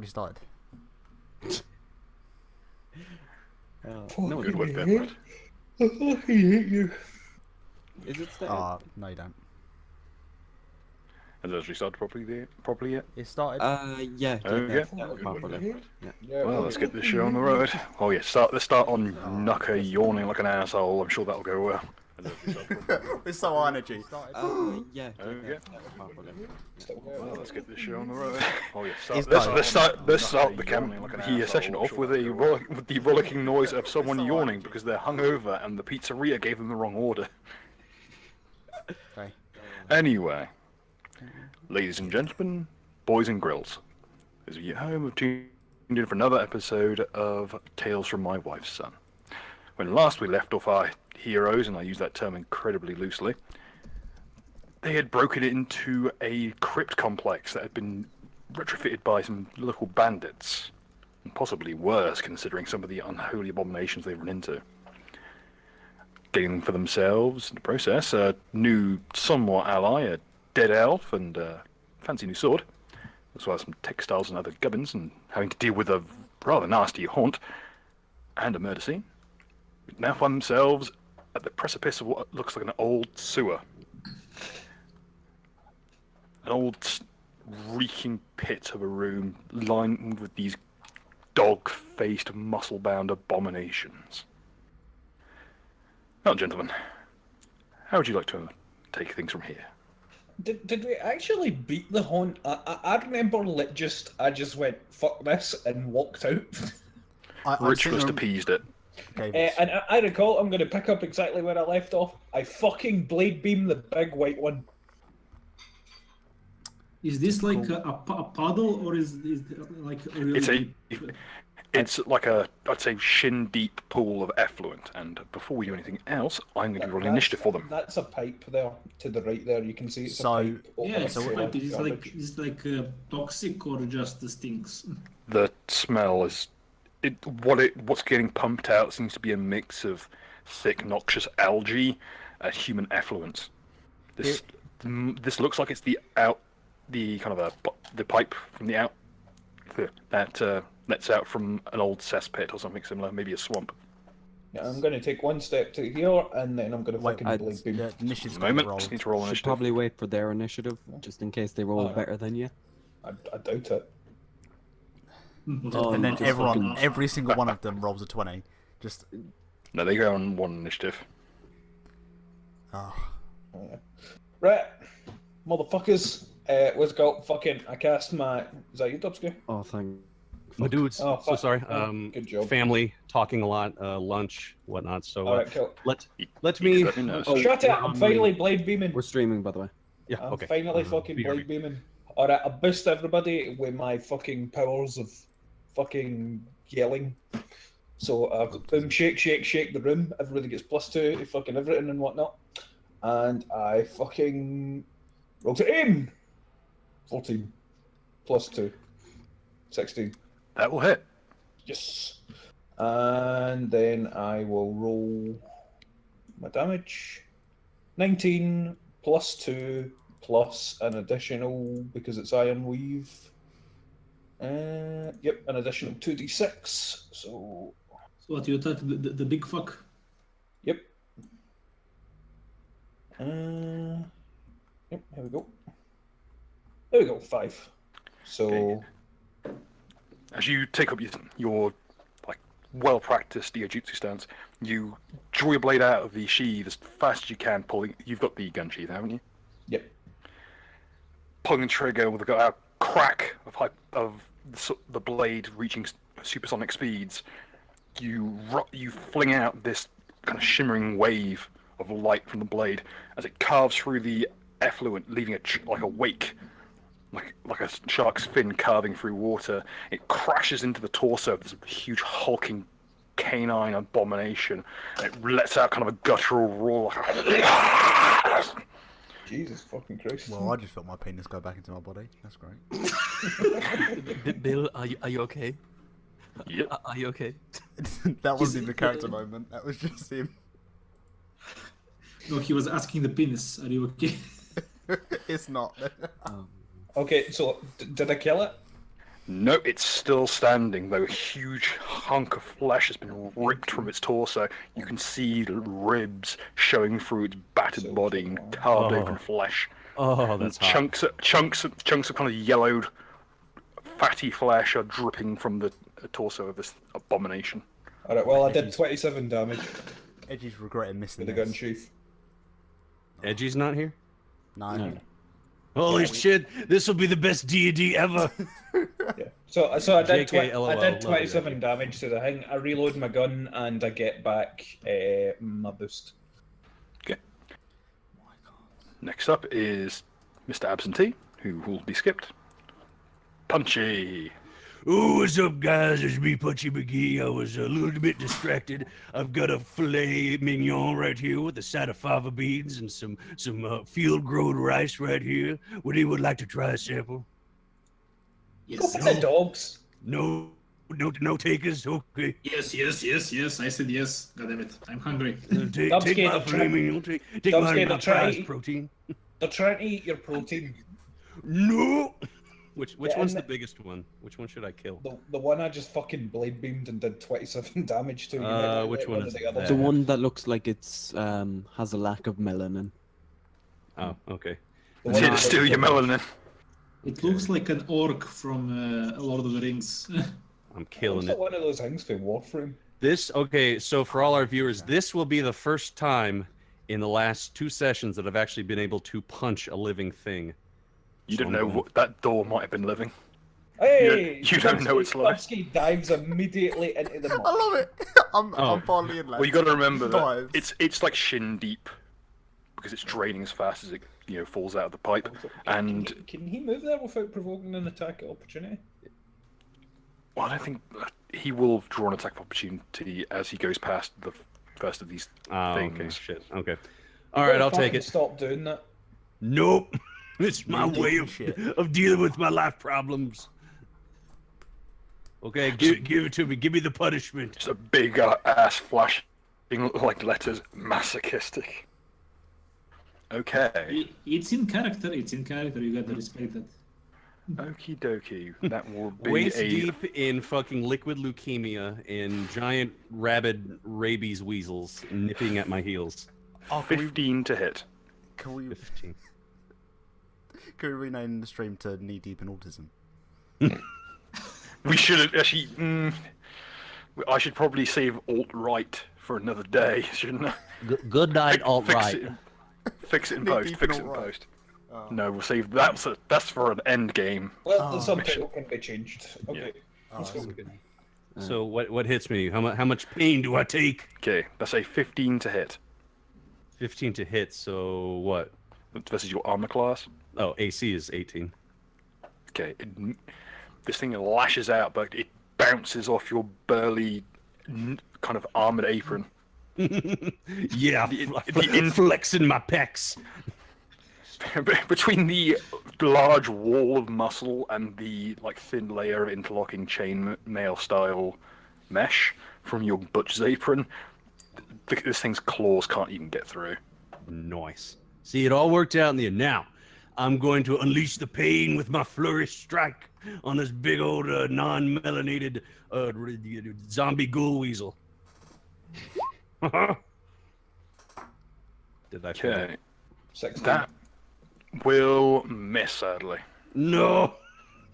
properly started. No, Good work, Ben. I fucking hate you. is it started? No, you don't. Has it actually started properly yet? It started. Yeah, Oh, yeah. properly. Yeah. Well, let's get this show on the road. Oh yeah, let's start on Knucker yawning like an asshole. I'm sure that'll go well. It's so high energy. Yeah, Okay. properly. Well, let's get this show on the road. Oh yeah, It's let's start the session off with the rollicking noise of someone yawning because they're hungover and the pizzeria gave them the wrong order. Okay. Anyway, ladies and gentlemen, boys and grills, as we get home, we've tuned in for another episode of Tales from My Wife's Son. When last we left off our heroes, and I use that term incredibly loosely, they had broken into a crypt complex that had been retrofitted by some local bandits, and possibly worse considering some of the unholy abominations they've run into. Getting for themselves, in the process, a new somewhat ally, a dead elf, and a fancy new sword, as well as some textiles and other gubbins, and having to deal with a rather nasty haunt and a murder scene. Now find themselves at the precipice of what looks like an old sewer. An old reeking pit of a room lined with these dog-faced, muscle-bound abominations. Now, gentlemen, how would you like to take things from here? Did we actually beat the haunt? I remember I just went fuck this and walked out. Rich just appeased it. Okay, And I recall I'm going to pick up exactly where I left off. I fucking blade beam the big white one. Is this like a puddle, or is like a really It's like a, I'd say, shin-deep pool of effluent. And before we do anything else, I'm going to roll initiative for them. That's a pipe there to the right there. You can see it's So- a pipe. Yeah, it's so like it's like toxic or just stinks. The smell is, what's getting pumped out seems to be a mix of thick, noxious algae and human effluents. This looks like it's the pipe from the out that lets out from an old cesspit or something similar, maybe a swamp. Yeah, I'm going to take one step to here, and then I'm going to fucking blade beam. yeah, initiative's Just a got moment, rolled. just need to roll Should initiative. probably wait for their initiative, just in case they roll Oh. better than you. I doubt it. And then just every single one of them rolls a 20. Just, No, they go on one initiative. oh. Right, motherfuckers. Let's go. Fucking, I cast my. Is that you, Dubsky? Oh, thank. My dudes, Oh, so fuck. sorry. Good job. Family, talking a lot, lunch, whatnot. So Alright, cool. let You me. just let me know. Shut it! we're I'm on finally blade beaming. We're streaming, by the way. Yeah. I'm Okay. finally fucking BRB. blade beaming. Alright, I boost everybody with my fucking powers of fucking yelling. So boom, shake, shake, shake the room. Everybody gets +2 to fucking everything and whatnot. And I fucking roll to aim. 14 +2, 16. That will hit. Yes. And then I will roll my damage. 19 +2 plus an additional, because it's Iron Weave. Yep, an additional 2d6. So, So what, you attack the big fuck? yep. Yep, here we go. There we go, 5. So, Okay. As you take up your like well-practiced Jiu-Jitsu stance, you draw your blade out of the sheath as fast as you can. You've got the gun sheath, haven't you? yep. Pulling the trigger with a crack of the blade reaching supersonic speeds. You fling out this kind of shimmering wave of light from the blade as it carves through the effluent, leaving like a wake. Like a shark's fin carving through water. It crashes into the torso of this huge hulking canine abomination. And it lets out kind of a guttural roar. Jesus fucking Christ. Well, I just felt my penis go back into my body. That's great. Bill, are you okay? Yep. Are you okay? That wasn't even a character moment. That was just him. No, he was asking the penis. Are you okay? It's not. Okay, so did I kill it? No, it's still standing, though a huge hunk of flesh has been ripped from its torso. You can see the ribs showing through its battered body and carved open flesh. Oh, And that's hot. chunks of kind of yellowed, fatty flesh are dripping from the torso of this abomination. Alright, well, I did 27 damage Edgy's regretting missing with the gun this. sheath. Edgy's not here? No. Holy shit, this will be the best D&D ever. Yeah. So I did JK, LOL, I love did you, 27 love you. damage to the thing. I reload my gun and I get back my boost. Okay. Next up is Mr. Absentee, who will be skipped. Punchy. Oh, what's up, guys? It's me, Punchy McGee. I was a little bit distracted. I've got a filet mignon right here with a side of fava beans and some field-grown rice right here. Would anyone like to try a sample? Go Yes. for the dogs. No takers. Okay. Yes. I said yes. God damn it. I'm hungry. Take Dubsky, my they're filet trying- mignon. Take Dubsky, my they're trying- prize protein. They're trying to eat your protein. No. Which Yeah, one's and the biggest one? Which one should I kill? The one I just fucking blade beamed and did 27 damage to. You might like Which one of is the others. The one that looks like it's has a lack of melanin. Oh, okay. The It's one here to that steal looks your like- melanin. It looks like an orc from Lord of the Rings. I'm killing Looks it. like one of those things for Warframe. Okay, so for all our viewers, this will be the first time in the last 2 sessions that I've actually been able to punch a living thing. You So don't I'm know going- what that door might have been living. Hey, You don't know it's live. Dubsky dives immediately into the I mud. love it. I'm finally in. Well, you got to remember that Dives. it's like shin deep because it's draining as fast as it falls out of the pipe. And Can he move there without provoking an attack opportunity? well, I don't think he will draw an attack of opportunity as he goes past the first of these Oh, things. okay, shit. Okay. All right, I'll take it. Stop doing that. Nope. It's my You way did shit. of dealing with my life problems. Okay, give it to me. Give me the punishment. Just a big ass flashing like letters, masochistic. Okay. It's in character. It's in character. You gotta respect that. Okie dokie. That will be Waist a deep in fucking liquid leukemia and giant rabid rabies weasels nipping at my heels. Oh, 15 to hit. Can we 15. rename the stream to Knee Deep in Autism? We should have actually. I should probably save Alt-Rite for another day, shouldn't I? Good night, Fix Alt-Right. it, fix it in Knee post. deep Fix in it in alt-right. post. Oh. No, we'll save that. That's for an end game. Well, the Oh, subtitle can be changed. Okay. Let's go. So what hits me? How much pain do I take? Okay, that's a 15 to hit 15 to hit. So what? versus your armor class. Oh, AC is 18. Okay, this thing lashes out, but it bounces off your burly, kind of armored apron. Yeah, the flexing my pecs. Between the large wall of muscle and the thin layer of interlocking chain mail style mesh from your butcher's apron, this thing's claws can't even get through. Nice. See, it all worked out in the end. Now, I'm going to unleash the pain with my flourish strike on this big old non-melanated zombie ghoul weasel. Did I fail? Okay, 16. that will miss, sadly. No.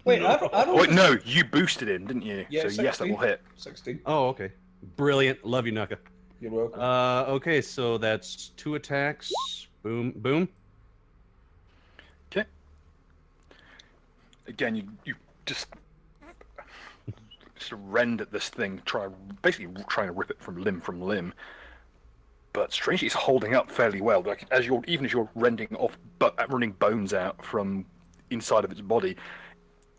Wait, I don't. Wait, no, you boosted him, didn't you? Yeah, so yes, that 16. will hit. 16. Oh, okay. Brilliant. Love you, Nuka. You're welcome. Okay, so that's 2 attacks. Boom, boom. Okay. Again, you just rend at this thing, basically trying to rip it from limb. But strangely, it's holding up fairly well. Like even as you're rending bones out from inside of its body,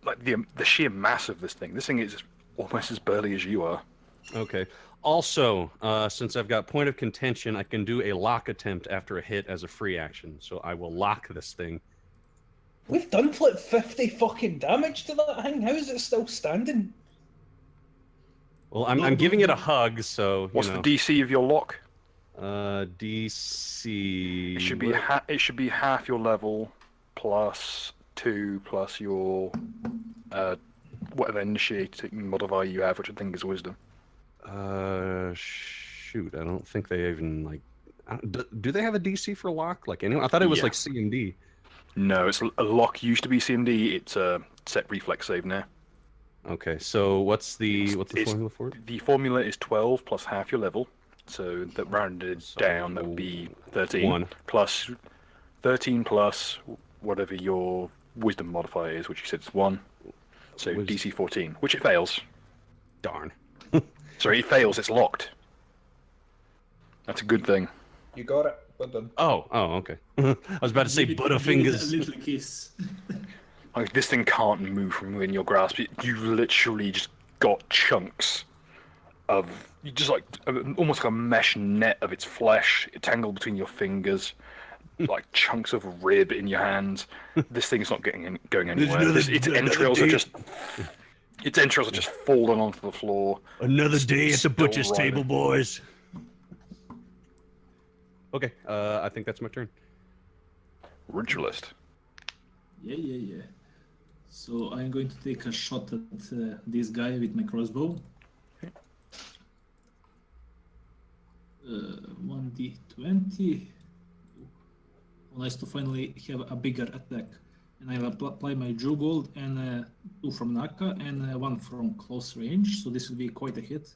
like the sheer mass of this thing is almost as burly as you are. Okay. Also, since I've got point of contention, I can do a lock attempt after a hit as a free action. So I will lock this thing. We've done like 50 fucking damage to that thing. How is it still standing? Well, I'm giving it a hug, so What's the DC of your lock? DC. It should be half your level plus 2 plus your whatever initiating modifier you have, which I think is wisdom. Shoot, I don't think they even like. Do they have a DC for lock? Like anyone? I thought it was Yeah. like C and D. No, it's a lock used to be CMD. It's a set reflex save now. Okay, so what's the It's- formula for it? The formula is 12 plus half your level. So that rounded down, that would be 13. 1. Plus 13 plus whatever your wisdom modifier is, which you said is 1. So DC 14, which it fails. Darn. Sorry, it fails. It's locked. That's a good thing. You got it. Well done. Oh, okay. I was about to say Give it Butterfingers. a little kiss. Like, this thing can't move from within your grasp. You literally just got chunks of, you just like almost like a mesh net of its flesh tangled between your fingers, like chunks of rib in your hands. This thing's not going anywhere. Its entrails are just falling onto the floor. Another day at the Still butcher's riding. table, boys. Okay, I think that's my turn. Ritualist. Yeah. So I'm going to take a shot at this guy with my crossbow. 1d20. Nice to finally have a bigger attack. And I'll apply my Juggold and 2 from Naka and 1 from close range. So this will be quite a hit.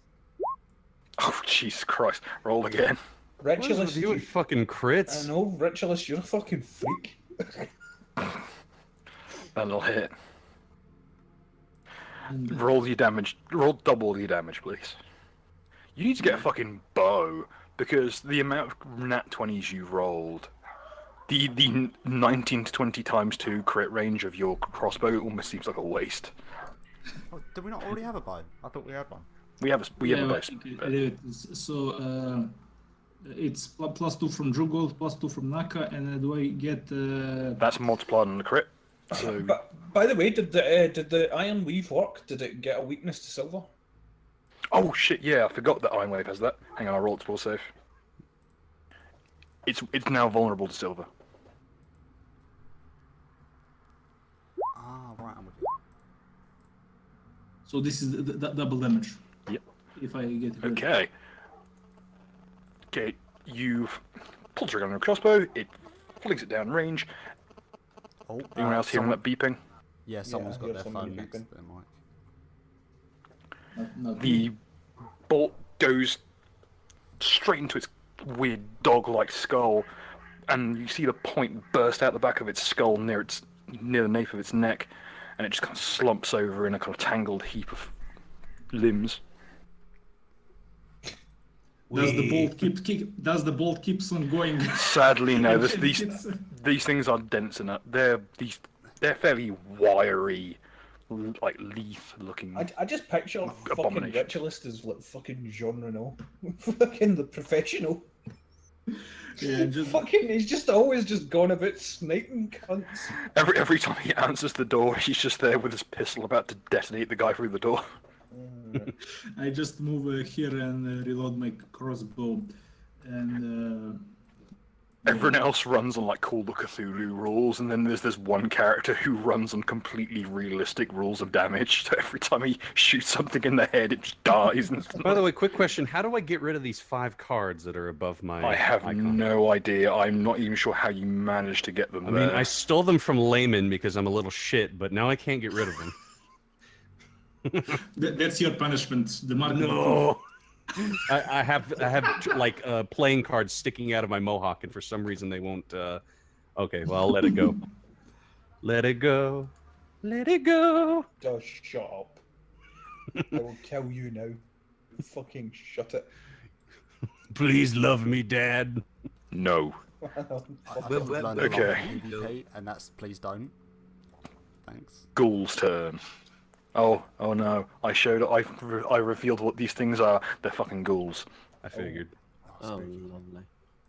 Oh, Jesus Christ. Roll again. What is Ritualist, with you and fucking crits? I know, Ritualist, you're a fucking freak. That'll hit. And Roll your damage. Roll double your damage, please. You need to get a fucking bow, because the amount of nat 20s you rolled, the 19 to 20 times 2 crit range of your crossbow almost seems like a waste. Oh, did we not already have a bow? I thought we had one. We have a bow. I think I did it. So it's +2 from Juggold, +2 from Naka, and do I get? That's multiplied on the crit. So But by the way, did the Iron Weave work? Did it get a weakness to silver? oh shit, yeah, I forgot that Iron Wave has that. Hang on, I rolled spell save. It's now vulnerable to silver. Ah, right, I'm with you. So this is the double damage. Yep. If I get it. Okay. Okay, you've pulled trigger on your crossbow. It flings it down range. Oh, Anyone else hearing that beeping? Yeah, someone's I got hear their somebody phone next beeping. to their mic. Not The bolt goes straight into its weird dog-like skull, and you see the point burst out the back of its skull near the nape of its neck, and it just kind of slumps over in a kind of tangled heap of limbs. Does the bolt Does the bolt keeps on going? Sadly, no. And These things are dense enough. They're fairly wiry, like leaf-looking. I just picture fucking Abomination. Ritualist as like fucking Jean Reno, fucking the professional. Yeah, just He's just always just gone about sniping cunts. Every time he answers the door, he's just there with his pistol about to detonate the guy through the door. I just move here and reload my crossbow, and Everyone else runs on like Call of Cthulhu rules, and then there's this one character who runs on completely realistic rules of damage. So every time he shoots something in the head, it just dies. By the way, quick question: how do I get rid of these 5 cards that are above my? I have icon? no idea. I'm not even sure how you managed to get them I there. mean, I stole them from Layman because I'm a little shit, but now I can't get rid of them. that's your punishment. The mark. No. I have like playing cards sticking out of my mohawk, and for some reason they won't. Okay, well I'll let it go. Let it go. Let it go. Just shut up. I will kill you now. Fucking shut it. Please love me, Dad. No. I think we've learned a lot Okay. from PvP, and that's please don't. Thanks. Ghoul's turn. Oh no! I revealed what these things are. They're fucking ghouls. I figured. Oh,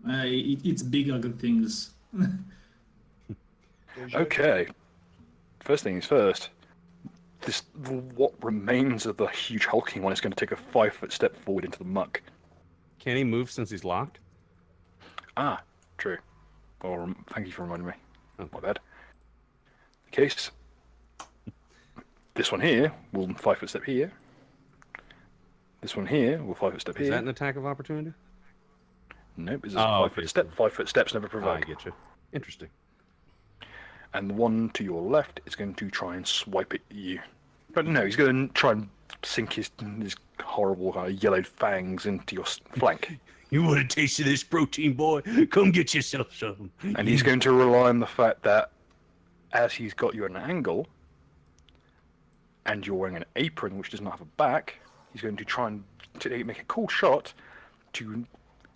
lovely. It's big ugly things. Okay. First things first. What remains of the huge hulking one is going to take a 5-foot step forward into the muck. Can he move since he's locked? Ah, true. Or thank you for reminding me. Oh. My bad. The case. This one here will 5 foot step here. This one here will 5 foot step Is here. that an attack of opportunity? Nope, it's a Oh, 5 foot okay, step. 5 foot steps never I provoke. get you. Interesting. And the one to your left is going to try and swipe at you. But no, he's going to try and sink his horrible yellowed fangs into your flank. You want a taste of this protein, boy? Come get yourself some. And he's going to rely on the fact that as he's got you at an angle, and you're wearing an apron which does not have a back, he's going to try and make a cool shot to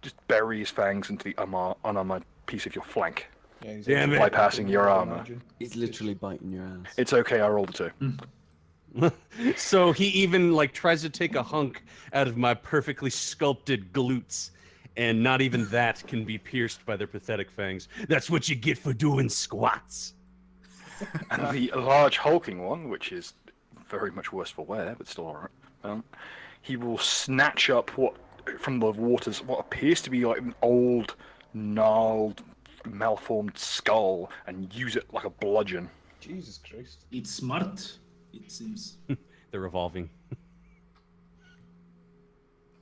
just bury his fangs into the unarmored piece of your flank, Yeah, he's Damn actually it. bypassing your armor. He's literally biting your ass. It's okay, I rolled a 2. So he even like tries to take a hunk out of my perfectly sculpted glutes, and not even that can be pierced by their pathetic fangs. That's what you get for doing squats. And the large hulking one, which is very much worse for wear, but still alright, he will snatch up from the waters what appears to be like an old, gnarled, malformed skull and use it like a bludgeon. Jesus Christ. It's smart, it seems. They're evolving.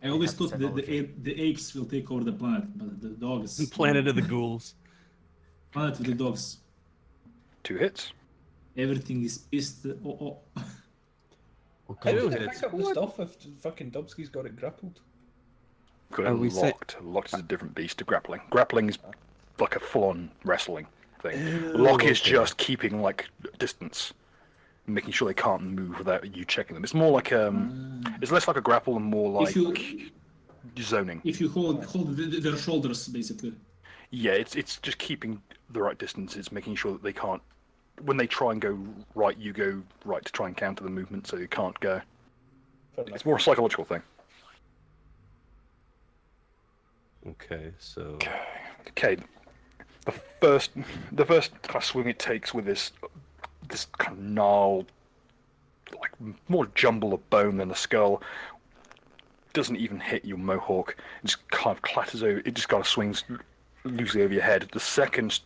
I always have the thought that technology. the apes will take over the planet, but the dogs. Planet of the Ghouls. Planet of the dogs. 2 hits. Everything is pissed. Oh. How Okay. did Two I hits. pick up the stuff if fucking Dubsky's got it grappled? Got it Oh, we say- locked. Locked is a different beast to grappling. Grappling is like a full-on wrestling thing. Lock is just keeping like distance, making sure they can't move without you checking them. It's more like it's less like a grapple and more like If you zoning. if you hold their shoulders basically. Yeah, it's just keeping the right distance. It's making sure that they can't. When they try and go right, you go right to try and counter the movement, so you can't go. Fair enough. It's more a psychological thing. Okay, so Okay, the first kind of swing it takes with this kind of gnarled, like more jumble of bone than a skull, doesn't even hit your mohawk. It just kind of clatters over. It just kind of swings loosely over your head. The second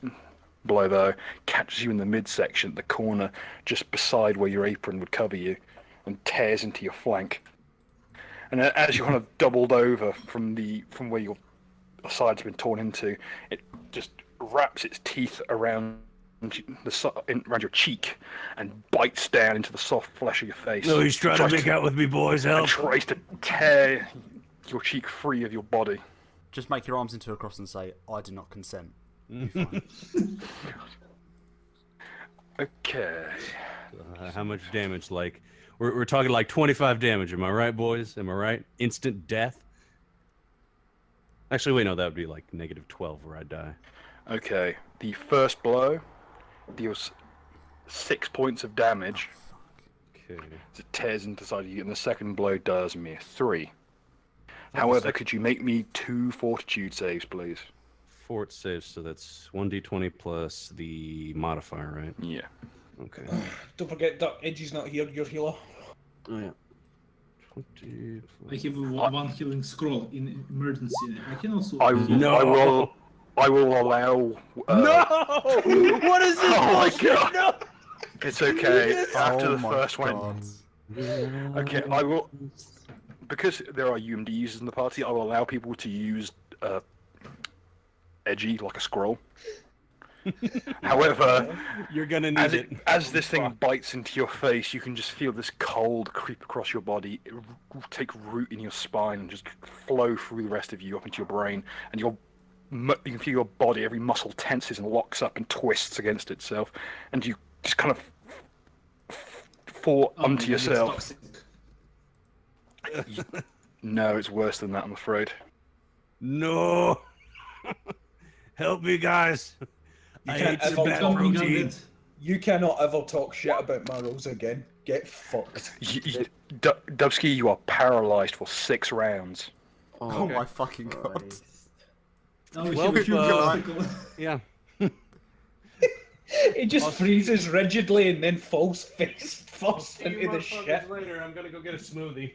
blow though catches you in the midsection, at the corner, just beside where your apron would cover you, and tears into your flank. And as you kind of doubled over from where your side's been torn into, it just wraps its teeth around around your cheek and bites down into the soft flesh of your face. No, he's trying to Tries make out with me, boys. and Help. tries to tear your cheek free of your body. Just make your arms into a cross and say, I do not consent. Okay. how much damage? Like we're talking like 25 damage. Am I right, boys? Am I right? Instant death. Actually, wait, no, that would be like -12 where I die. Okay. The first blow deals 6 points of damage Okay. as it tears into the side of you, and the second blow does mere 3. However, could you make me 2 fortitude saves, please? Fort saves, so that's 1d20 plus the modifier, right? Yeah. Okay. Don't forget, Duck, Edgy's not here, your healer. Oh yeah. 20 I have one healing scroll in emergency. I can also. No. I will allow. No! What is this Oh my bullshit? God. No! It's okay. After Oh the my first one. God. Okay, I will. Because there are UMD users in the party, I will allow people to use Edgy like a scroll. However, You're gonna need it. as this thing bites into your face, you can just feel this cold creep across your body, take root in your spine, and just flow through the rest of you up into your brain, and you can feel your body, every muscle tenses and locks up and twists against itself, and you just kind of fall Oh, onto it's yourself. toxic. No, it's worse than that, I'm afraid. No! Help me, guys. I can't ate some ever bad tell me protein. You cannot ever talk shit about my rolls again. Get fucked. Dubsky, you are paralyzed for 6 rounds. Oh my fucking God. Now we Well, have a huge you're obstacle. Yeah. It just freezes rigidly and then falls face first into the shit. Later, I'm gonna go get a smoothie.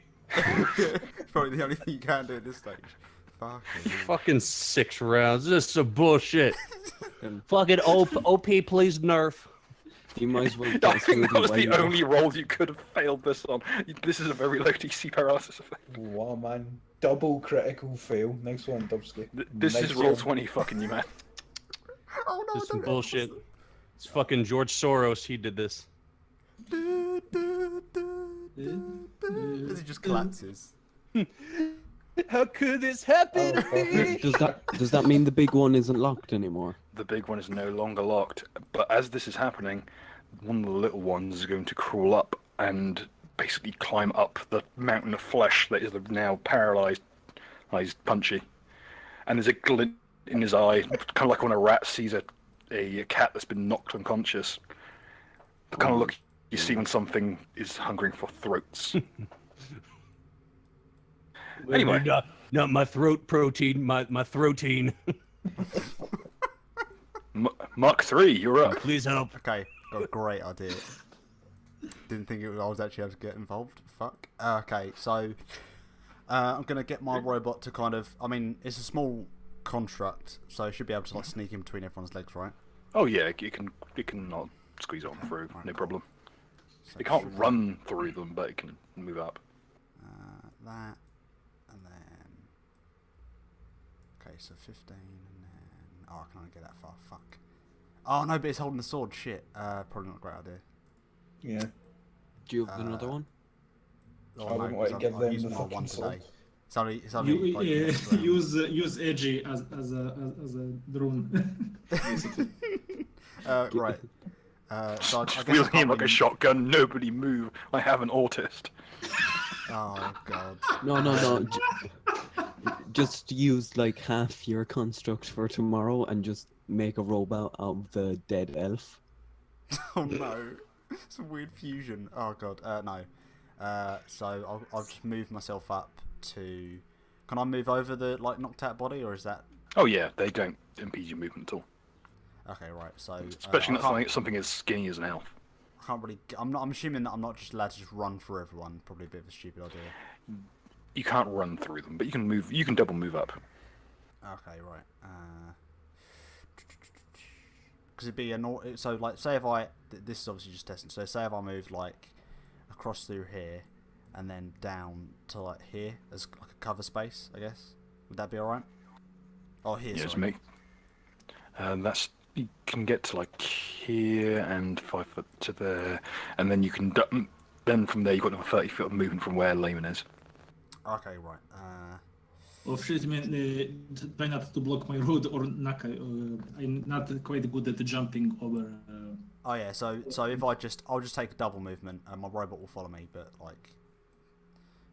Probably the only thing you can do at this stage. Fucking. Fucking 6 rounds. This is some bullshit. Fucking OP, please nerf. You might as well I get think that smoothie was while the you walk. only roll you could have failed this on. This is a very low DC paralysis effect. Wow, man. Double critical fail. Nice one, Dubsky. This Nice is roll job. 20 fucking you, man. Oh no, This is some don't- bullshit. It's fucking George Soros. He did this. As he just collapses. How could this happen Oh, to me? Does that mean the big one isn't locked anymore? The big one is no longer locked, but as this is happening, one of the little ones is going to crawl up and basically climb up the mountain of flesh that is now paralyzed Punchy. And there's a glint in his eye, kind of like when a rat sees a cat that's been knocked unconscious. The kind of look you see when something is hungering for throats. Anyway. Not my throat protein, my throatine. Mark 3, you're up. Please help. Okay, got a great idea. Didn't think I was actually able to get involved. Fuck. Okay, so I'm gonna get my robot to kind of. I mean, it's a small construct, so it should be able to like sneak in between everyone's legs, right? Oh yeah, it can not squeeze on through, no problem. So It can't should- run through them, but it can move up. That, and then. Okay, so 15, and then. Oh, I can only get that far. Fuck. Oh no, but it's holding the sword. Shit. Probably not a great idea. Yeah. Do you have another one? Oh, I wouldn't no, want to 'cause give I've them used the my fucking one sword. today. It's only You like, next round. use Edgy as a drone. Basically. Right. So I guess I Wheeling can't him like a really- shotgun, nobody move. I have an autist. Oh god. No. Just use like half your construct for tomorrow and just make a robot out of the dead elf. Oh no. It's a weird fusion. Oh god. No. So I'll just move myself up to. Can I move over the like knocked out body, or is that? Oh yeah, they don't impede your movement at all. Okay, right. So Especially I not can't, something as skinny as an elf. I can't really. I'm assuming that I'm not just allowed to just run through everyone. Probably a bit of a stupid idea. You can't run through them, but you can move. You can double move up. Okay, right. Because it'd be a so like say if I this is obviously just testing. So say if I move like across through here and then down to like here as like a cover space, I guess. Would that be alright? Oh, here. Yes, sorry. mate. That's you can get to like here and 5 foot to there, and then you can then from there you've got another 30 foot of movement from where Layman is. Okay, right. Oh shit, man, try not to block my road or Naka. I'm not quite good at jumping over. Oh yeah. So if I'll just take a double movement and my robot will follow me, but like.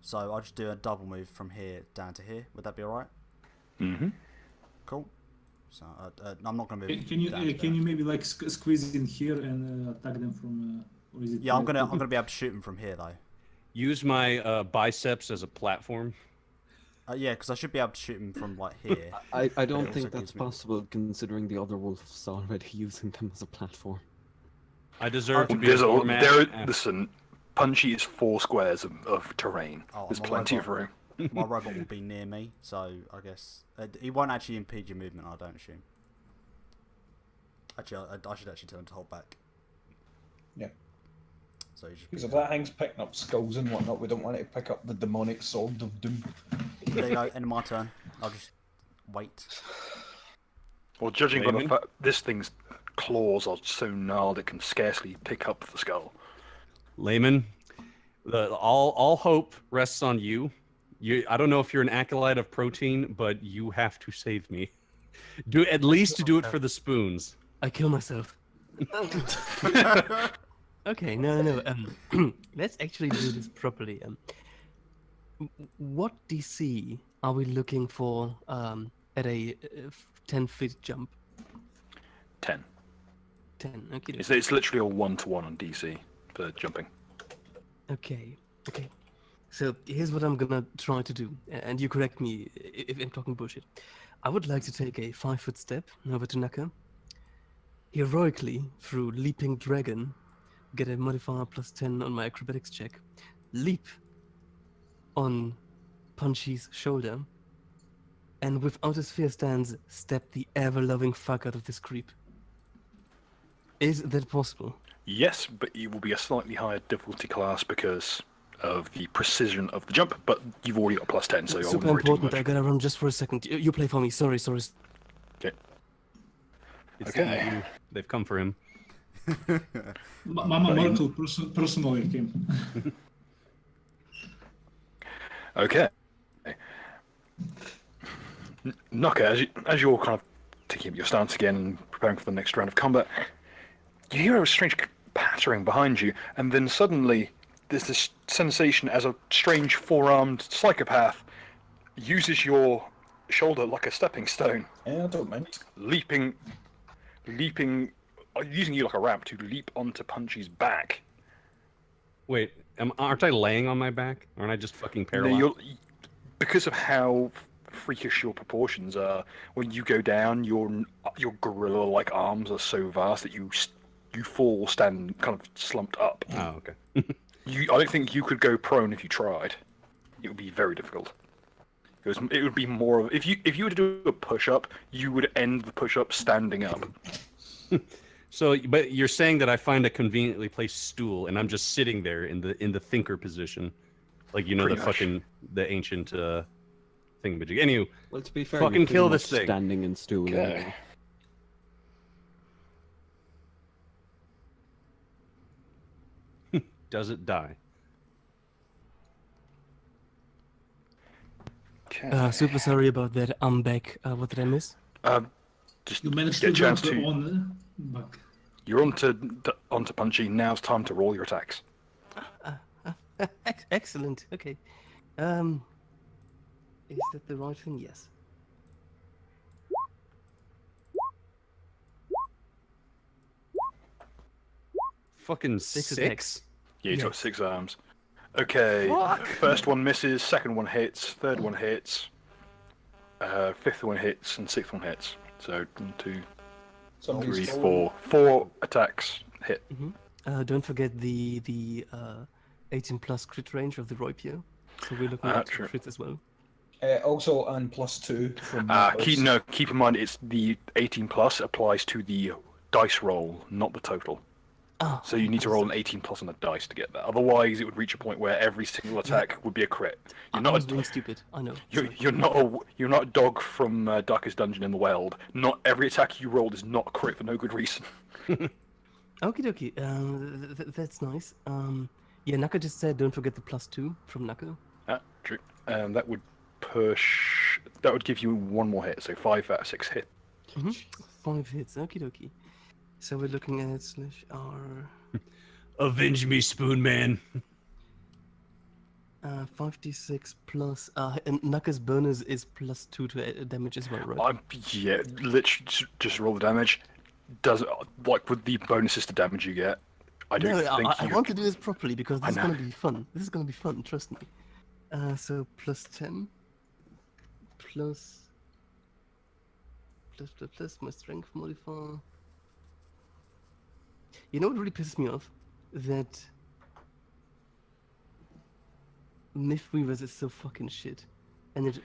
So I'll just do a double move from here down to here. Would that be alright? Mm-hmm. Cool. So I'm not gonna move. Can you down to can there. you maybe like squeeze in here and attack them from? Or is it Yeah, I'm gonna be able to shoot him from here though. Use my biceps as a platform. Yeah, because I should be able to shoot him from like here. I It don't also think that's gives me- possible considering the other wolves already using them as a platform. I deserve to be There's a a doormat. there. Listen, Punchy is 4 squares of terrain. Oh, There's I'm a plenty of robot. room. My robot will be near me, so I guess he won't actually impede your movement. I don't assume. Actually, I should actually tell him to hold back. Yeah. So he just. Because if that thing's picking up skulls and whatnot, we don't want it to pick up the demonic sword of doom. There you go. End of my turn. I'll just wait. Well, judging by the Layman? fact this thing's claws are so gnarled it can scarcely pick up the skull. Layman, all hope rests on you. I don't know if you're an acolyte of protein, but you have to save me. At least do it for the spoons. I kill myself. Okay, no. Let's actually do this properly. What DC are we looking for at a 10-foot jump? 10. 10. Okay. It's literally a 1-to-1 on DC for jumping. Okay. So here's what I'm gonna try to do, and you correct me if I'm talking bullshit. I would like to take a 5-foot step over to Naka. Heroically, through leaping dragon, get a modifier +10 on my acrobatics check. Leap on Punchy's shoulder, and without a sphere stance, step the ever-loving fuck out of this creep. Is that possible? Yes, but it will be a slightly higher difficulty class because of the precision of the jump. But you've already got plus 10, so I Super wouldn't worry too important. much. I gotta run just for a second. You play for me. Sorry. Okay. It's Okay. the EU. They've come for him. Mama Merkel personally came. Okay. Naka, as you're kind of taking up your stance again and preparing for the next round of combat, you hear a strange pattering behind you, and then suddenly there's this sensation as a strange four-armed psychopath uses your shoulder like a stepping stone, Yeah, I don't mind. leaping, using you like a ramp to leap onto Punchy's back. Wait, aren't I laying on my back? Aren't I just fucking No, paralyzed? because of how freakish your proportions are, when you go down, your gorilla-like arms are so vast that you fall stand kind of slumped up. Oh, okay. I don't think you could go prone if you tried. It would be very difficult. It would be more of if you were to do a push-up, you would end the push-up standing up. So, but you're saying that I find a conveniently placed stool and I'm just sitting there in the thinker position, like the Pretty much. fucking the ancient thingamajig. Anyway, Well, to be fair, Fucking you're kill pretty this much thing. Standing in stool. Okay. anyway. does it die? Okay. Super sorry about that. I'm back. What did I miss? Just You managed get to a chance jump to. on back. You're onto Punchy. Now's time to roll your attacks. Excellent. Okay. Is that the right thing? Yes. Fucking Six six? attacks. Yeah, he's got Yes. 6 arms. Okay, first one misses, second one hits, third one hits, fifth one hits, and sixth one hits. So 1, 2, Somebody's 3, fallen. 4 attacks hit. Don't forget the 18 plus crit range of the rapier. So we're looking at True. crits as well. Also, and +2 from. Keep in mind it's the 18 plus applies to the dice roll, not the total. Ah, So you need to roll an 18 plus on the dice to get that. Otherwise, it would reach a point where every single attack would be a crit. I You're was not being stupid. I know. Sorry. you're not a dog from Darkest Dungeon in the Wild. Not every attack you rolled is not a crit for no good reason. Okie dokie. That's nice. Yeah, Naka just said don't forget the +2 from Naka. True. That would push. That would give you one more hit, so 5 out of 6 hit. 5 hits. Okie dokie. So we're looking at /R. Avenge me, Spoon Man. 5d6 plus. And Naka's bonus is +2 to damage as well, right? Yeah, literally just roll the damage. Does like with the bonuses to damage you get. I don't No, think I you. want to do this properly because I this is know. gonna be fun. This is gonna be fun, trust me. So +10 plus my strength modifier. You know what really pisses me off? That Mythweavers is so fucking shit, and it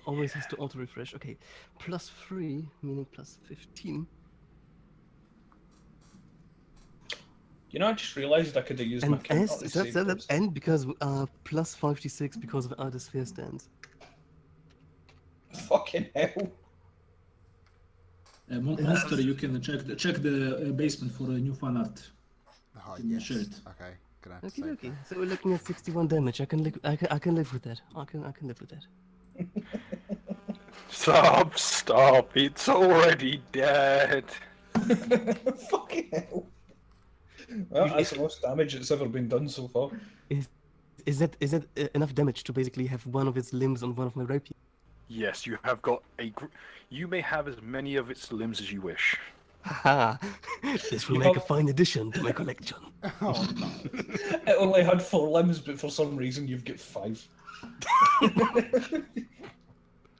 always has to auto refresh. Okay, +3 meaning +15. You know, I just realised I could have used my And counter S to is save that those. and because +56 because of Outer Sphere stance. Fucking hell. Monster, you can check the basement for a new fan art. Oh, In the yes. shirt. Okay, gonna have to Okay, save okay. So we're looking at 61 damage. I can live. I can live with that. I can live with that. Stop! It's already dead. Fucking hell. Well, that's the most damage that's ever been done so far. Is that enough damage to basically have one of its limbs on one of my rapier? Yes, you have got a. You may have as many of its limbs as you wish. Haha! This will You make a have- fine addition to my collection. Oh no. It only had 4 limbs, but for some reason you've got 5.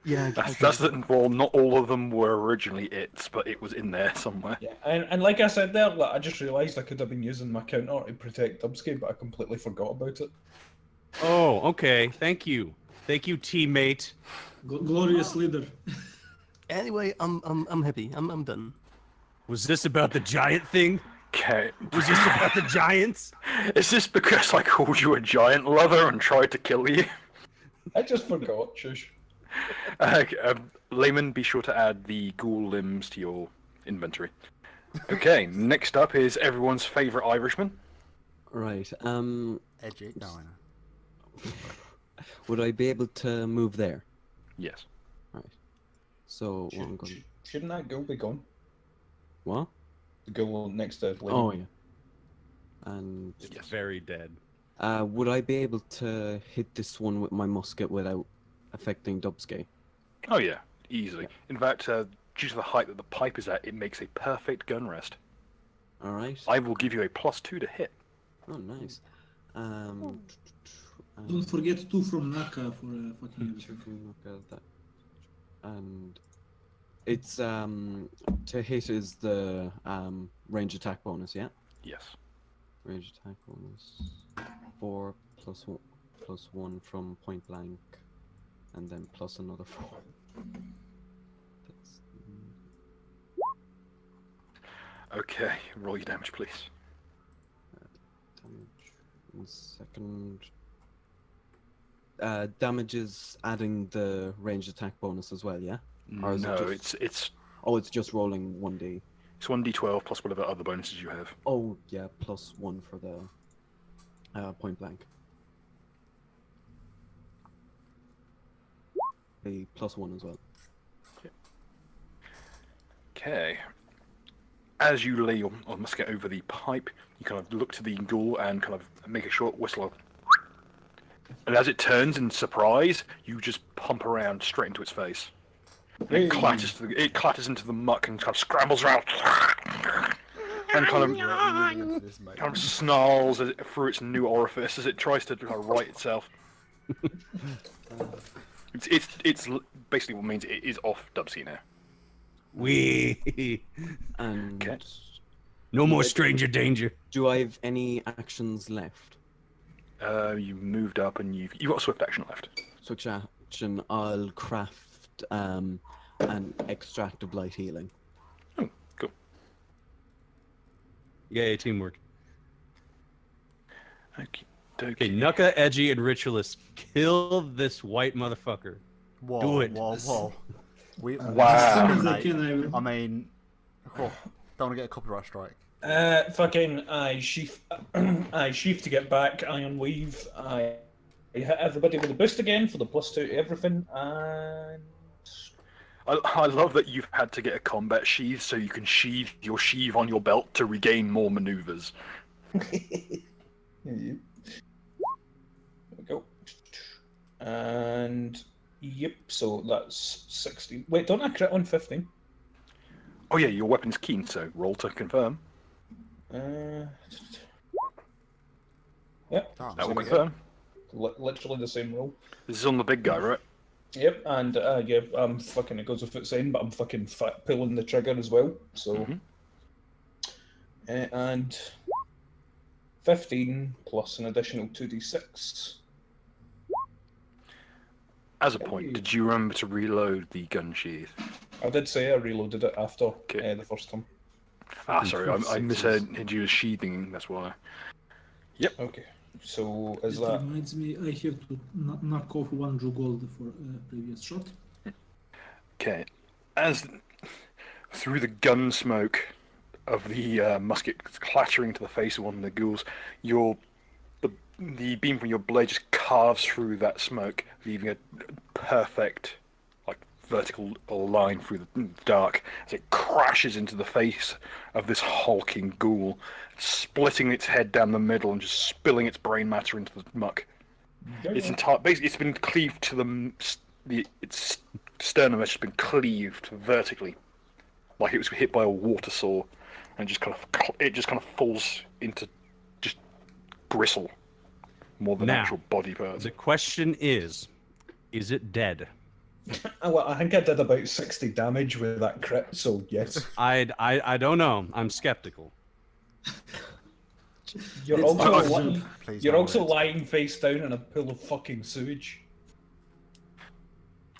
Yeah, That's the, well, not all of them were originally its, but it was in there somewhere. Yeah, and like I said there, like, I just realised I could have been using my counter to protect Dubsky, but I completely forgot about it. Oh, okay. Thank you, teammate. Glorious leader. Anyway, I'm happy. I'm done. Was this about the giant thing? Okay. Was this about the giants? Is this because I called you a giant lover and tried to kill you? I just forgot, shush. Layman, be sure to add the ghoul limbs to your inventory. Okay, next up is everyone's favourite Irishman. Right. Edgy. No, I know. Would I be able to move there? Yes. Right. So what I'm going. Shouldn't that ghoul be gone? What? The ghoul next to Liam. Oh yeah. And It's very dead. would I be able to hit this one with my musket without affecting Dubsky? Oh yeah, easily. In fact, due to the height that the pipe is at, it makes a perfect gun rest. All right. I will give you a +2 to hit. Oh, nice. Don't forget 2 from Naka for fucking everything. Look at that. And it's to hit is the range attack bonus, yeah? Yes. Range attack bonus 4 plus 1 from point blank, and then plus another 4. That's, Okay, roll your damage, please. damage in second. Damage is adding the range attack bonus as well, yeah? Or is it No, just- it's Oh, it's just rolling 1d. 1d12 plus whatever other bonuses you have. Oh, yeah, plus 1 for the point blank. A plus 1 as well. Okay. As you lay your musket over the pipe, you kind of look to the ghoul and kind of make a short whistle. And as it turns in surprise, you just pump around straight into its face. And it clatters into the muck and kind of scrambles around and kind of snarls through its new orifice as it tries to kind of right itself. It's basically what means it is off Dubsy now. We. And Okay. No more stranger danger. do I have any actions left? You moved up and you've got a swift action left. Switch action, I'll craft an extract of light healing. Oh, cool. Yay, teamwork. Okay, Okay, Nuka, Edgy, and Ritualist, kill this white motherfucker. Whoa, Do it. Whoa. Wow. As soon as I can, I will. I mean, don't want to get a copyright strike. Fucking I sheaf to get back, iron weave, I hit everybody with a boost again for the +2 to everything, and I love that you've had to get a combat sheath so you can sheathe your sheave on your belt to regain more maneuvers. there we go. And yep, so that's 16. Wait, don't I crit on 15? Oh yeah, your weapon's keen, so roll to confirm. Yep, Oh, That will same again. confirm. Literally the same roll. This is on the big guy, right? Yep, and yeah, I'm fucking, it goes without saying, but I'm fucking pulling the trigger as well. So, Mhm. And 15 plus an additional 2d6. As a point, did you remember to reload the gun sheath? I did say I reloaded it after Okay. the first time. Ah, sorry, I misheard you as sheathing, that's why. Okay, so is It that reminds me, I have to knock off 1 Drew Gold for previous shot. Okay. As through the gun smoke of the musket clattering to the face of one of the ghouls, the beam from your blade just carves through that smoke, leaving a perfect, like, vertical line through the dark as it crashes into the face of this hulking ghoul, splitting its head down the middle and just spilling its brain matter into the muck. Its entire, basically, it's been cleaved to its sternum has just been cleaved vertically, like it was hit by a water saw, and just kind of falls into just gristle more than Now, actual body parts. The question is it dead? well, I think I did about 60 damage with that crit, so yes. I don't know. I'm skeptical. You're Let's also, do it. Please you're don't also wait. lying face down in a pool of fucking sewage.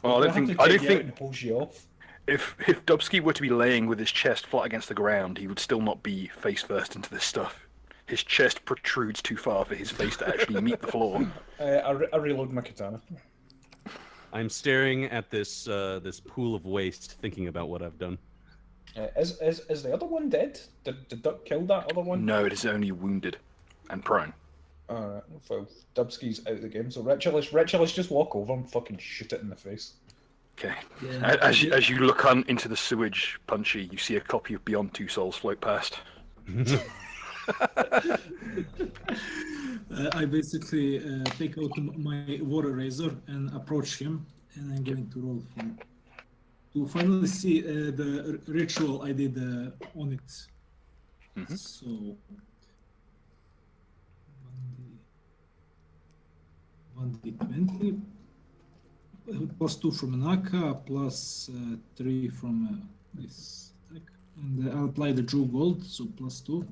Well, I We're don't gonna think have I to don't take you out think and hose you off. If Dubsky were to be laying with his chest flat against the ground, he would still not be face first into this stuff. His chest protrudes too far for his face to actually meet the floor. I reload my katana. I'm staring at this this pool of waste, thinking about what I've done. Is the other one dead? Did Duck kill that other one? No, it is only wounded and prone. Alright, well, Dubsky's out of the game, so Ritualist just walk over and fucking shoot it in the face. Okay. Yeah. As you look on into the sewage, Punchy, you see a copy of Beyond Two Souls float past. I basically take out my water razor and approach him, and I'm going to roll to finally see the ritual I did on it. Mhm. So 1d20 plus 2 from Naka, plus 3 from this attack, and I'll apply the Drew Gold, so plus 2.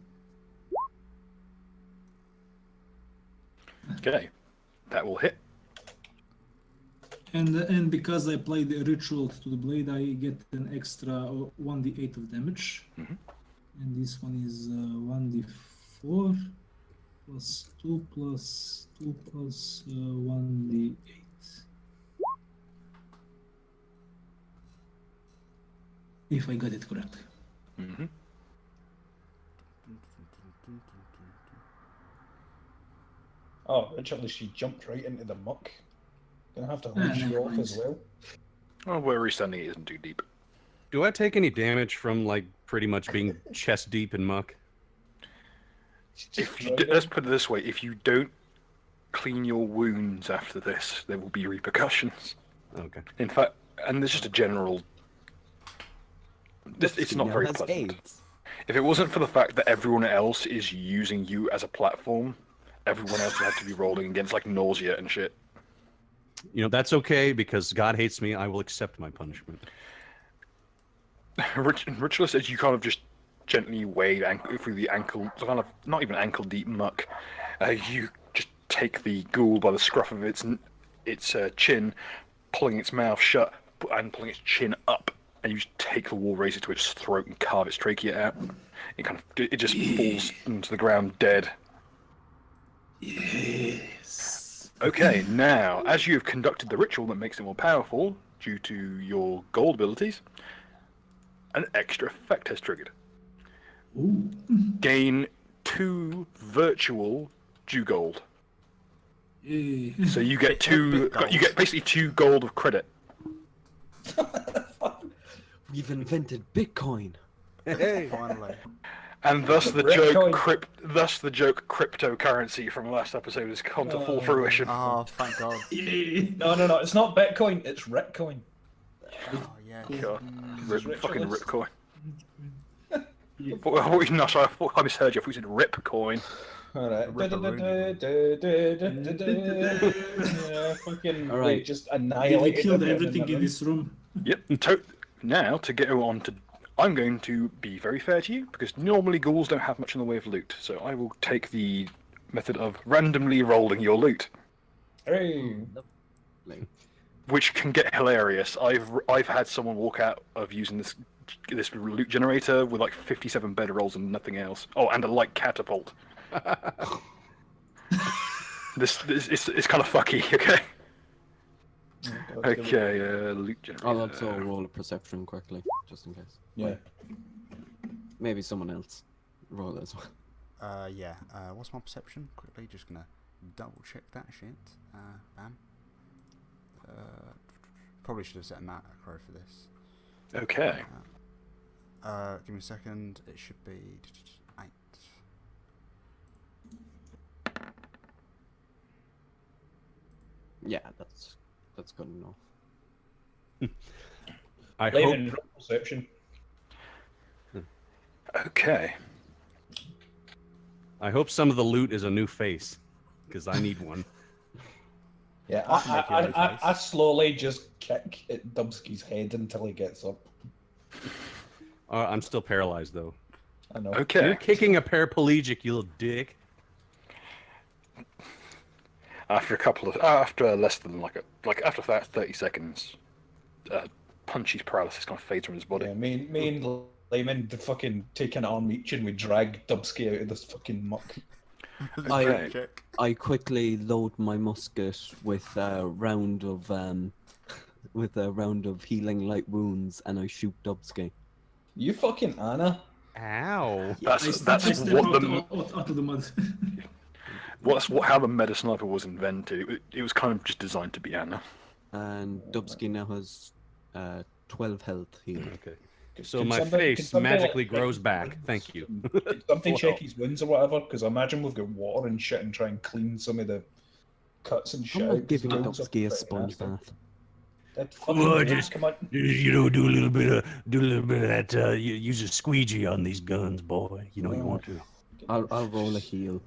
Okay. That will hit. And because I apply the ritual to the blade, I get an extra 1d8 of damage. Mhm. And this one is 1d4 plus 2 plus 2 plus 1d8. If I got it correct. Mm-hmm. Oh, Ritualist, she jumped right into the muck. Gonna have to hose you off as well. Well, where we're standing isn't too deep. Do I take any damage from like pretty much being chest deep in muck? If you let's put it this way: if you don't clean your wounds after this, there will be repercussions. Okay. In fact, and there's just a general. It's not very Has pleasant. AIDS. If it wasn't for the fact that everyone else is using you as a platform, everyone else would have to be rolling against like nausea and shit. You know, that's okay because God hates me. I will accept my punishment. Ritualist, as you kind of just gently wade through the ankle, kind of not even ankle deep muck, you just take the ghoul by the scruff of its chin, pulling its mouth shut and pulling its chin up, and you just take the war razor to its throat and carve its trachea out. It just falls into the ground dead. Yes. Okay, now, as you have conducted the ritual that makes it more powerful, due to your gold abilities, an extra effect has triggered. Ooh. Gain 2 virtual Jew gold. Yay. So you get gold. you get basically 2 gold of credit. We've invented Bitcoin. Finally. And thus the Bitcoin. joke cryptocurrency from last episode has come to full fruition. Oh, thank God. Yay. No, it's not Bitcoin, it's Ritcoin. Oh, yeah. God, Ritualist. fucking Ripcoin. I misheard you. I thought you said Ripcoin. Alright. Yeah, fucking All right. just We annihilated killed everything everything in room. this room. Yep. Now to go on to, I'm going to be very fair to you because normally ghouls don't have much in the way of loot. So I will take the method of randomly rolling your loot, Hey. which can get hilarious. I've had someone walk out of using this loot generator with like 57 bedrolls and nothing else. Oh, and a light catapult. This it's kind of fucky. Okay. Okay. Loot generator. I'll also roll a perception quickly, just in case. Yeah. Maybe someone else roll as well. Yeah. What's my perception? Quickly, just gonna double check that shit. Bam. Probably should have set a macro for this. Okay. Give me a second. It should be 8. Yeah, that's good enough. I Live hope. in perception. Okay. I hope some of the loot is a new face, because I need one. Yeah, I can make your own face. I slowly just kick at Dubsky's head until he gets up. I'm still paralyzed though. I know. You're Okay. kicking a paraplegic, you little dick. After less than after that 30 seconds, Punchy's paralysis kind of fades from his body. Yeah, me and Layman, the fucking take an arm each and we drag Dubsky out of this fucking muck. Okay. Check. I quickly load my musket with a round of healing light wounds, and I shoot Dubsky. You fucking Anna. Ow. I That's step what out, the out of the mud. how the meta sniper was invented. It was kind of just designed to be Anna. And Dubsky now has 12 health heal. Okay. So Can my somebody- can face somebody, magically like, grows check back. his Thank you. wounds? Can something Well. check his wounds or whatever? Because I imagine we've got water and shit and try and clean some of the cuts and shit. I'm out, not 'cause giving the wounds are Dubsky a pretty sponge nasty. bath. That fucking Well, wounds just- come out. You know, do a little bit of that. Use a squeegee on these guns, boy. You know you want to. I'll roll a heal,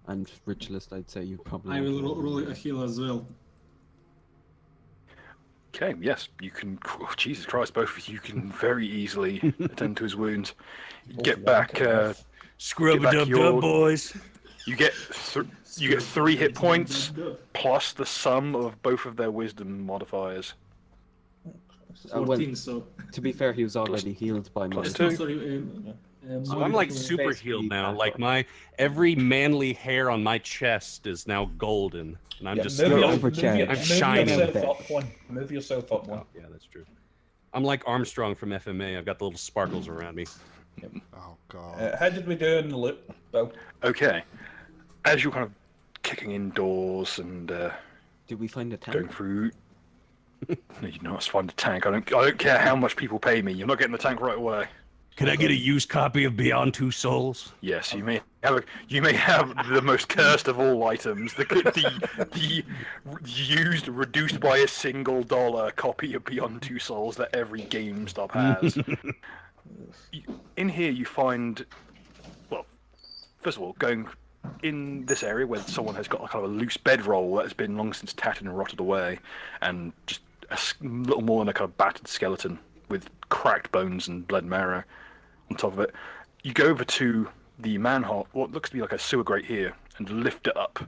and Ritualist, I'd say you probably. I want will to roll a heal as well. Okay, yes, you can. Oh, Jesus Christ, both of you can very easily attend to his wounds. Get back. Scrub Get it back up, your- boys. You get 3 hit points plus the sum of both of their wisdom modifiers. 14, so. To be fair, he was already healed by my. plus No, two. sorry. So I'm like modifier. super healed now. Like every manly hair on my chest is now golden, and I'm just your I'm overcharged. I'm shining. yourself up one. Move yourself up one. Oh, yeah, that's true. I'm like Armstrong from FMA. I've got the little sparkles around me. Oh god. How did we do in the loop, Bill? Okay, as you're kind of kicking indoors and Did we find a going tank? through. No, you know, find a tank. I don't care how much people pay me. You're not getting the tank right away. Can I get a used copy of Beyond Two Souls? Yes, you may have the most cursed of all items, the used, reduced by $1 copy of Beyond Two Souls that every GameStop has. In here, you find, well, first of all, going in this area where someone has got a kind of a loose bedroll that has been long since tattered and rotted away, and just a little more than a kind of battered skeleton with cracked bones and blood marrow on top of it. You go over to the manhole, what looks to be like a sewer grate here, and lift it up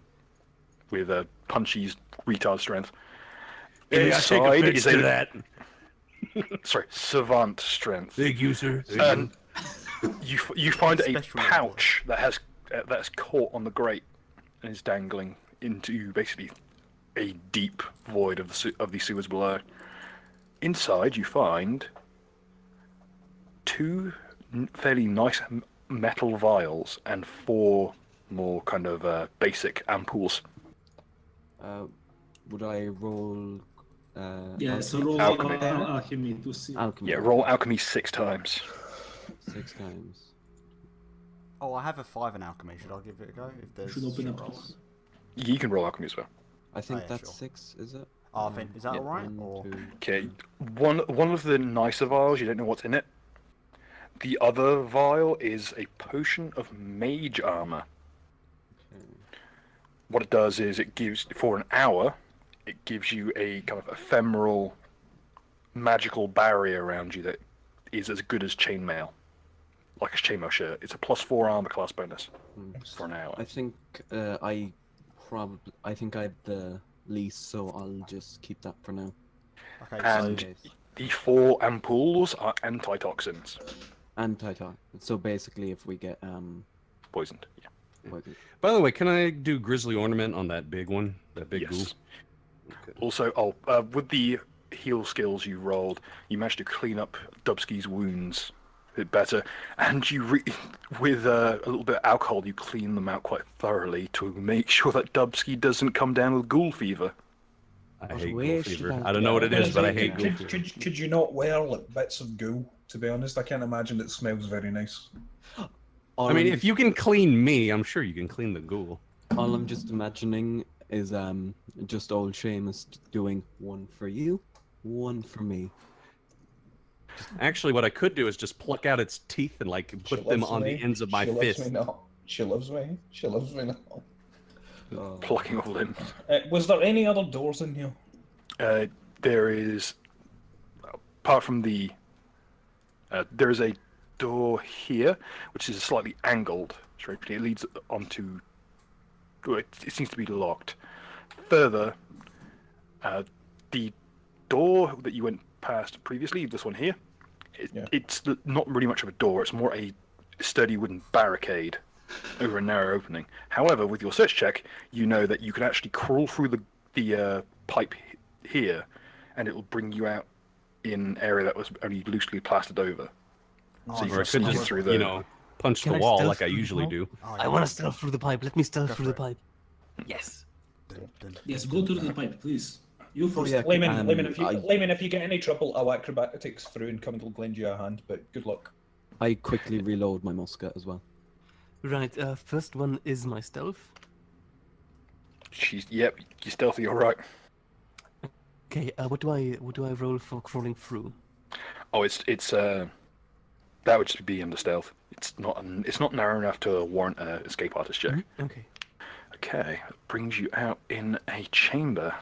with a Punchy's retard strength. Hey, I take Inside offense is to a that. sorry, savant strength. Thank you, sir. Thank And you find a Special pouch that's caught on the grate and is dangling into basically a deep void of the sewers below. Inside, you find 2 fairly nice metal vials and 4 more kind of basic ampoules. Would I roll? Yeah, so roll Alchemy. alchemy to see. Alchemy. Yeah, roll alchemy 6 times. 6 times. Oh, I have a 5 in alchemy. Should I give it a go? If there's Should open up. rolls? You can roll alchemy as well. I think yeah, that's sure. 6, is it? Oh, I think is that Yeah, alright? 1, Or 2. Okay, one of the nicer vials, you don't know what's in it. The other vial is a potion of mage armor. Okay. What it does is it gives, for an hour, it gives you a kind of ephemeral magical barrier around you that is as good as chainmail. Like a chainmail shirt. It's a +4 armor class bonus for an hour. I think I have the least, so I'll just keep that for now. okay, And so the 4 ampoules are antitoxins. Anti-talk. So basically, if we get Poisoned. Yeah. poisoned. By the way, can I do Grizzly Ornament on that big one? That big ghoul? Yes. Also, with the heal skills you rolled, you managed to clean up Dubsky's wounds a bit better, and with a little bit of alcohol, you clean them out quite thoroughly to make sure that Dubsky doesn't come down with ghoul fever. I hate ghoul wish fever. that- I don't know what it is, but I hate ghoul Could, fever. could you not wear like bits of goo? To be honest, I can't imagine it smells very nice. I mean, if you can clean me, I'm sure you can clean the ghoul. all I'm just imagining is just old Seamus doing 1 for you, 1 for me. Actually, what I could do is just pluck out its teeth and like She put them loves on me. the ends of my She loves fist. me not. She loves me. She loves me not. Oh. Plucking off limbs. Was there any other doors in here? There is, apart from the, there is a door here, which is slightly angled. Strangely, it leads onto. Well, it seems to be locked. Further, the door that you went past previously, this one here, Yeah. it's not really much of a door. It's more a sturdy wooden barricade over a narrow opening. However, with your search check, you know that you can actually crawl through the pipe here, and it will bring you out in an area that was only loosely plastered over. So you Or I can could sneak just, through the. you know, punch Can the I wall stealth like I through the usually wall? do. Oh, I yeah. want to stealth through the pipe. Let me stealth Go through for the it. pipe. Yes. Yes, go to the pipe, please. You first. yeah, Layman, I- Layman, if you get any trouble, I'll acrobatics through and come and lend you a hand. But good luck. I quickly reload my musket as well. Right. First one is my stealth. Yep, you're stealthy, all right. Okay. What do I roll for crawling through? Oh, it's that would just be under stealth. It's not narrow enough to warrant an escape artist check. Okay. Okay, that brings you out in a chamber.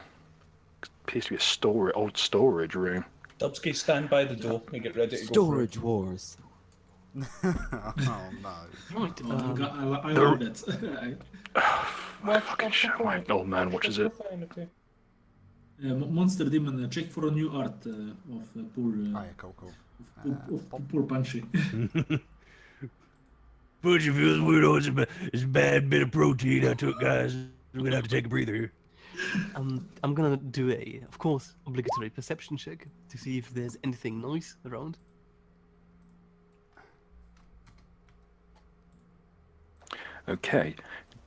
Appears to be a old storage room. Dubsky, stand by the door and get ready to Storage wars. Oh no. Right. I love that. I fucking shit, my old man watches it. Monster Demon, check for a new art of poor, Oh, yeah, cool. of poor Punchy. Punchy feels weird. It's a bad bit of protein I took, guys. We're gonna have to take a breather here. I'm gonna do of course, obligatory perception check to see if there's anything nice around. Okay,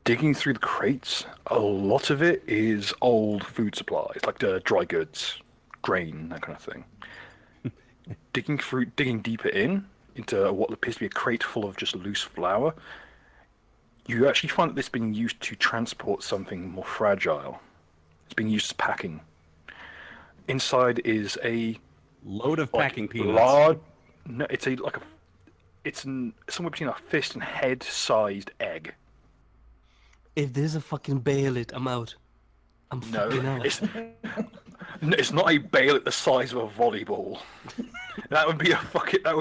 digging through the crates, a lot of it is old food supplies, like dry goods, grain, that kind of thing. Digging deeper into what appears to be a crate full of just loose flour, you actually find that this has been used to transport something more fragile. It's being used as packing. Inside is a Load of packing peanuts. large. No, it's somewhere between a fist and head-sized egg. If there's a fucking bayonet, I'm out. I'm No, fucking out. it's not a bayonet the size of a volleyball. That would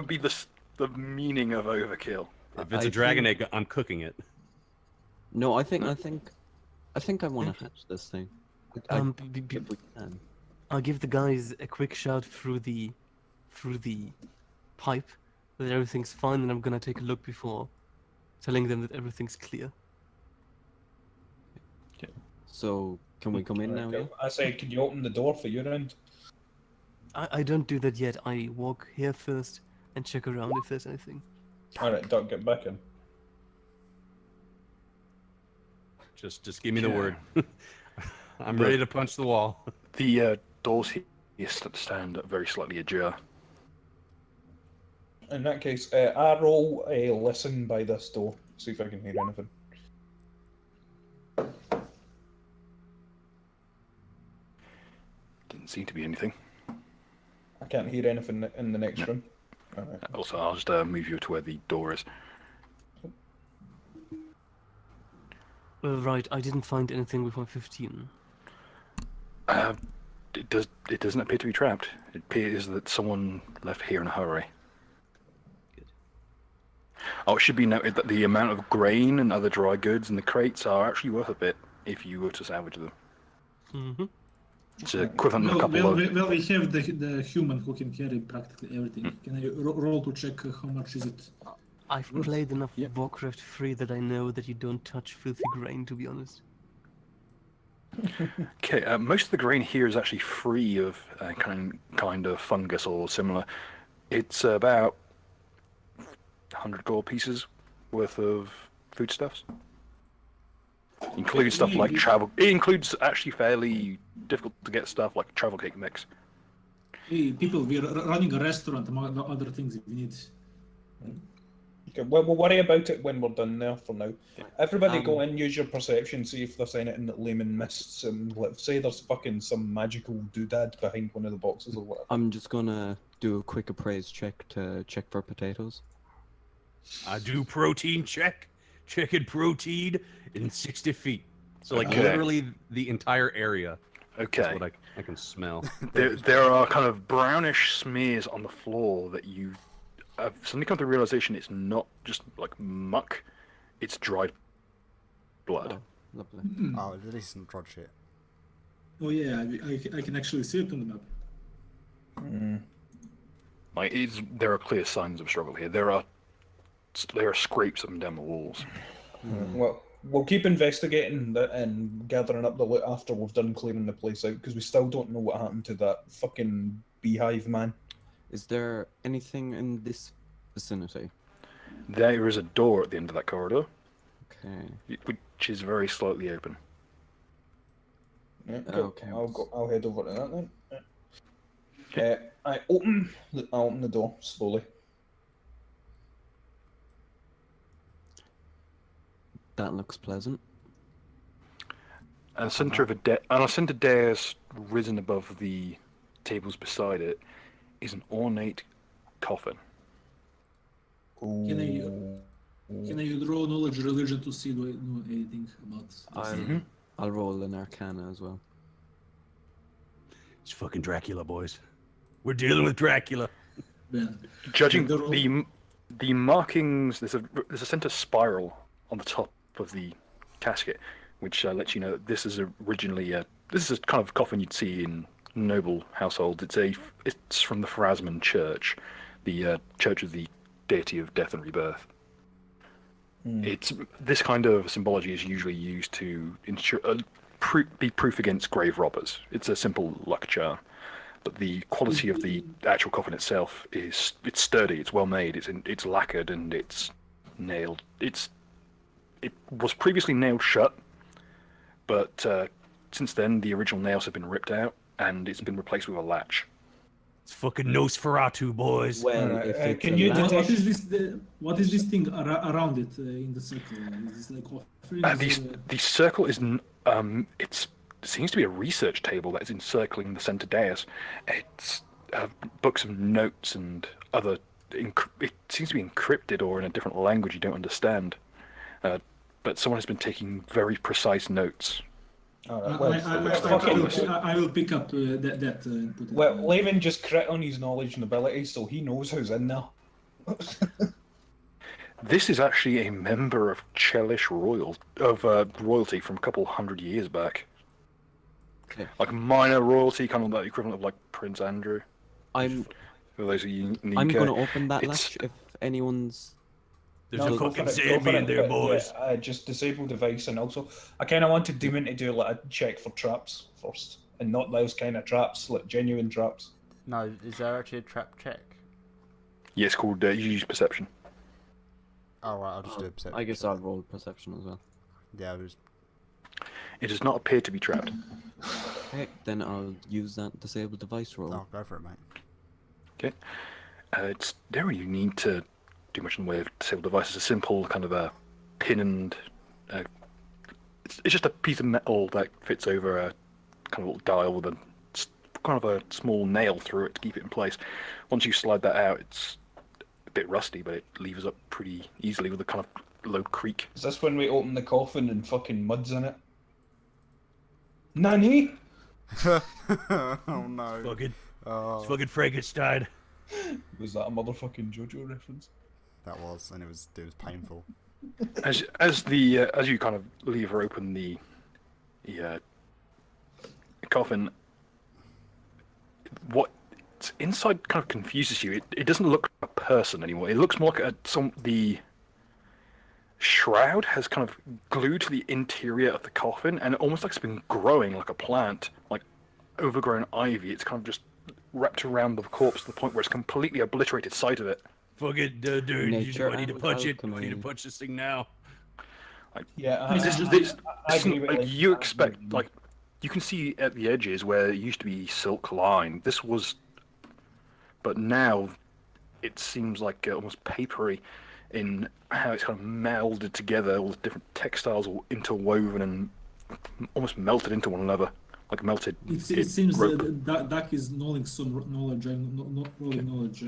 be the meaning of overkill. If it's I a dragon think- egg, I'm cooking it. No, I think I want to hatch this thing. If we can. I'll give the guys a quick shout through the pipe that everything's fine, and I'm gonna take a look before telling them that everything's clear. So can we come in now? Yeah? I say, can you open the door for your end? I don't do that yet. I walk here first and check around if there's anything. Alright, Doc, get back in. Just give me the Yeah. word. I'm ready to punch the wall. The doors here stand very slightly ajar. In that case, I roll a listen by this door. See if I can hear anything. Didn't seem to be anything. I can't hear anything in the next room. Alright. Also, I'll just move you to where the door is. Right, I didn't find anything with my 15. It doesn't appear to be trapped. It appears that someone left here in a hurry. Good. Oh, it should be noted that the amount of grain and other dry goods in the crates are actually worth a bit if you were to salvage them. Mm-hmm. It's equivalent to a Well, couple well, of. well, we have the human who can carry practically everything. Can I roll to check how much is it? I've played enough Yeah. Warcraft 3 that I know that you don't touch filthy grain, to be honest. Okay, most of the grain here is actually free of kind of fungus or similar. It's about 100 gold pieces worth of foodstuffs. Includes stuff like travel. It includes actually fairly difficult to get stuff like travel cake mix. Hey, people, we're running a restaurant among other things if we need. Okay, well, we'll worry about it when we're done there for now. Everybody go in, use your perception, see if there's anything that Layman missed. Let's say there's fucking some magical doodad behind one of the boxes or whatever. I'm just gonna do a quick appraise check to check for potatoes. I do protein check. Checking protein in 60 feet. So like Okay. literally the entire area. Okay. That's what I can smell. There are kind of brownish smears on the floor that you have suddenly come to the realization it's not just like muck, it's dried blood. Oh, lovely. Oh, at least some dried shit. Oh yeah, I can actually see it on the map. Like, there are clear signs of struggle here. There are scrapes up and down the walls. Well, we'll keep investigating and gathering up the loot after we've done clearing the place out, because we still don't know what happened to that fucking beehive man. Is there anything in this vicinity? There is a door at the end of that corridor, Okay. which is very slightly open. Yeah, cool. Okay. I'll head over to that then. I open the door slowly. That looks pleasant. And a center dais risen above the tables beside it is an ornate coffin. Can I draw knowledge religion to see do I know anything about this? I'll roll an Arcana as well. It's fucking Dracula, boys. We're dealing with Dracula. Yeah. Judging The roll- the markings, there's a center spiral on the top of the casket, which lets you know that this is originally this is a kind of coffin you'd see in noble households. It's from the Pharasman Church, the Church of the Deity of Death and Rebirth. It's this kind of symbology is usually used to ensure be proof against grave robbers. It's a simple luck charm, but the quality of the actual coffin itself it's sturdy, it's well made, it's lacquered and it's nailed. It was previously nailed shut, but since then the original nails have been ripped out and it's been replaced with a latch. It's fucking Nosferatu, boys. Well, if it's can a you latch- What is this? What is this thing around it in the circle? Is this like offerings? The circle is it seems to be a research table that is encircling the center dais. It's books of notes and other. It seems to be encrypted or in a different language you don't understand. But someone has been taking very precise notes. Alright, I will pick up that and put it. well, Layman just crit on his knowledge and ability, so he knows who's in there. This is actually a member of Chelish royalty from a couple hundred years back. Okay. Like minor royalty, kind of like the equivalent of like Prince Andrew. I'm For those of you, I'm gonna open that it's- latch if anyone's. There's No, a go fucking for it, go for Sandman it, there, but, boys. yeah, just disable device, and also I kind of wanted Demon to do like a check for traps first, and not those kind of traps, like genuine traps. No, is there actually a trap check? Yeah, it's called use perception. Oh, right, I'll just do a perception. I guess I'll roll perception as well. Yeah, it was... It does not appear to be trapped. Okay, then I'll use that disable device roll. Oh, go for it, mate. Okay. It's don't really need to do much in the way of disabled device. It's a simple kind of a pin and it's just a piece of metal that fits over a kind of little dial with a kind of a small nail through it to keep it in place. Once you slide that out, it's a bit rusty, but it levers up pretty easily with a kind of low creak. Is this when we open the coffin and fucking mud's in it? Nani? Oh, no. Fucking, Oh, it's fucking Frankenstein. Was that a motherfucking JoJo reference? that was, and it was painful. As you kind of lever open the coffin, what's inside kind of confuses you. It doesn't look like a person anymore. It looks more like the shroud has kind of glued to the interior of the coffin, and almost like it's been growing like a plant, like overgrown ivy. It's kind of just wrapped around the corpse to the point where it's completely obliterated sight of it. Fucking dude, Nature do I need to and punch it? Do I alchemy. need to punch this thing now? Yeah, I agree with Like, Layman. you expect, like, you can see at the edges where it used to be silk lined. This was, but now it seems like almost papery in how it's kind of melded together. All the different textiles all interwoven and almost melted into one another, like melted. It seems rope. that Dak is knowing some knowledge, not rolling knowledge,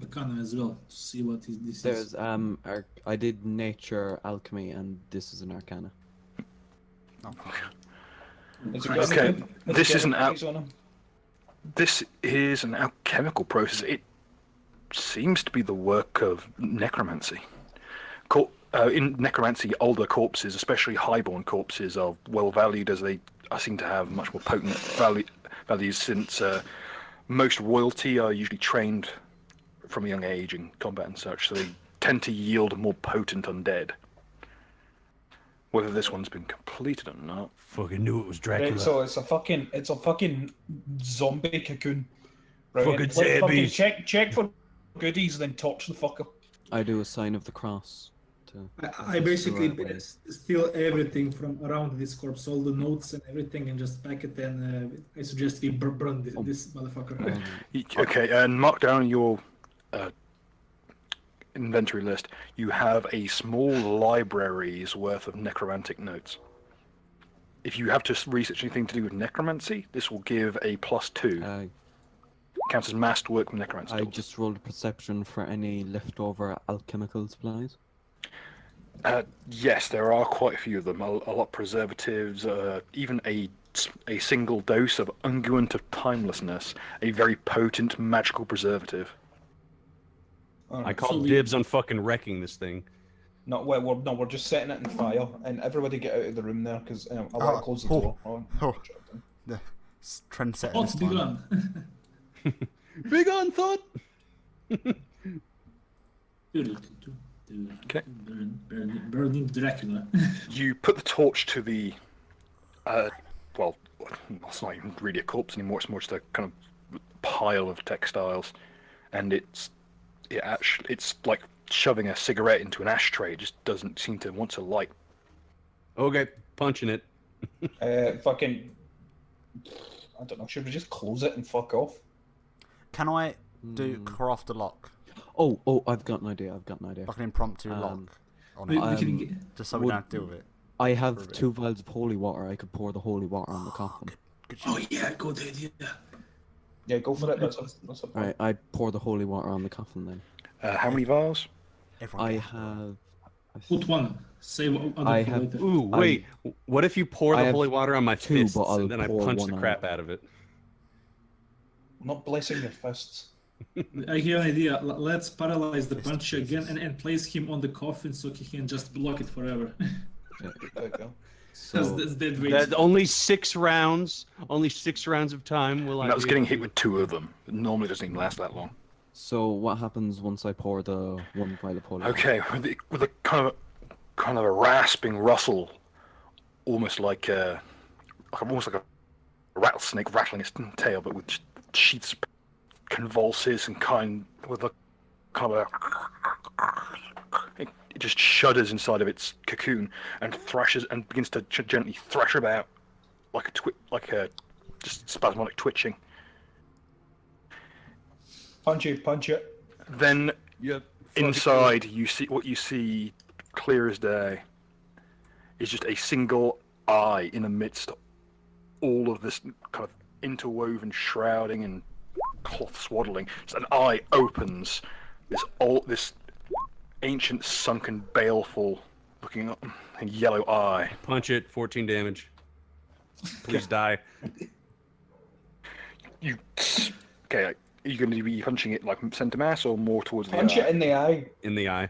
Arcana as well, to see what this There's is. I did nature, alchemy, and this is an Arcana. Oh, It's Okay, this isn't out. on him. This is an alchemical process. It seems to be the work of necromancy. In necromancy, older corpses, especially highborn corpses, are well valued as they seem to have much more potent values since most royalty are usually trained from a young age in combat and such, so they tend to yield more potent undead. Whether this one's been completed or not. Fucking knew it was Dracula. Right, so it's a fucking zombie cocoon. Right, Fucking zombies. check for goodies, then torch the fucker. I do a sign of the cross. I basically Right way. steal everything from around this corpse, all the notes and everything, and just pack it. And I suggest we burn this motherfucker. Okay, and mark down your inventory list. You have a small library's worth of necromantic notes. If you have to research anything to do with necromancy, this will give a +2. Counts as masterwork with necromancy. I just rolled a perception for any leftover alchemical supplies. Yes, there are quite a few of them. A lot of preservatives, even a single dose of unguent of timelessness, a very potent magical preservative. I call dibs on fucking wrecking this thing. We're just setting it in fire, and everybody get out of the room there because I want to close the door. The trend setting. What's begun? Big on thought. Okay. Burning Dracula. You put the torch to the, well, it's not even really a corpse anymore. It's more just a kind of pile of textiles, and it's like shoving a cigarette into an ashtray. It just doesn't seem to want to light. Okay, punching it. Fucking, I don't know. Should we just close it and fuck off? Can I do craft a lock? Oh, I've got an idea. Like an impromptu lock on We it, can get... just so we don't have to deal with it. I have 2 vials of holy water. I could pour the holy water on the coffin. Good Oh yeah, good idea. Yeah, go for it. That's a plan. Right, I pour the holy water on the coffin then. How many vials? Everyone I get have. Put one. Save other I for have- later. Ooh, wait. What if you pour I the have holy water on my 2, fists but I'll and then I pour punch one the on. crap out of it? I'm not blessing your fists. I have an idea. Let's paralyze the puncher again and place him on the coffin so he can just block it forever. There you go. So, That's dead weight. That only 6 rounds. Only 6 rounds of time will I. And that was be getting able hit to- with 2 of them. It normally doesn't even last that long. so what happens once I pour the 1 vial of holy water? Okay, with a kind of a rasping rustle, almost like a rattlesnake rattling its tail, but with sheaths convulses and with a kind of it just shudders inside of its cocoon and thrashes and begins to gently thrash about like a just spasmodic twitching. Punch it. Then Yep. inside, you see clear as day is just a single eye in amidst all of this kind of interwoven shrouding and cloth swaddling. Just an eye opens, this ancient, sunken, baleful looking yellow eye. Punch it. 14 damage. Please die. Okay, are you going to be punching it like center mass or more towards the Punch eye? it in the eye. In the eye.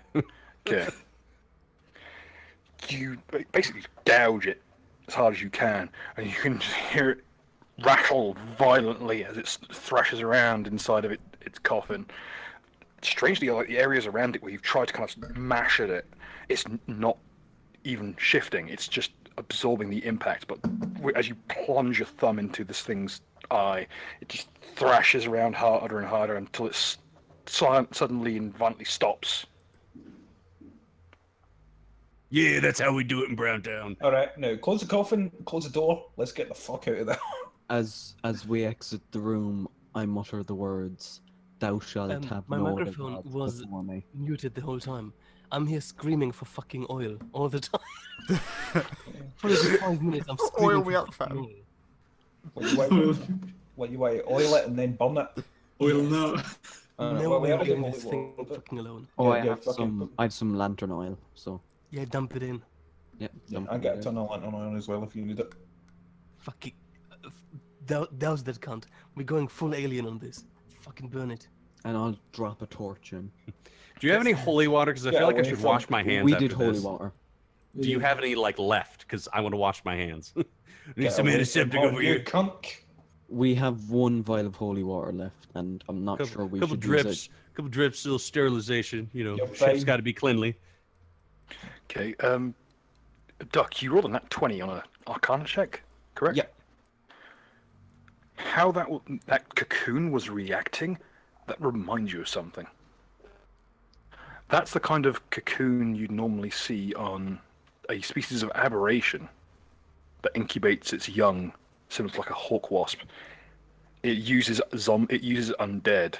Okay. You basically gouge it as hard as you can, and you can just hear it rattle violently as it thrashes around inside of its coffin. Strangely, like the areas around it where you've tried to kind of mash at it, it's not even shifting. It's just absorbing the impact. But as you plunge your thumb into this thing's eye, it just thrashes around harder and harder until it suddenly and violently stops. Yeah, that's how we do it in Browntown. All right, now close the coffin, close the door. Let's get the fuck out of there. As we exit the room, I mutter the words, "Thou shalt have My no other microphone gods was before me." muted the whole time. I'm here screaming for fucking oil all the time. For the 5 minutes, I'm screaming Oil for me up, fucking fam. What you want? Oil it and then burn it. Oil now. oil. No, No we way have I'm to leaving go this with thing oil. fucking alone. Oh, Yeah, I have some lantern oil. So Yeah, dump it in. yeah. Yeah, dump I it get a in. ton of lantern oil as well if you need it. Fucking. Douse that cunt. We're going full alien on this. Fucking burn it. And I'll drop a torch in. Do you have any holy water? Because I Yeah, feel like I away should from- wash my hands. We after did holy this. water. Do you have any like left? Because I want to wash my hands. Need some away antiseptic from over you here. cunt. We have one vial of holy water left, and I'm not sure we couple should use drips, it. couple drips, little sterilization. You know, You're ship's fine. got to be cleanly. Okay. Duck, you rolled a nat 20 on a Arcana check, correct? Yep. How that cocoon was reacting, that reminds you of something. That's the kind of cocoon you'd normally see on a species of aberration that incubates its young, similar to like a hawk wasp. It uses undead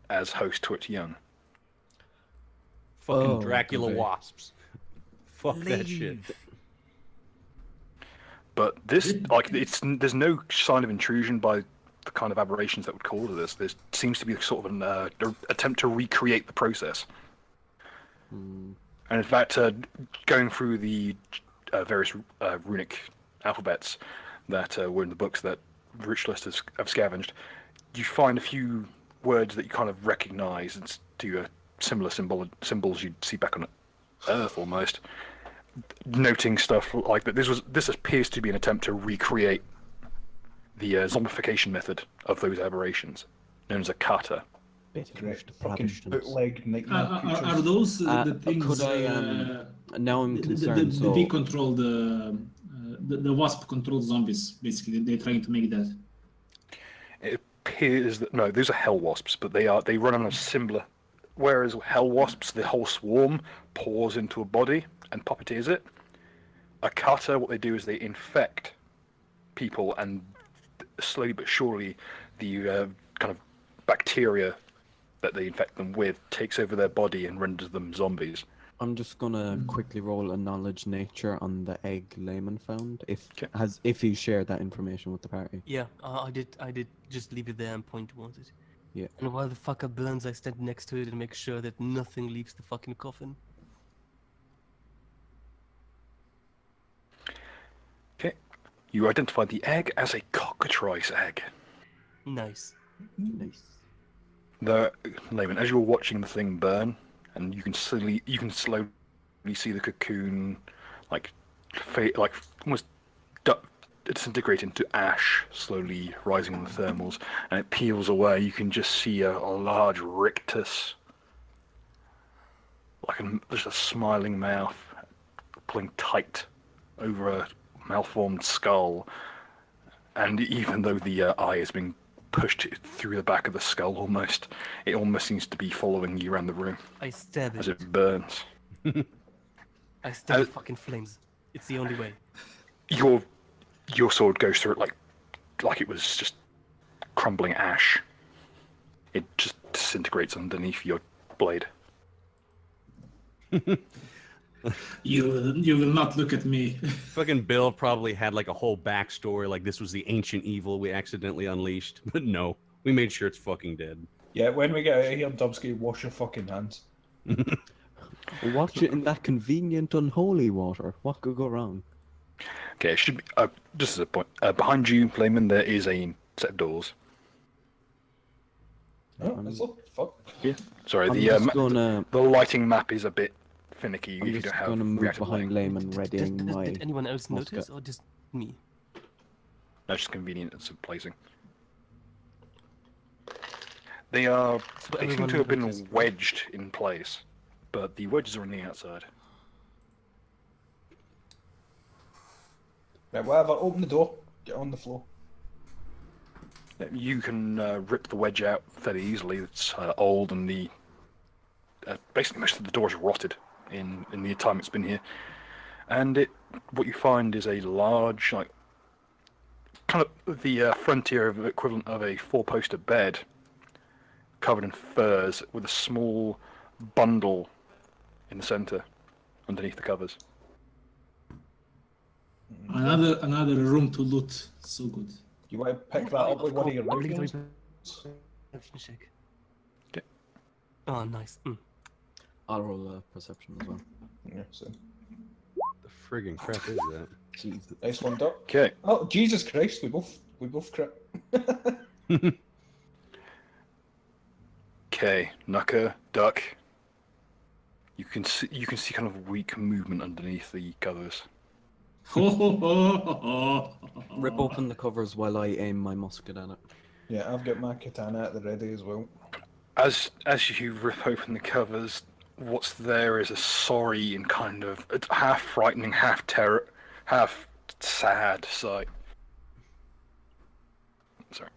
as host to its young. Fucking Oh, Dracula okay. wasps. Fuck that shit. But this, there's no sign of intrusion by the kind of aberrations that would cause this. There seems to be sort of an attempt to recreate the process. Hmm. And in fact, going through the various runic alphabets that were in the books that ritualists have scavenged, you find a few words that you kind of recognize and to similar symbols you'd see back on Earth almost. Noting stuff like that. This appears to be an attempt to recreate the zombification method of those aberrations, known as a kata. Correct. Fucking bootleg nightmare Are creatures. those the things? Could I, now I'm concerned. The bee control the wasp controlled zombies. Basically, they're trying to make that. It appears that no, those are hell wasps, but they run on a similar. Whereas hell wasps, the whole swarm pours into a body and puppeteers it. A kata, what they do is they infect people, and slowly but surely, the kind of bacteria that they infect them with takes over their body and renders them zombies. I'm just gonna quickly roll a knowledge nature on the egg Layman found. If he shared that information with the party. Yeah, I did just leave it there and point towards it. Yeah. And while the fucker burns, I stand next to it and make sure that nothing leaves the fucking coffin. Okay. You identify the egg as a cockatrice egg. Nice. Nice. Layman, as you're watching the thing burn, and you can slowly see the cocoon, like almost disintegrate into ash, slowly rising in the thermals, and it peels away. You can just see a large rictus, just a smiling mouth, pulling tight over a malformed skull, and even though the eye is being pushed through the back of the skull it almost seems to be following you around the room I stab as it. it burns. I stab the fucking flames. It's the only way. Your sword goes through it like it was just crumbling ash. It just disintegrates underneath your blade. You will not look at me. Fucking Bill probably had like a whole backstory, like this was the ancient evil we accidentally unleashed. But no, we made sure it's fucking dead. Yeah, when we get out of here, Dubsky, wash your fucking hands. Watch it in that convenient unholy water. What could go wrong? Okay, it should be just as a point. Behind you, Layman, there is a set of doors. Oh, is it? Fuck. Yeah. Sorry, I'm the just gonna. the lighting map is a bit finicky I'm if you just don't have gonna move reactive behind lighting. Layman, readying my. Did anyone else musket. notice, or just me? That's just convenient as placing. They seem everyone to have been noticed. wedged in place, but the wedges are on the outside. Right, whatever, open the door, get on the floor. You can rip the wedge out fairly easily. It's old, and the basically most of the doors rotted in the time it's been here. And what you find is a large, like, kind of the frontier of equivalent of a four-poster bed, covered in furs, with a small bundle in the center, underneath the covers. Another room to loot. So good. You want to pick that up with one of your rapiers? Check. Okay. Oh, nice. I'll roll a perception as well. Yeah, so. The friggin' crap is that? Jesus. Nice one, Duck. Okay. Oh, Jesus Christ, we both crit. Okay, Nucker, Duck. You can see kind of weak movement underneath the covers. Rip open the covers while I aim my musket at it. Yeah, I've got my katana at the ready as well. As you rip open the covers, what's there is a sorry and kind of half frightening, half terror, half sad sight. Sorry.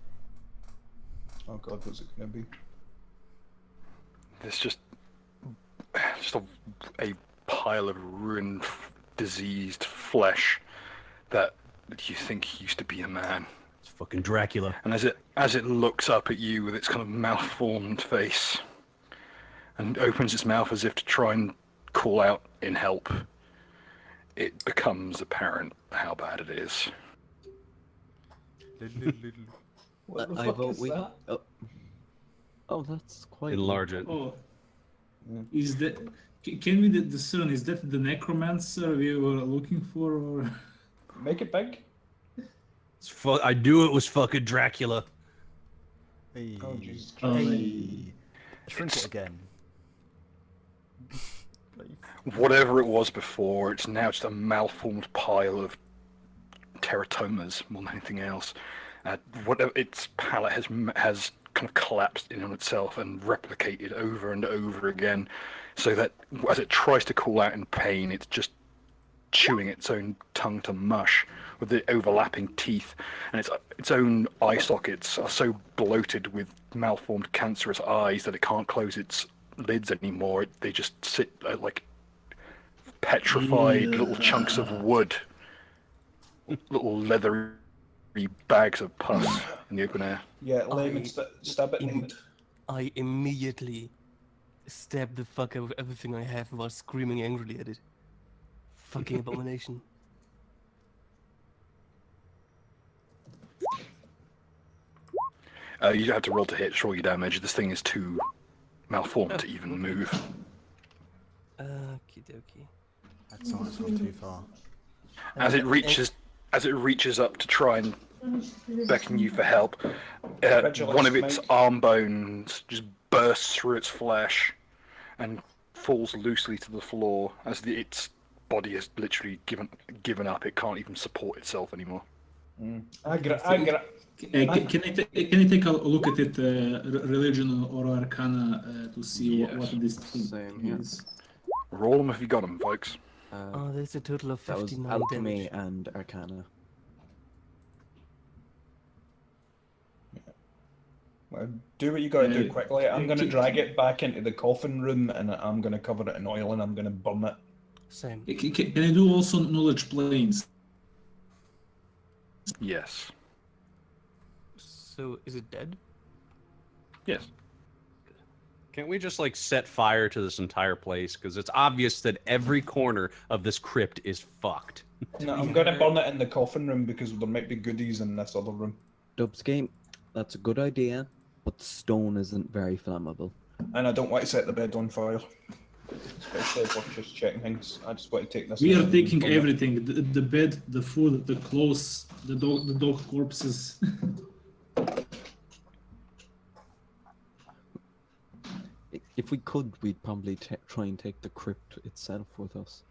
Oh god, what's it gonna be? There's just a pile of ruined, diseased flesh that you think used to be a man. It's fucking Dracula. And as it looks up at you with its kind of malformed face and opens its mouth as if to try and call out in help, it becomes apparent how bad it is. What the I fuck vote is we. that? Oh, that's quite. Enlarge it. Oh, is that? Can we discern? Is that the necromancer we were looking for, or? Make it big? I knew it was fucking Dracula. Hey. Oh Jesus Christ. Hey. Shrink it again. Whatever it was before, it's now just a malformed pile of teratomas more than anything else. Whatever its palate has kind of collapsed in on itself and replicated over and over again, so that as it tries to call out in pain, it's just chewing its own tongue to mush with the overlapping teeth, and its own eye sockets are so bloated with malformed cancerous eyes that it can't close its lids anymore. They just sit like petrified little chunks of wood, little leathery bags of pus in the open air. Yeah, Layman, stab it in the head. I immediately stab the fuck out of everything I have while screaming angrily at it. Fucking abomination. You don't have to roll to hit, roll your damage. This thing is too malformed to even move. Okie dokie. That's gone too far. As it reaches up to try and beckon you for help, one of its arm bones just bursts through its flesh and falls loosely to the floor as its body has literally given up. It can't even support itself anymore. Can Can I take a look at it, religion or arcana, to see Yes. what this thing Same here. is? Roll them if you got them, folks. Oh, there's a total of That was 59 alchemy damage. and arcana. Well, do what you gotta do Uh, quickly. I'm gonna can- drag it back into the coffin room and I'm gonna cover it in oil and I'm gonna burn it. Same. Can I do also knowledge planes? Yes. So, is it dead? Yes. Can't we just like set fire to this entire place? Because it's obvious that every corner of this crypt is fucked. No, I'm gonna burn it in the coffin room because there might be goodies in this other room. Dubs game. That's a good idea, but stone isn't very flammable. And I don't want to set the bed on fire. Especially if we're just checking things. I just want to take this. We are and taking burn it. everything: the bed, the food, the clothes, the dog corpses. If we could, we'd probably try and take the crypt itself with us.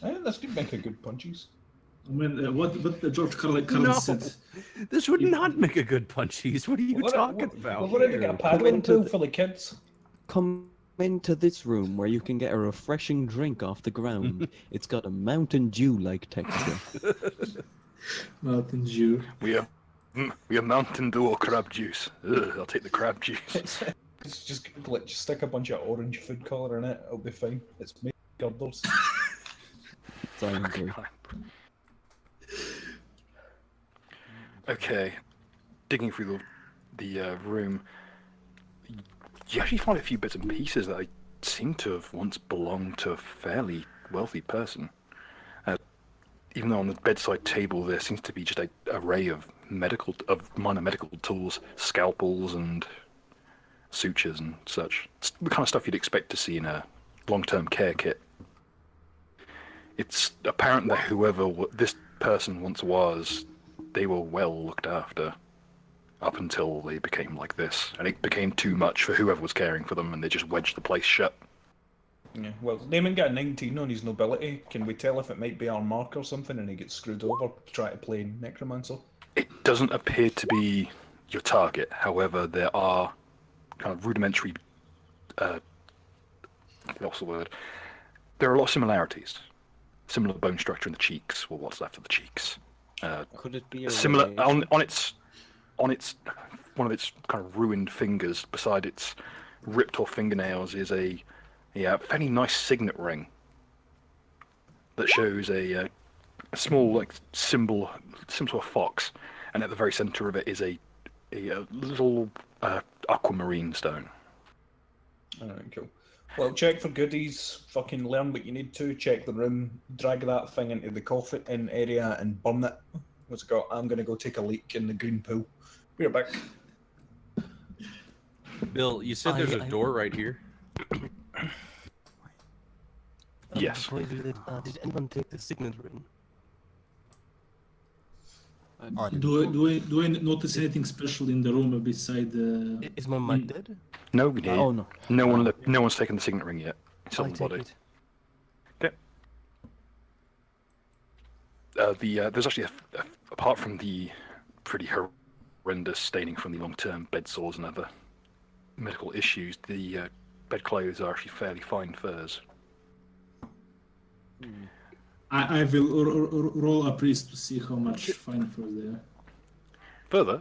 This could make a good punchies. I mean, what the George Carlin No. said. This would not make a good punchies. What are you talking about? We've already got a Come paddling into pool the- full of kids. Come into this room where you can get a refreshing drink off the ground. It's got a Mountain Dew-like texture. Mountain Dew. We have Mountain Dew or crab juice. Ugh, I'll take the crab juice. It's just like just stick a bunch of orange food colour in it. It'll be fine. It's made girders. So I agree. Okay, digging through the room, you actually find a few bits and pieces that seem to have once belonged to a fairly wealthy person. Even though on the bedside table there seems to be just an array of minor medical tools, scalpels and sutures and such. It's the kind of stuff you'd expect to see in a long-term care kit. It's apparent that whoever this person once was, they were well looked after up until they became like this. And it became too much for whoever was caring for them, and they just wedged the place shut. Yeah, well, Naaman got a 19 on his nobility. Can we tell if it might be our mark or something and he gets screwed over to try to play Necromancer? It doesn't appear to be your target. However, there are kind of rudimentary. What's the word? There are a lot of similarities. Similar bone structure in the cheeks, or what's left of the cheeks. Could it be a Similar relation? on its one of its kind of ruined fingers. Beside its ripped off fingernails is a fairly nice signet ring that shows a small like symbol, similar to a fox, and at the very center of it is a little aquamarine stone. Alright, cool. Well, check for goodies, fucking learn what you need to, check the room, drag that thing into the coffin area and burn it. What's it got? I'm gonna go take a leak in the green pool. Be right back. Bill, you said there's a I- door right here. Yes. Before I do that, did anyone take the signet ring? I didn't. Do I notice anything special in the room beside the? Is my mic dead? No, we did. Oh no. No one's taken the signet ring yet. It's I on the take body. it. Okay. There's actually apart from the pretty horrendous staining from the long-term bed sores and other medical issues, the bedclothes are actually fairly fine furs. I will roll a priest to see how much fine for there. Further,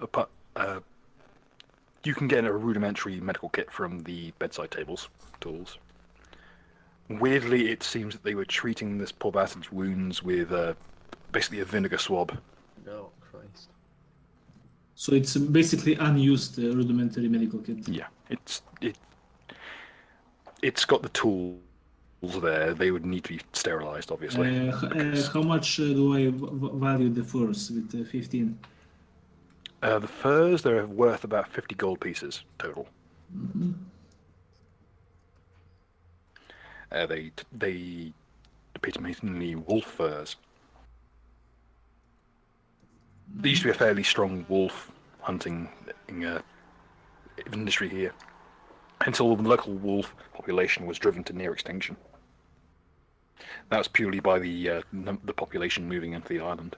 you can get a rudimentary medical kit from the bedside tools. Weirdly, it seems that they were treating this poor bastard's wounds with basically a vinegar swab. No, Christ. So it's basically unused rudimentary medical kit. Yeah, it's got the tools there. They would need to be sterilized, obviously. How much do I value the furs with 15? The furs, they're worth about 50 gold pieces total. Mm-hmm. They appear to be mainly wolf furs. There used to be a fairly strong wolf hunting industry here, until the local wolf population was driven to near extinction. That was purely by the population moving into the island.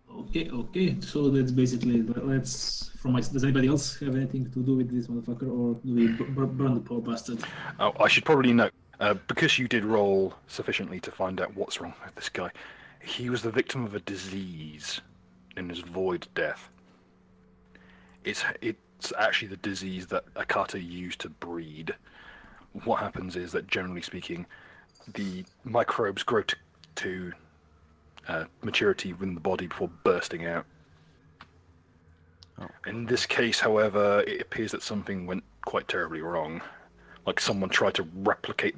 Okay. So that's basically does anybody else have anything to do with this motherfucker, or do we burn the poor bastard? Oh, I should probably note, because you did roll sufficiently to find out what's wrong with this guy, he was the victim of a disease known as void death. It's actually the disease that Akata used to breed. What happens is that, generally speaking, the microbes grow to maturity within the body before bursting out. Oh. In this case, however, it appears that something went quite terribly wrong. Like someone tried to replicate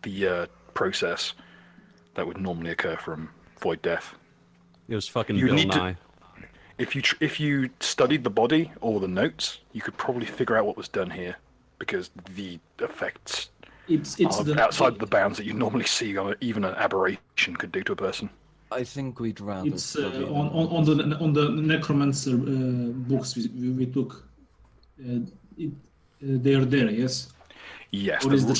the process that would normally occur from void death. It was fucking You Bill need to- Nye. If you studied the body or the notes, you could probably figure out what was done here, because the effects It's are outside the bounds that you normally see even an aberration could do to a person. I think we'd rather. It's plug in. on the necromancer books we took. They are there, yes. Yes, Or is the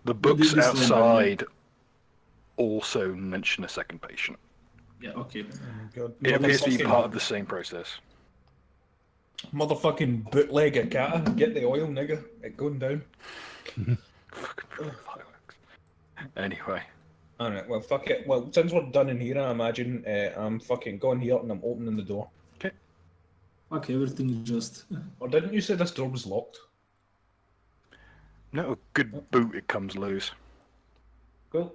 the books this one, outside also mention a second patient. yeah, okay. God, It appears to be motherfucking- part of the same process. Motherfucking bootleg Akata. Get the oil, nigga. It's going down. Fucking fireworks. Anyway, Alright, well, fuck it. Well, since we're done in here, I imagine, I'm fucking going here and I'm opening the door. Fuck everything, just. Or didn't you say this door was locked? no, a good boot, it comes loose. Cool.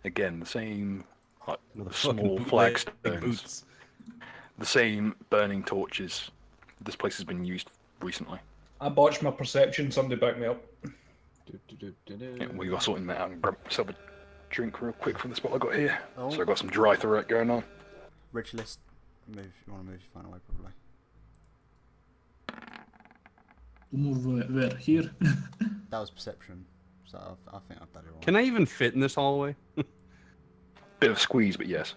Again, the same like, Another small fucking bootleg flagstones, boots. the same burning torches. This place has been used recently. I botched my perception. Somebody back me up. Yeah, we got sorting that out and grab myself a drink real quick from the spot I got here. Oh. So I got some dry throat going on. Rich list. Move. You want to move your phone away, probably. To move where? Here? That was perception. So I think I've done it wrong. Can I even fit in this hallway? Bit of a squeeze, but yes.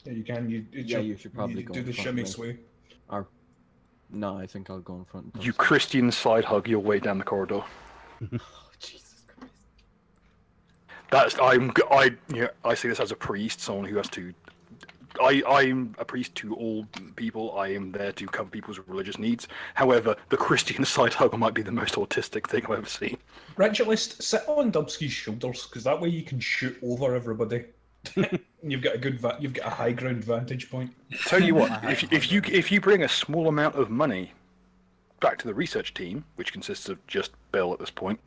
Yeah, you can. Yeah, you should probably go do in the front, shimmy right? sway. Or No, I think I'll go in front. And You touch Christian side hug your way down the corridor. them. Oh, Jesus Christ. I see this as a priest, someone who has to. I'm a priest to all people. I am there to cover people's religious needs. However, the Christian side hug might be the most autistic thing I've ever seen. Ritualist, sit on Dubsky's shoulders, because that way you can shoot over everybody. You've got a high ground vantage point. Tell you what, if you bring a small amount of money back to the research team, which consists of just Bill at this point,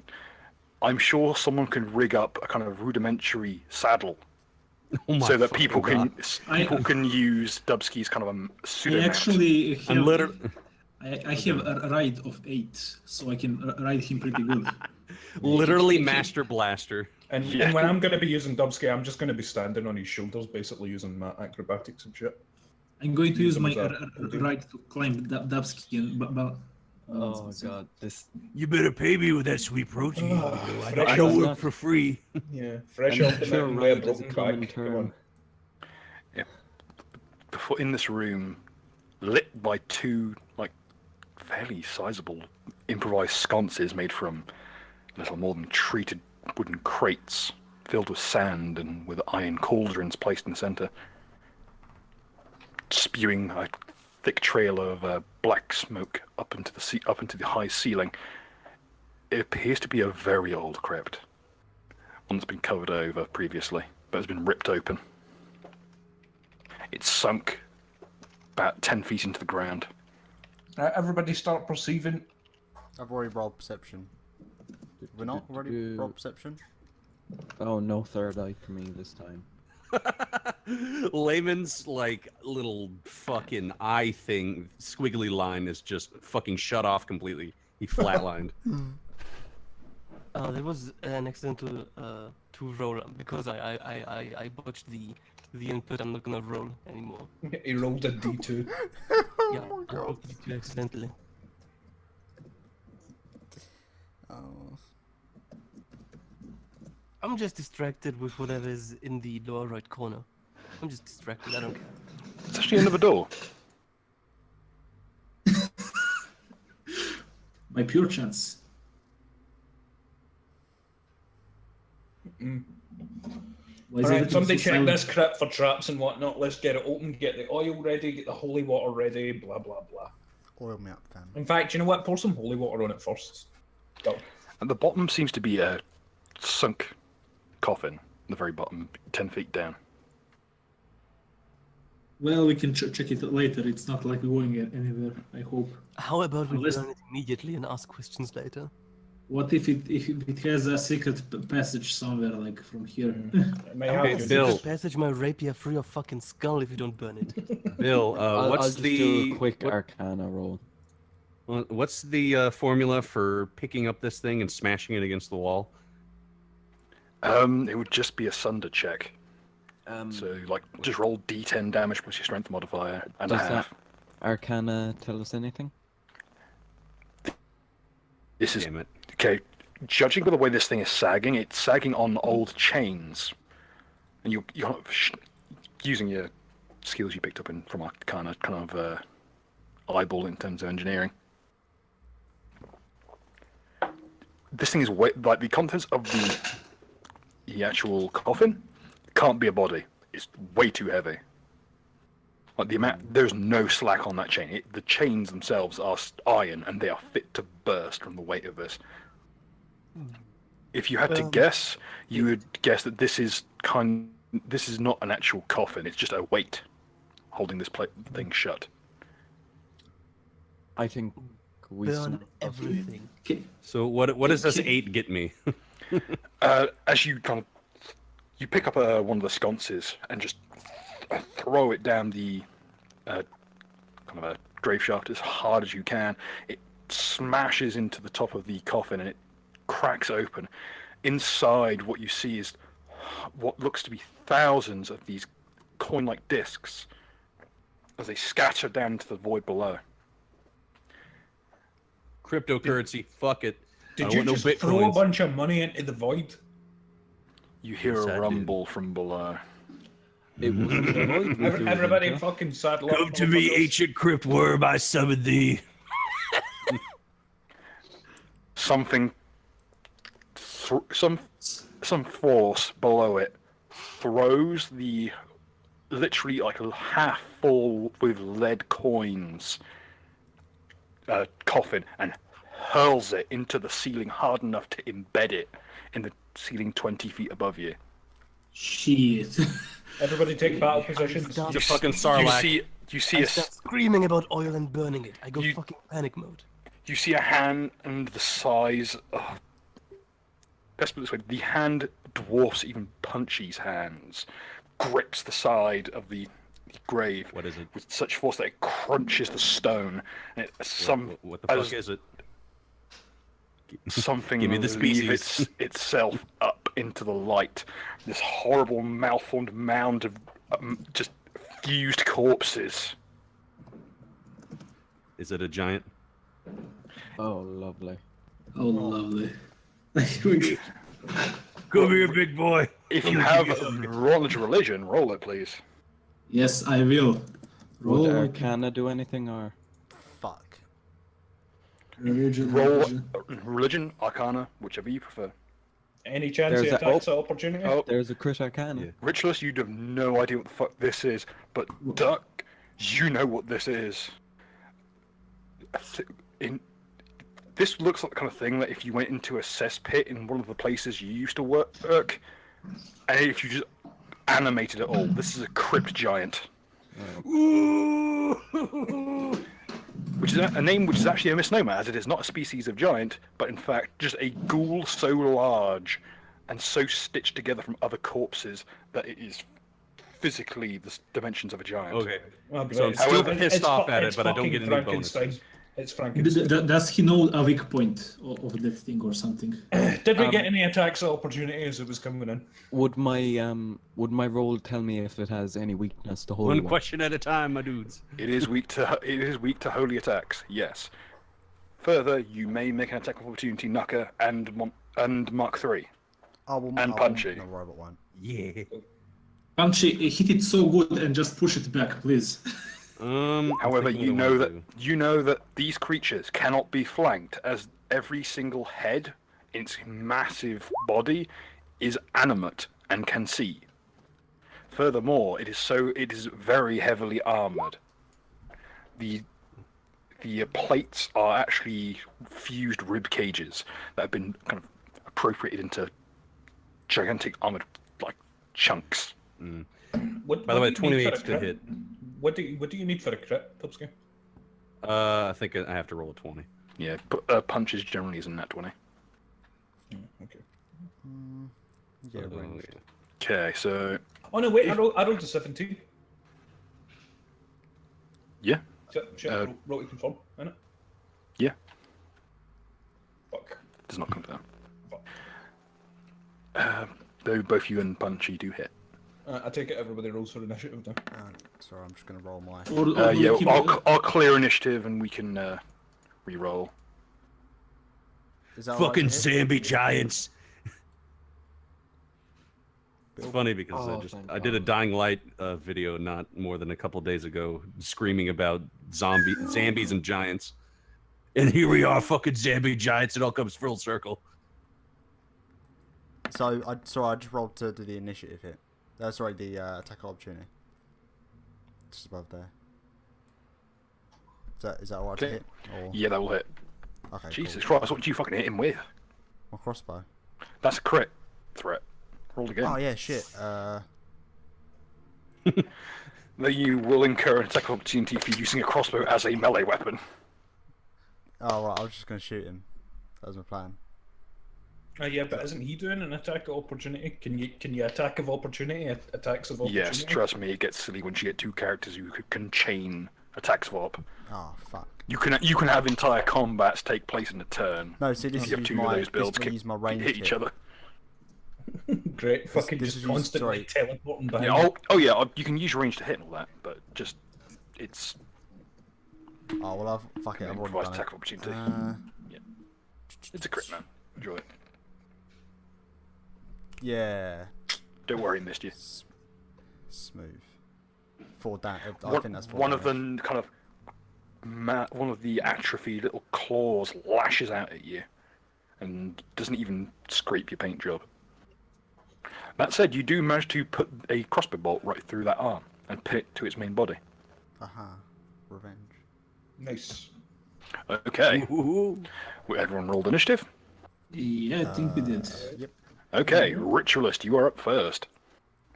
I'm sure someone can rig up a kind of rudimentary saddle Oh my so that fucking people God. can use Dubsky's kind of a pseudo I mount. actually have, I'm literally I have a ride of 8, so I can ride him pretty good. literally Master Blaster. And when I'm going to be using Dubsky, I'm just going to be standing on his shoulders, basically using my acrobatics and shit. I'm going to use my Use them as a- ride to climb Dubsky, but Oh god, this. You better pay me with that sweet protein. Ah, I fresh don't off work that. for free. Yeah, fresh I'm off the sure mountain by a Ride doesn't broken come in back. Come turn. on. Before in this room, lit by two like fairly sizable improvised sconces made from little more than treated wooden crates filled with sand and with iron cauldrons placed in the center, spewing a thick trail of black smoke up into the high ceiling. It appears to be a very old crypt, one that's been covered over previously, but has been ripped open. It's sunk about 10 feet into the ground. Everybody start perceiving. I've already rolled perception. We're not already rolled perception? Oh, no third eye for me this time. Layman's like little fucking eye thing, squiggly line is just fucking shut off completely. He flatlined. There was an accident to roll because I botched the input. I'm not gonna roll anymore. He rolled a D2. Yeah, I rolled D2 accidentally. Oh. I'm just distracted with whatever is in the lower right corner. I'm just distracted. I don't care. It's actually another door. by pure chance. Why is Alright, everything somebody so check silent? this crypt for traps and whatnot. Let's get it open, get the oil ready, get the holy water ready, blah blah blah. Oil me up, fam. In fact, you know what? Pour some holy water on it first. Go. At the bottom seems to be a sunk coffin. The very bottom, 10 feet down. Well, we can check it later. It's not like we're going anywhere, I hope. How about we Unless- burn it immediately and ask questions later? What if it has a secret passage somewhere, like from here? It may have Okay, to. Bill. Secret passage my rapier through your fucking skull if you don't burn it. Bill, I'll what's just the do a quick what- Arcana roll. what's the formula for picking up this thing and smashing it against the wall? It would just be a sunder check. Um, So, like, just roll d10 damage plus your strength modifier and a Does that- half. Arcana tell us anything? This is Damn it. okay. Judging by the way this thing is sagging, it's sagging on old chains, and you're using your skills you picked up from Arcana, kind of eyeball in terms of engineering. This thing is like the contents of the actual coffin can't be a body. It's way too heavy. Like the amount, there's no slack on that chain. The chains themselves are iron, and they are fit to burst from the weight of this. If you had to guess, you would guess that this is not an actual coffin. It's just a weight holding this thing shut. I think we Burn sort of- everything. Okay. So what does this 8 get me? As you kind of you pick up one of the sconces and just throw it down the kind of a grave shaft as hard as you can. It smashes into the top of the coffin and it cracks open. Inside, what you see is what looks to be thousands of these coin-like discs as they scatter down into the void below. Cryptocurrency, fuck it. I Did don't you want no just throw a bitcoins. bunch of money into the void? You hear Yes, I a did. rumble from below. It wasn't the void. we threw it Everybody into. fucking saddle up. Come to me, motherfuckers. ancient crypt worm, I summon thee. something, some force below it throws the literally like half full with lead coins coffin and hurls it into the ceiling hard enough to embed it in the ceiling 20 feet above you. Shit. Everybody take battle positions. Start- The fucking You Sarlacc. see I a start screaming about oil and burning it. I go You- fucking panic mode. you see a hand and the size of, let's put it this way, the hand dwarfs even Punchy's hands, grips the side of the grave What is it? with such force that it crunches the stone, and What the fuck is it? something Give me the leave species. itself up into the light. This horrible malformed mound of just fused corpses. Is it a giant? Oh, lovely. Oh, lovely. Come here, big boy. If you have knowledge of religion, roll it, please. Yes, I will. Would Roll Arcana do anything, or? Fuck. religion. Roll religion. religion, arcana, whichever you prefer. Any chance There's he a- attacks at opportunity? Oh, There's a crit Arcana. Yeah. Ritualist, you'd have no idea what the fuck this is, but Duck, you know what this is. This looks like the kind of thing that if you went into a cesspit in one of the places you used to work, and if you just animated it all, this is a crypt giant. Ooh. Which is a name which is actually a misnomer, as it is not a species of giant, but in fact just a ghoul so large and so stitched together from other corpses that it is physically the dimensions of a giant. Okay. Oh, great. So I'm still However, pissed off at it, it's but I don't fucking get any Frankenstein. bonuses. It's Frankenstein. Does he know a weak point of that thing or something? Did we get any attacks at opportunity as it was coming in? Would my roll tell me if it has any weakness to holy One one? question at a time, my dudes. It is weak to holy attacks. Yes. Further, you may make an attack of opportunity, Nucker, and Mark 3. And Punchy. No, robot one. Yeah. Punchy, hit it so good and just push it back, please. However, I'm thinking you what I know wanna that do. these creatures cannot be flanked, as every single head in its massive body is animate and can see. Furthermore, it is very heavily armored. The plates are actually fused rib cages that have been kind of appropriated into gigantic armored like chunks. What, By the way, what do you need 28 for a to crit? hit. What do you need for a crit, Tubsky? I think I have to roll a 20. Yeah, punches generally isn't nat 20. Okay. Yeah, Oh, range. yeah. Okay, so Oh no, wait! I rolled a 17. yeah, Shit, roll to confirm, innit? yeah, Fuck. does not confirm. Fuck. Though both you and Punchy do hit. I take it everybody rolls for initiative now. Sorry, I'm just gonna roll my. Or Yeah, keep- I'll clear initiative and we can re-roll. Is that Fucking alright to hit? zombie giants. It's funny because Oh, I did a Dying Light video not more than a couple days ago, screaming about zombies and giants. And here we are, fucking zombie giants. It all comes full circle. So I just rolled to do the initiative hit. Sorry, the attack opportunity. Just above there. Is that alright to Okay. hit? Or... Yeah, that will hit. Okay. Jesus cool. Christ, what did you fucking hit him with? My crossbow. That's a crit threat. Roll again. Oh yeah, shit. Then you will incur an attack opportunity for using a crossbow as a melee weapon. Oh right, I was just gonna shoot him. That was my plan. Yeah, but isn't he doing an attack of opportunity? Can you attack of opportunity? Attacks of opportunity? Yes, trust me, it gets silly once you get two characters who can chain attacks of op. Oh fuck. You can have entire combats take place in a turn. No, see, this You have is two my of those builds use my range hit each other. Great, fucking this just is constantly used- teleporting behind. Yeah, oh yeah, you can use range to hit and all that, but just it's Oh well, fuck it. I've already provides done attack it. of opportunity. It's a crit, man. Enjoy it. Yeah. Don't worry, missed you. Smooth. 4 damage. I One, think that's 4 one of damage. the kind of one of the atrophy little claws lashes out at you, and doesn't even scrape your paint job. That said, you do manage to put a crossbow bolt right through that arm and pin it to its main body. Haha. Revenge. Nice. Okay. Everyone rolled initiative? Yeah, I think we did. Yep. Okay, Ritualist, you are up first.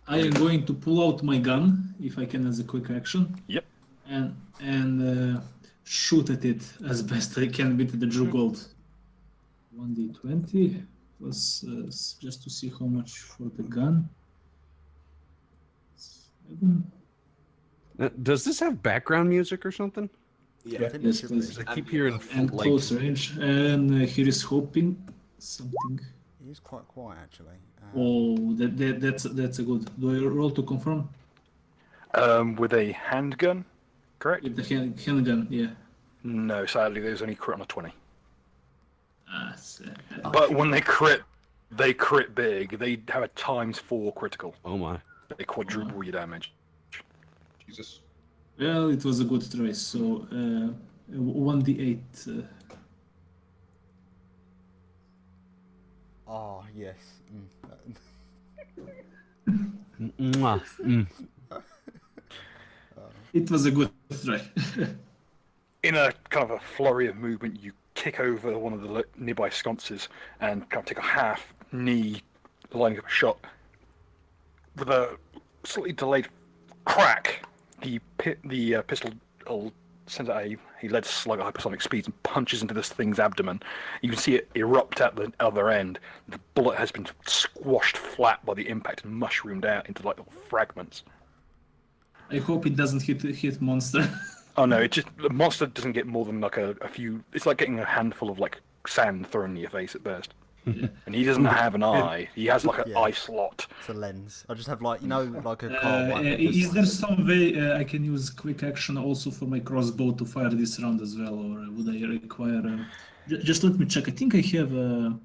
I am going to pull out my gun, if I can, as a quick action. Yep. And shoot at it as best I can with the Drew Gold. 1d20 plus just to see how much for the gun. 7. Does this have background music or something? Yeah, I think Yes, it should please. be. I keep hearing And like close range. And here is hoping something. He's quite quiet actually. Oh, that's a good. Do I roll to confirm? With a handgun, correct? With the handgun, yeah. No, sadly, there's only crit on a 20. Sad. But when they crit big. They have a ×4 critical. oh my. They quadruple your damage. Jesus. Well, it was a good try. So 1d8. Oh yes. Mwah. Mm. It was a good try. In a kind of a flurry of movement, you kick over one of the nearby sconces and kind of take a half knee, lining up a shot. With a slightly delayed crack, the pistol sends out a lead slug at hypersonic speeds and punches into this thing's abdomen. You can see it erupt at the other end. The bullet has been squashed flat by the impact and mushroomed out into like little fragments. I hope it doesn't hit monster. Oh no, the monster doesn't get more than like a few. It's like getting a handful of like sand thrown in your face at best. Yeah. And he doesn't have an eye. He has like an Yeah. eye slot. It's a lens. I just have like like a car wiper. Is there some way I can use quick action also for my crossbow to fire this round as well, or would I require? Just let me check. I think I have a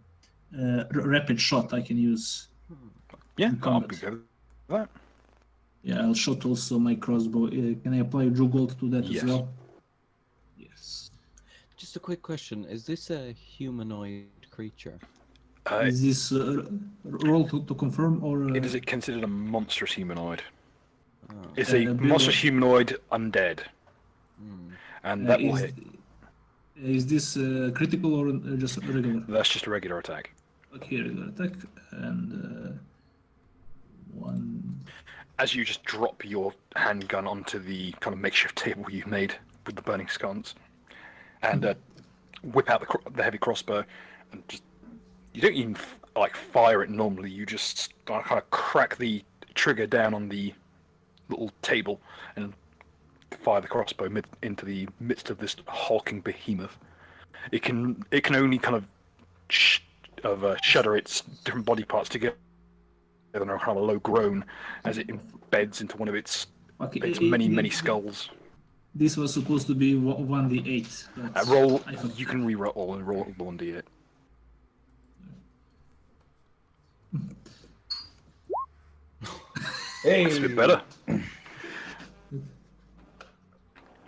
rapid shot I can use. Yeah, In I'll combat. be good with that. Yeah, I'll shot also my crossbow. Can I apply Drew Gold to that Yes. as well? Yes. Just a quick question: is this a humanoid creature? Is this roll to confirm or? Is it considered a monstrous humanoid? Oh. It's a Bill- monstrous humanoid undead, Hmm. and that will is, hit. is this critical or just regular? That's just a regular attack. Okay, regular attack and 1. As you just drop your handgun onto the kind of makeshift table you made with the burning sconce, and whip out the heavy crossbow, and just you don't even like fire it normally. You just kind of crack the trigger down on the little table and fire the crossbow into the midst of this hulking behemoth. It can only kind of shudder its different body parts together on a kind of a low groan as it embeds into one of its many skulls. This was supposed to be 1d8. but Roll. I forgot. You can re-roll and roll the 1d8. Hey. That's a bit better. In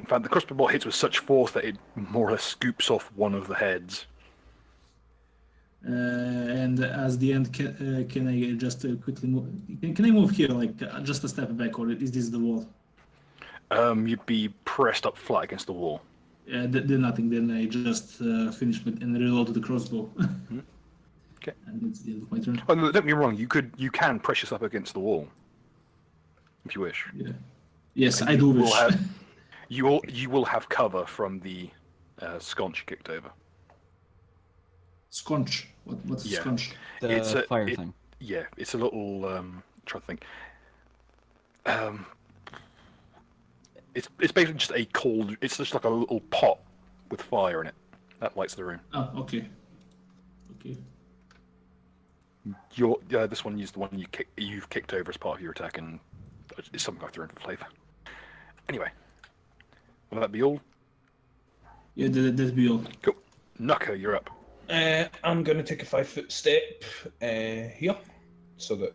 fact, the crossbow bolt hits with such force that it more or less scoops off one of the heads. And as the end, can I just quickly move? Can I move here, like just a step back, or is this the wall? You'd be pressed up flat against the wall. Then nothing. Then I just finish and reload the crossbow. Okay. And that's the end of my turn. Oh, no, don't get me wrong. You can press yourself against the wall if you wish. Yeah. Yes, And I you do will wish. have- You will have cover from the sconce you kicked over. Sconch. What's Yeah. sconch? The It's a- fire it- thing. Yeah, it's a little. Try to think. It's basically just a cold. It's just like a little pot with fire in it that lights the room. Oh, okay. Okay. This one is the one you've kicked over as part of your attack, and it's something I threw in for flavour. Anyway, will that be all? Yeah, that'd be all. Cool. Nucker, you're up. I'm going to take a 5-foot step here, so that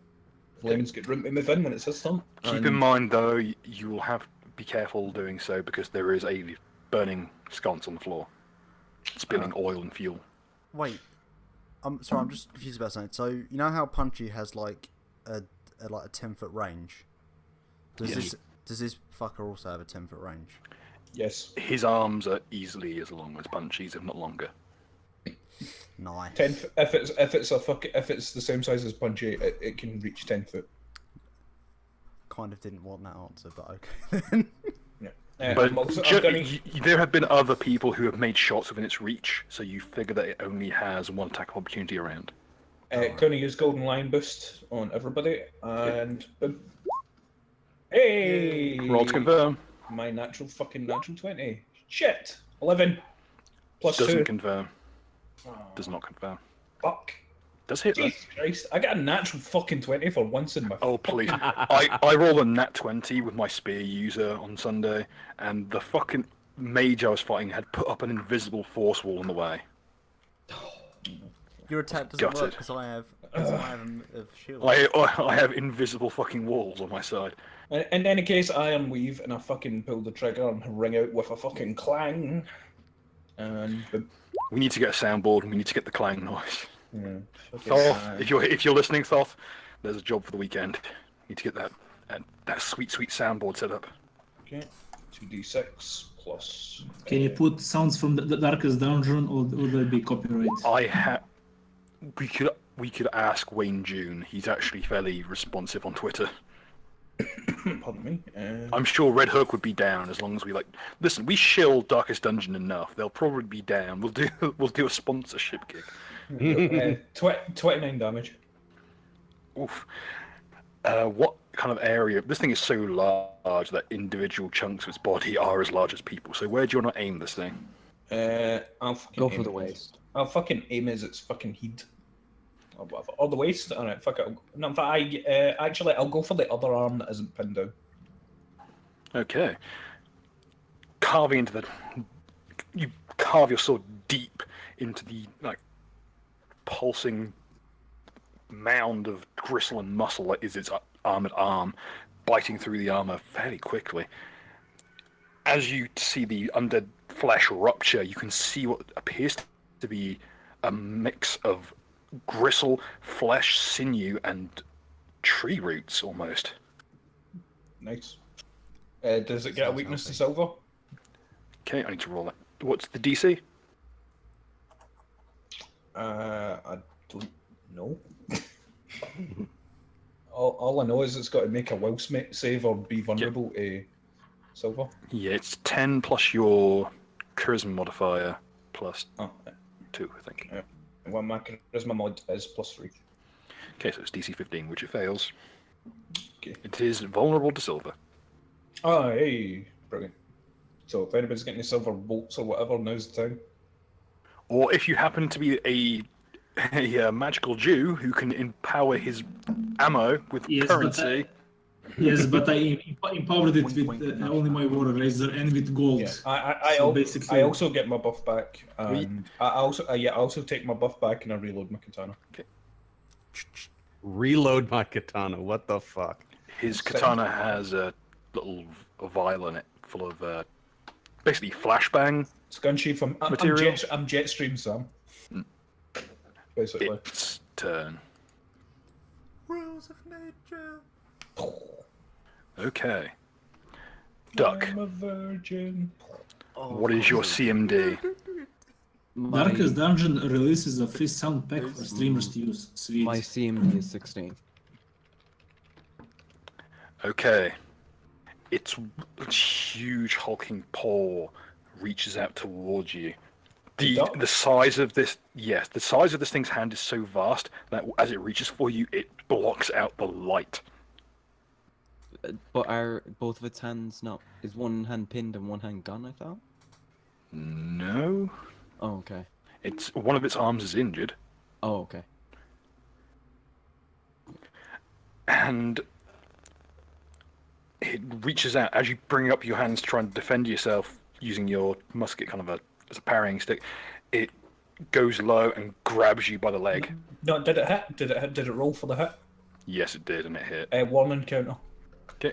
Lemons get room to move in when it says something. Keep in mind, though, you will have to be careful doing so because there is a burning sconce on the floor, spilling oil and fuel. Wait. I'm sorry, I'm just confused about something. So you know how Punchy has like a 10-foot range? Does this fucker also have a 10-foot range? Yes. His arms are easily as long as Punchy's, if not longer. Nice. If it's the same size as Punchy, it can reach 10 foot. Kind of didn't want that answer, but okay then. Yeah. But I'm gonna... there have been other people who have made shots within its reach, so you figure that it only has one attack opportunity around. Gonna use Golden Lion Boost on everybody, and boom. Hey! Roll to confirm. My natural 20. Shit! 11. Plus Doesn't 2. confirm. Does not confirm. Fuck. Does hit though. Jesus Christ. I got a natural fucking 20 for once in my... Oh, please. I rolled a nat 20 with my spear user on Sunday, and the fucking mage I was fighting had put up an invisible force wall in the way. Your attack doesn't Gutted. work because I have a shield. I have invisible fucking walls on my side. In any case, I am Weave, and I fucking pull the trigger and ring out with a fucking clang. And... We need to get a soundboard, and we need to get the clang noise. Yeah, Thoth, if you're listening, Thoth, there's a job for the weekend. You need to get that sweet soundboard set up. Okay, 2d6 plus... Can you put sounds from the Darkest Dungeon, or would that be copyright? We could ask Wayne June. He's actually fairly responsive on Twitter. Pardon me. I'm sure Red Hook would be down as long as we listen. We shill Darkest Dungeon enough. They'll probably be down. We'll do a sponsorship gig. 29 damage. Oof. What kind of area? This thing is so large that individual chunks of its body are as large as people. So where do you want to aim this thing? I'll fucking Go aim for the it. waist. I'll fucking aim as its fucking head. Or the waist. Alright, fuck it. No, in fact, actually, I'll go for the other arm that isn't pinned down. Okay. You carve your sword deep into the pulsing mound of gristle and muscle that is its armored arm, biting through the armor fairly quickly. As you see the undead flesh rupture, you can see what appears to be a mix of gristle, flesh, sinew, and tree roots almost. Nice. Does it get a weakness to silver? Okay, I need to roll that. What's the DC? I don't know. all I know is it's got to make a will save or be vulnerable to silver. Yeah, it's 10 plus your charisma modifier plus Oh, 2, I think. yeah. Well, my charisma mod is +3. Okay, so it's DC 15, which it fails. Okay. It is vulnerable to silver. Oh, hey, brilliant. So if anybody's getting any silver bolts or whatever, now's the time. Or if you happen to be a magical Jew who can empower his ammo with currency. But I empowered it with only my War Razor and with gold. Yeah, Basically, I also get my buff back. And I also take my buff back and I reload my katana. Okay. Reload my katana. What the fuck? His katana has a little vial in it full of basically flashbang. It's gun sheath. I'm Jetstream Sam. Basically. Its turn. Rules of nature. Okay. Duck, I'm a virgin. what is your CMD? Darkest Dungeon releases a free sound pack for streamers to use. Sweet. My CMD is 16. Okay. Its huge hulking paw reaches out towards you. The size of this thing's hand is so vast that as it reaches for you, it blocks out the light. But are both of its hands not? Is one hand pinned and one hand gone, I thought? No. Oh, okay. It's one of its arms is injured, Oh, okay. and it reaches out as you bring up your hands to try and defend yourself using your musket kind of as a parrying stick. It goes low and grabs you by the leg. No, did it hit? Did it roll for the hit? Yes, it did, and it hit. Warning counter. Okay.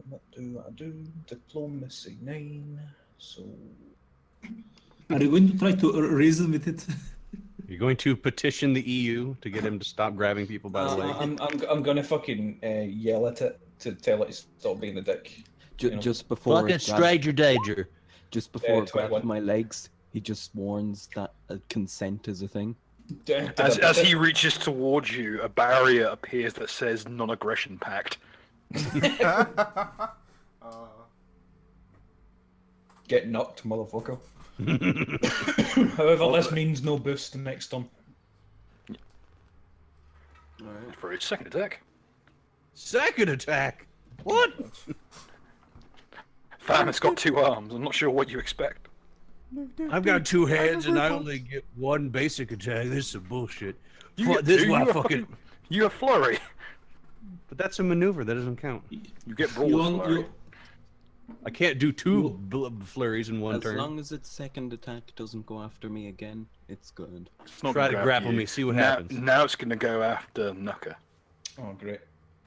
What do I do? Diplomacy 9. So Are you going to try to reason with it? You're going to petition the EU to get him to stop grabbing people by the leg. I'm gonna fucking yell at it to tell it to stop being a dick. You know? Just before Fucking it grabs, stranger danger. just before it grabs 21. my legs, he just warns that consent is a thing. As he reaches towards you, a barrier appears that says non-aggression pact. Get knocked, motherfucker. However, this means no boost next turn. For his second attack. Second attack. What? Fam, it's got 2 arms. I'm not sure what you expect. I've got 2 hands and I only get 1 basic attack. This is some bullshit. You Fuck, get this is 2, why I you fucking. You have flurry. But that's a maneuver. That doesn't count. You get brawl You with want, flurry. you, I can't do 2 flurries in one As turn. long as its second attack doesn't go after me again, it's good. It's not Try gonna to go grapple after you. me, see what now, happens. Now it's going to go after Nuka. Oh, great.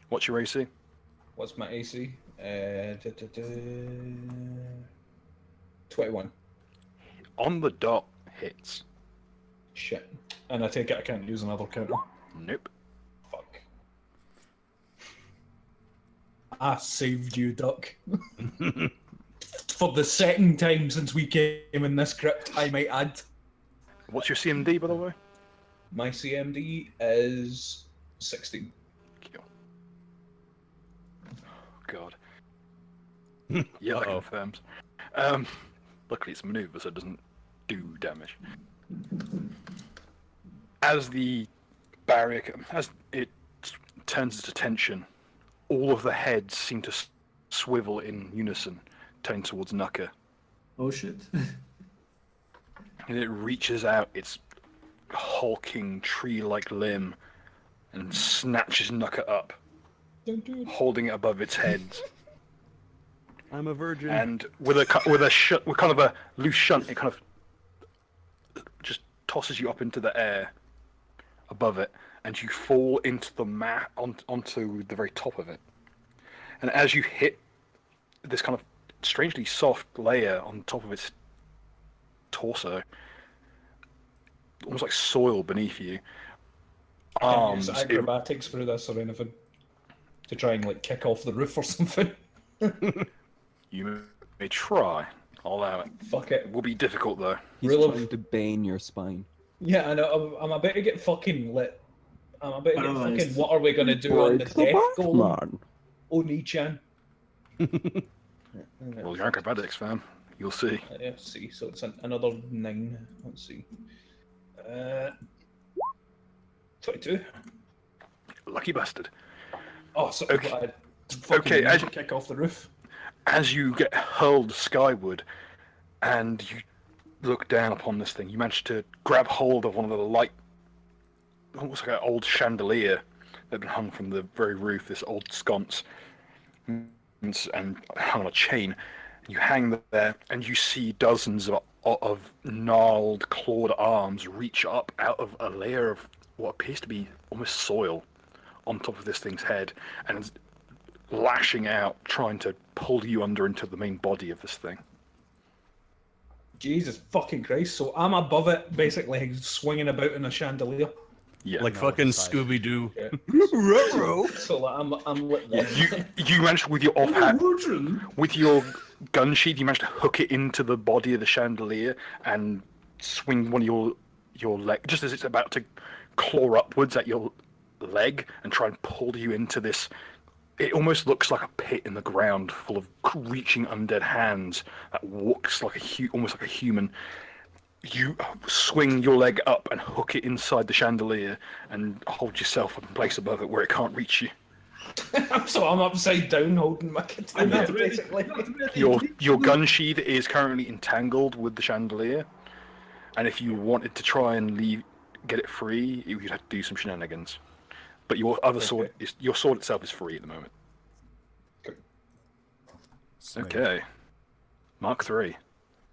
What's your AC? What's my AC? 21. On the dot, hits. Shit. And I take it I can't use another counter. Nope. Fuck. I saved you, Duck. For the second time since we came in this crypt, I might add. What's your CMD, by the way? My CMD is 16. Kill. Oh, God. Yeah, that Uh-oh. confirms. Luckily it's maneuver, so it doesn't do damage. As the barrier, as it turns its attention, all of the heads seem to swivel in unison, turning towards Nuka. oh shit. And it reaches out its hulking tree-like limb and snatches Nuka up, Don't do it. holding it above its head. I'm a virgin. And with kind of a loose shunt, it kind of just tosses you up into the air above it, and you fall into the mat onto the very top of it. And as you hit this kind of strangely soft layer on top of its torso, almost like soil beneath you, Can't use arms. acrobatics through this or anything. To try and like kick off the roof or something. You may try. I'll allow it. Fuck It it. will be difficult though. He's Rule of- trying to bane your spine. Yeah, I know. I'm about to get fucking lit. I'm about to get Paralyzed. fucking. What are we gonna do on the death golem? man. Oni-chan. Well, your acrobatics, fam. You'll see. Let's see. So it's another 9. Let's see. 22. Lucky bastard. Oh, so Okay. I Okay, fucking kick off the roof. As you get hurled skyward and you look down upon this thing, you manage to grab hold of one of the light, almost like an old chandelier that had been hung from the very roof, this old sconce, and hung on a chain. You hang there and you see dozens of gnarled, clawed arms reach up out of a layer of what appears to be almost soil on top of this thing's head, and lashing out, trying to pull you under into the main body of this thing. Jesus fucking Christ. So I'm above it, basically swinging about in a chandelier. Yeah. Like No, fucking it's like- Scooby Doo. So like, I'm lit there. You managed with your offhand, with your gun sheath, you managed to hook it into the body of the chandelier and swing one of your leg just as it's about to claw upwards at your leg and try and pull you into this. It almost looks like a pit in the ground full of reaching undead hands that walks like almost like a human. You swing your leg up and hook it inside the chandelier and hold yourself in place above it where it can't reach you. So I'm upside down holding my katana, basically. Your gun sheath is currently entangled with the chandelier, and if you wanted to try and get it free, you'd have to do some shenanigans. But your other sword your sword itself is free at the moment. Smooth. Okay. Mark 3.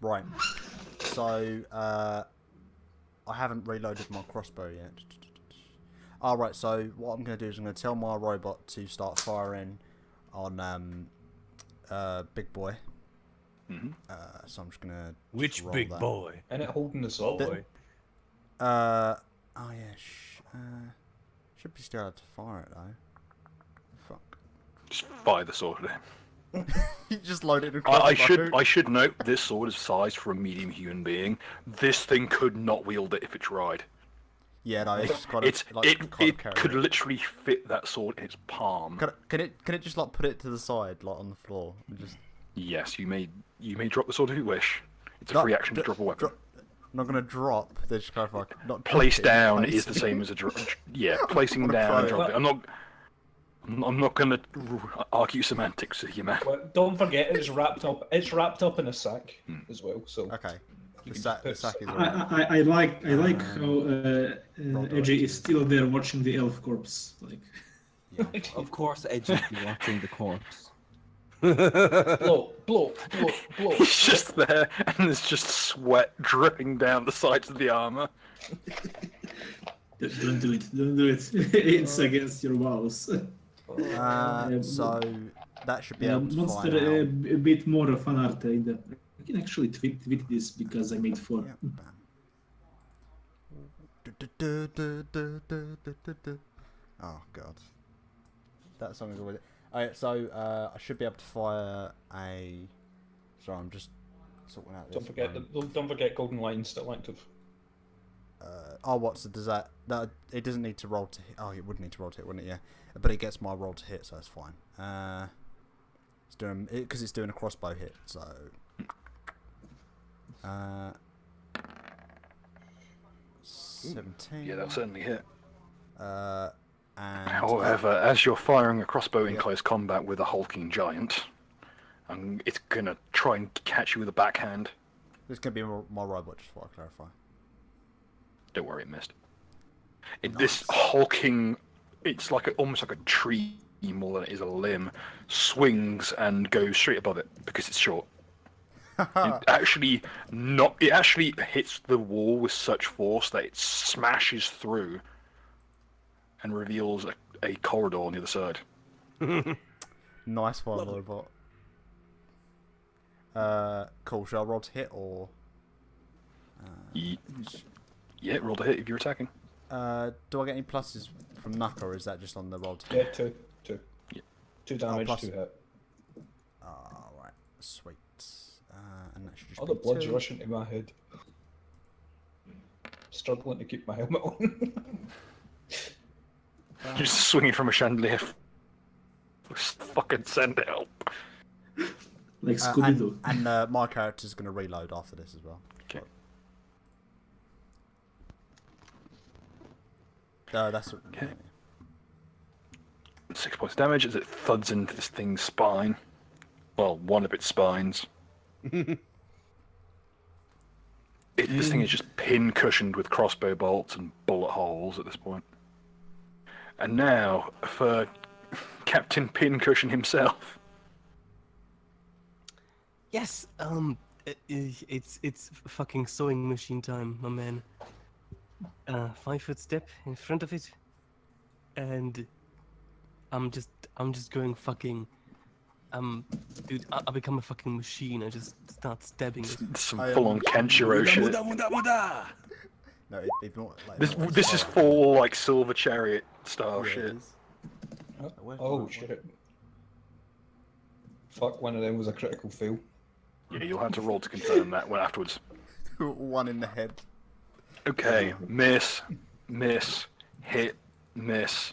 Right. So, I haven't reloaded my crossbow yet. Alright, so what I'm going to do is I'm going to tell my robot to start firing on Big Boy. Mhm. So I'm just gonna. Which roll big that. boy? And it holding the sword. Boy. Oh yeah. Should be still able to fire it though. Fuck. Just fire the sword at him. You just load it across. I should note this sword is sized for a medium human being. This thing could not wield it if it tried. Yeah, no, it's just kind of It carry could it. literally fit that sword in its palm. Can it just like put it to the side, like on the floor, and just? Yes, you may drop the sword if you wish. It's a No, free action to drop a weapon. I'm not gonna drop. They're just kind of like not. Place dropping, down place. is the same as a drop. Yeah, placing What a down and pro. dropping. I'm not gonna argue semantics with you, man. But don't forget, it's wrapped up. It's wrapped up in a sack as well. So Okay. you The can just sack put- is. Alright. I like how Edgy is still there watching the elf corpse. Like, Yeah. Of course, Edge would be watching the corpse. blow. He's just there, and there's just sweat dripping down the sides of the armor. don't do it. Don't do it. It's against your vows. So that should be able to Monster, fly a now. bit more fun art. I can actually tweet this because I made 4. Yeah, bam. Oh god, that song is always. Alright, so I should be able to fire a. Sorry, I'm just sorting out this. Don't forget golden line still active. Does that? No, it doesn't need to roll to hit. Oh, it would need to roll to hit, wouldn't it? Yeah, but it gets my roll to hit, so that's fine. It's doing because it's doing a crossbow hit, so. 17. Yeah, that'll certainly hit. And However, as you're firing a crossbow in Yep. close combat with a hulking giant, it's gonna try and catch you with a backhand. this is gonna be my robot, just for I clarify. Don't worry, it missed. This hulking, it's like almost like a tree more than it is a limb, swings and goes straight above it because it's short. It actually hits the wall with such force that it smashes through and reveals a corridor on the other side. Nice fire robot. Cool. Shall I roll to hit or? Yeah, roll to hit if you're attacking. Do I get any pluses from Nuka, or is that just on the roll to Yeah, hit? two. Yeah. 2 damage, plus- 2 hit. Right, sweet. And that should just All be the blood's 2. rushing to my head. Struggling to keep my helmet on. You're just swinging from a chandelier. Fucking send help. Like Scooby Doo. And my character's going to reload after this as well. Okay. That's Okay. 6 points of damage as it thuds into this thing's spine. Well, one of its spines. This thing is just pin cushioned with crossbow bolts and bullet holes at this point. And now for Captain Pincushion himself. Yes, it's fucking sewing machine time, my man. 5-foot step in front of it, and I'm just going fucking. Dude, I become a fucking machine. I just start stabbing it. Some full-on Kenshiro shit. No, it's not like This is full like Silver Chariot style Yeah, it shit. is. Where's Oh my- shit. Fuck, one of them was a critical fail. Yeah, you'll have to roll to confirm that one afterwards. One in the head. Okay, miss, hit, miss,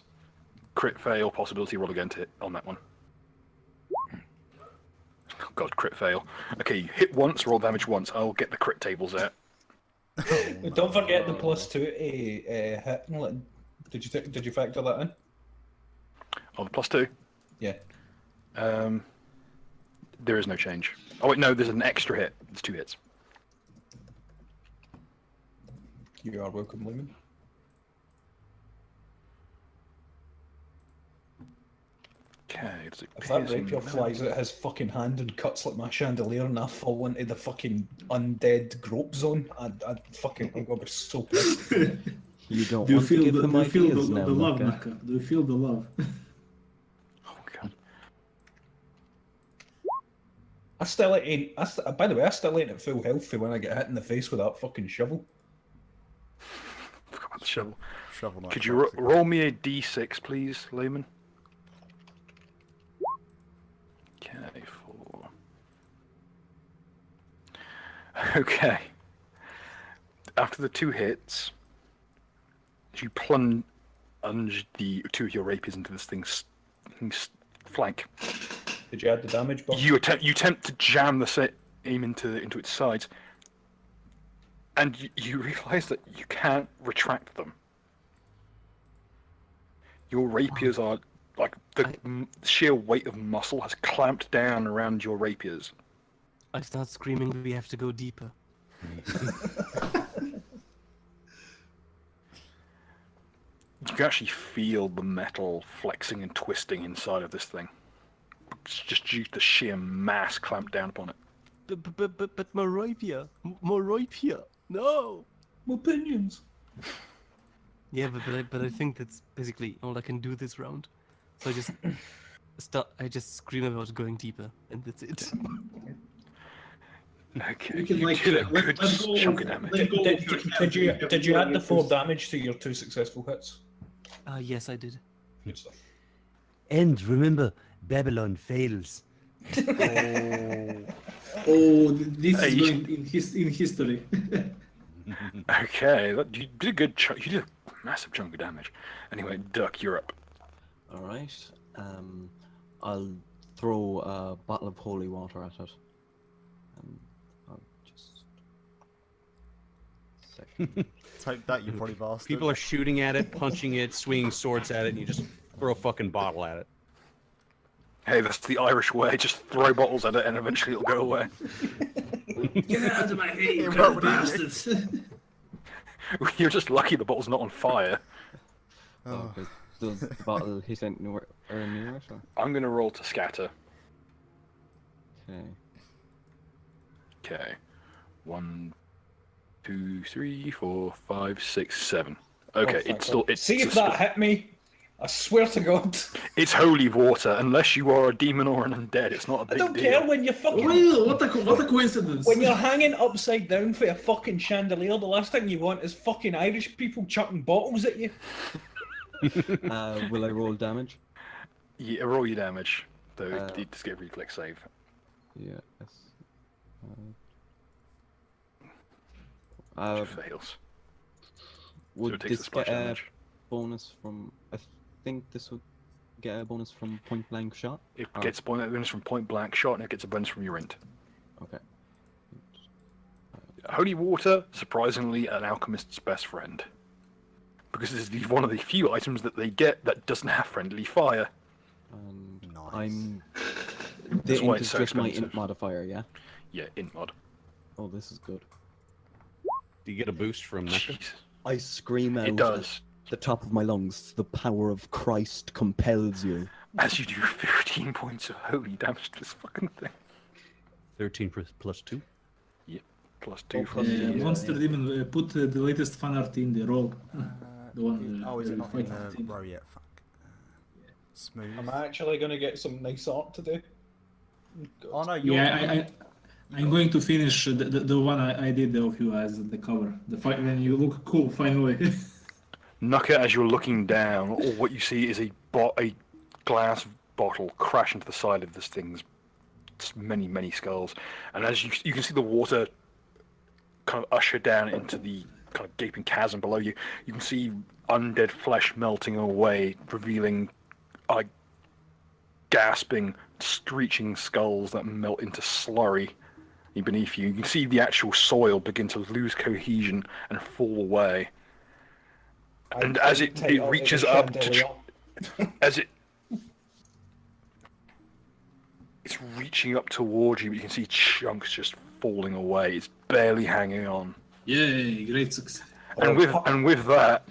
crit fail, possibility roll again to hit on that one. Oh God, crit fail. Okay, you hit once, roll damage once. I'll get the crit tables out. Don't forget the +2 to hit. Did you factor that in? Oh, the +2. Yeah. There is no change. Oh wait, no, there's an extra hit. It's 2 hits. You are welcome, Lehman. Okay, it's a If that piercing rapier damage. flies out his fucking hand and cuts like my chandelier and I fall into the fucking undead grope zone, I'm gonna be so pissed. You don't Do you want to feel give the, them do you feel ideas the, now, the love, Luca. Naka? Do you feel the love? Oh God. I still ain't. By the way, I still ain't at full health for when I get hit in the face with that fucking shovel. Forgot about the shovel. Shovel knight Could you crafts again. roll me a d6, please, Layman? Okay, 4. Okay. After the 2 hits, you plunge the 2 of your rapiers into this thing's flank. Did you add the damage box? You attempt to jam the aim into its sides, and you realise that you can't retract them. Your rapiers are like the sheer weight of muscle has clamped down around your rapiers. I start screaming, we have to go deeper. You can actually feel the metal flexing and twisting inside of this thing. It's just due to the sheer mass clamped down upon it. But my rapier, more rapier, no. More opinions. Yeah, but I think that's basically all I can do this round. So I just scream about going deeper, and that's it. Okay, You can, you like, did a let good go chunk of of- damage. let go of your hand Did you add the your 4 fist. damage to your 2 successful hits? Yes, I did. Good stuff. And remember, Babylon fails. Oh, this Hey, is you going in history. Okay, you did a good chunk. You did a massive chunk of damage. Anyway, Duck, you're up. All right. I'll throw a bottle of holy water at it. I'll just. Second. Take that, you bloody bastard. People are shooting at it, punching it, swinging swords at it, and you just throw a fucking bottle at it. Hey, that's the Irish way. Just throw bottles at it, and eventually it'll go away. Get out of my way, you Yeah, cursed what bastards! You're just lucky the bottle's not on fire. Oh. Okay. Does the bottle hit anywhere or near it? Or? I'm gonna roll to scatter. Okay. Okay. 1, 2, 3, 4, 5, 6, 7. Okay, Oh, it's still fuck. it's See if it's, that hit me. I swear to God. it's holy water. Unless you are a demon or an undead, it's not a I big don't deal. care when you're fucking. Well, what a coincidence! When you're hanging upside down for a fucking chandelier, the last thing you want is fucking Irish people chucking bottles at you. Will I roll damage? Yeah, roll your damage. Though, Uh, just get a reflex save. Yes. Which fails. So Would it takes the this splash get a damage. bonus from? I think this would get a bonus from point blank shot. It Oh. gets a bonus from point blank shot, and it gets a bonus from your int. Okay. Holy water, surprisingly, an alchemist's best friend. Because this is one of the few items that they get that doesn't have friendly fire. And Nice. I'm. That's The why int it's is so just my expensive. int modifier, yeah. Yeah, int mod. Oh, this is good. Do you get a boost from that? Jesus. I scream out It does. at the top of my lungs. The power of Christ compels you. As you do 15 points of holy damage to this fucking thing. 13 plus 2. Plus 2 Oh, from plus the... two. Monster Demon, put the latest fan art in the roll. The one. Oh, is it not in the 515. row yet? Fuck. Smooth. I'm actually going to get some nice art to do. Oh no, you're. Yeah, I'm going to finish the one I did of you as the cover. Then you look cool finally. Nuka, as you're looking down, all what you see is a glass bottle crash into the side of this thing's many, many skulls. And as you can see the water kind of usher down into the kind of gaping chasm below you, you can see undead flesh melting away, revealing gasping, screeching skulls that melt into slurry beneath you. You can see the actual soil begin to lose cohesion and fall away. And as it reaches up to as it's reaching up towards you, but you can see chunks just falling away. It's barely hanging on. Yay, great success. And with that,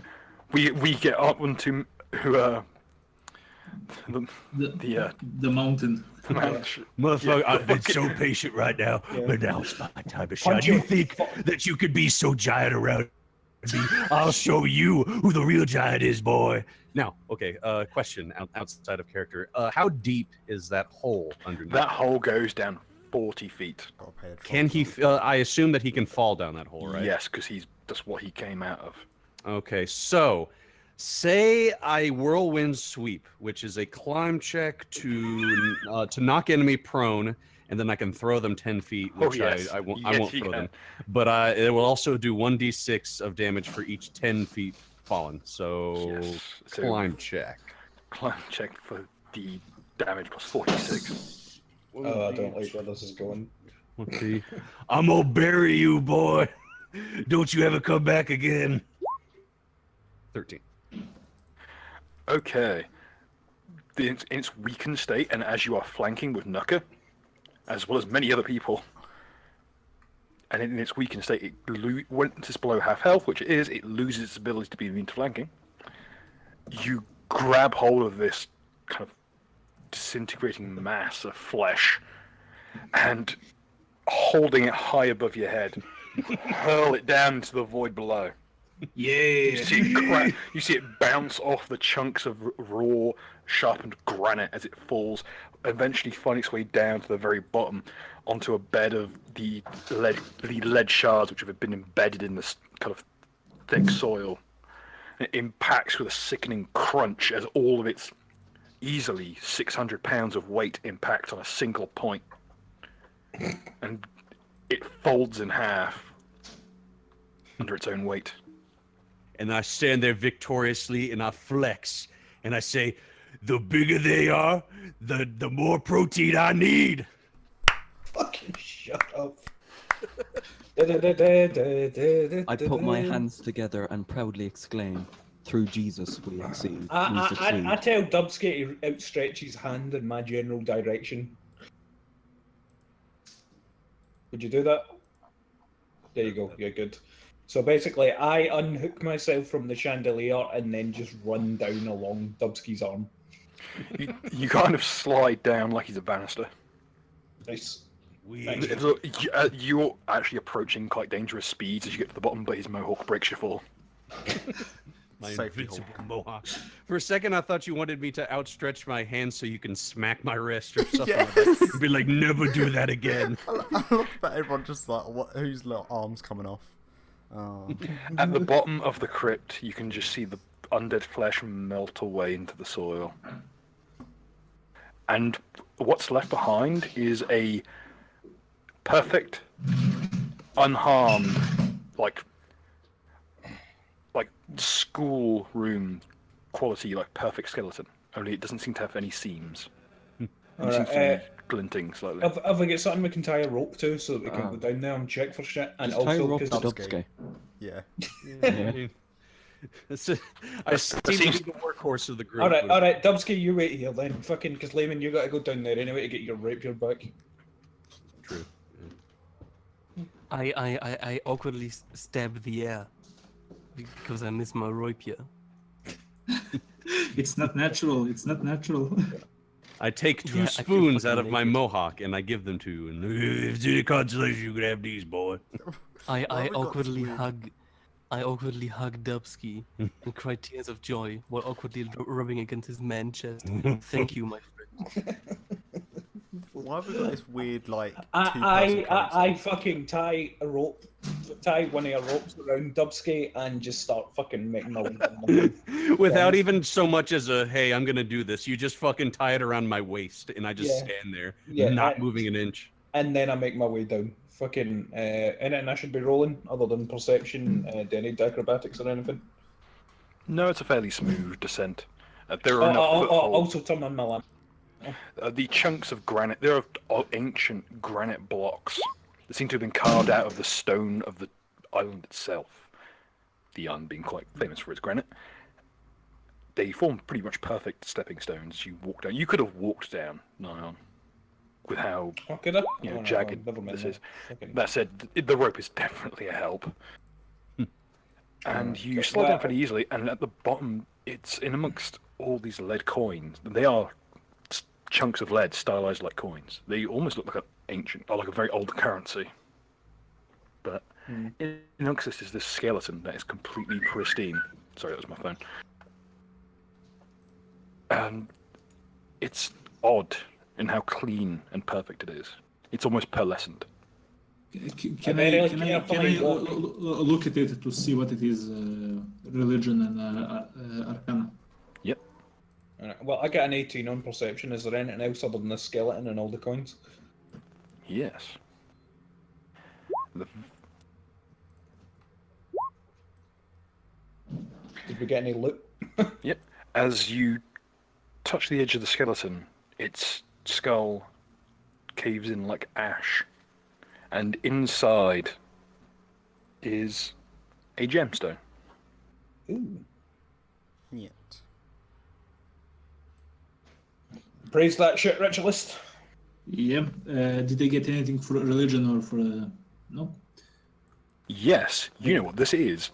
we get up onto the The mountain. Motherfucker, Yeah, I've been fucking- so patient right now, but now it's my time to shine. Punch You him. think that you could be so giant around me? I'll show you who the real giant is, boy. Now, okay, outside of character. How deep is that hole underneath? that hole goes down 40 feet. Gotta pay a Can he? I assume that he can fall down that hole, right? Yes, because that's what he came out of. Okay, so say I whirlwind sweep, which is a climb check to knock enemy prone, and then I can throw them 10 feet, Oh, which yes. I won't Yes, you throw can. them. But it will also do 1d6 of damage for each 10 feet fallen. So Yes. So- climb check. Climb check for the damage plus 46. Oh, I don't like where this is going. Let's see. I'm gonna bury you, boy. Don't you ever come back again. 13. Okay. In its weakened state, and as you are flanking with Nuka, as well as many other people, and in its weakened state, once it's below half health, which it is, it loses its ability to be immune to flanking. You grab hold of this kind of disintegrating mass of flesh, and holding it high above your head, hurl it down into the void below. Yeah. You see it bounce off the chunks of raw, sharpened granite as it falls, eventually find its way down to the very bottom onto a bed of the lead shards which have been embedded in this kind of thick soil. It impacts with a sickening crunch as all of its easily 600 pounds of weight impact on a single point. And it folds in half under its own weight. And I stand there victoriously and I flex and I say, the bigger they are, the more protein I need. Fucking shut up. I put my hands together and proudly exclaim, through Jesus we succeed. I tell Dubsky to outstretch his hand in my general direction. Would you do that? There you go. You're good. So basically, I unhook myself from the chandelier and then just run down along Dubsky's arm. You kind of slide down like he's a banister. Nice. You're actually approaching quite dangerous speeds as you get to the bottom, but his mohawk breaks your fall. My Safety invincible mohawk. For a second, I thought you wanted me to outstretch my hand so you can smack my wrist or something like that. Be like, never do that again. I love that everyone just like, whose little arms coming off? Oh. At the bottom of the crypt, you can just see the undead flesh melt away into the soil. And what's left behind is a perfect, unharmed, like schoolroom quality, like perfect skeleton. Only it doesn't seem to have any seams. It seems to be glinting slightly. Have we got something we can tie a rope to so that we can go down there and check for shit? And Just tie a also, rope to 'cause- Dubsky. Yeah. I seem to be the workhorse of the group. all right, Dubsky, you wait here then. Fucking, because Layman, you got to go down there anyway to get your rapier back. True. I awkwardly stab the air because I miss my rapier. It's not natural. It's not natural. I take two Yeah, I feel spoons out fucking of my naked. mohawk and I give them to you. And If it's any consolation, you can have these, boy. Why I have we got this awkwardly weird- hug Dubsky and cry tears of joy while awkwardly rubbing against his man chest. Thank you, my friend. Why have we got this weird like I fucking tie one of your ropes around Dubsky and just start fucking making my way down the hole. Without even so much as a, hey, I'm going to do this. You just fucking tie it around my waist and I just Yeah. stand there, Yeah, not moving an inch. And then I make my way down. Fucking anything I should be rolling other than perception, do any acrobatics or anything? No, it's a fairly smooth descent. There are enough footholds. Also turn on my lamp. The chunks of granite, there are ancient granite blocks that seem to have been carved out of the stone of the island itself. The island being quite famous for its granite. They form pretty much perfect stepping stones as you walk down. You could have walked down Nyon with how Okay, then. jagged never mind this that. is. Fucking- That said, the rope is definitely a help. And you slide down fairly easily, and at the bottom, it's in amongst all these lead coins. They are chunks of lead stylized like coins. They almost look like like a very old currency. But in amongst this is this skeleton that is completely pristine. Sorry, that was my phone. And it's odd in how clean and perfect it is. It's almost pearlescent. Can I look at it to see what it is? Religion and arcana. Yep. Alright, well, I get an 18 on perception. Is there anything else other than the skeleton and all the coins? Yes. The Did we get any loot? Yep. As you touch the edge of the skeleton, its skull caves in like ash, and inside is a gemstone. Ooh. Yet. Praise that shit, ritualist. Yeah. Did they get anything for religion or for no? Yes, you know what this is.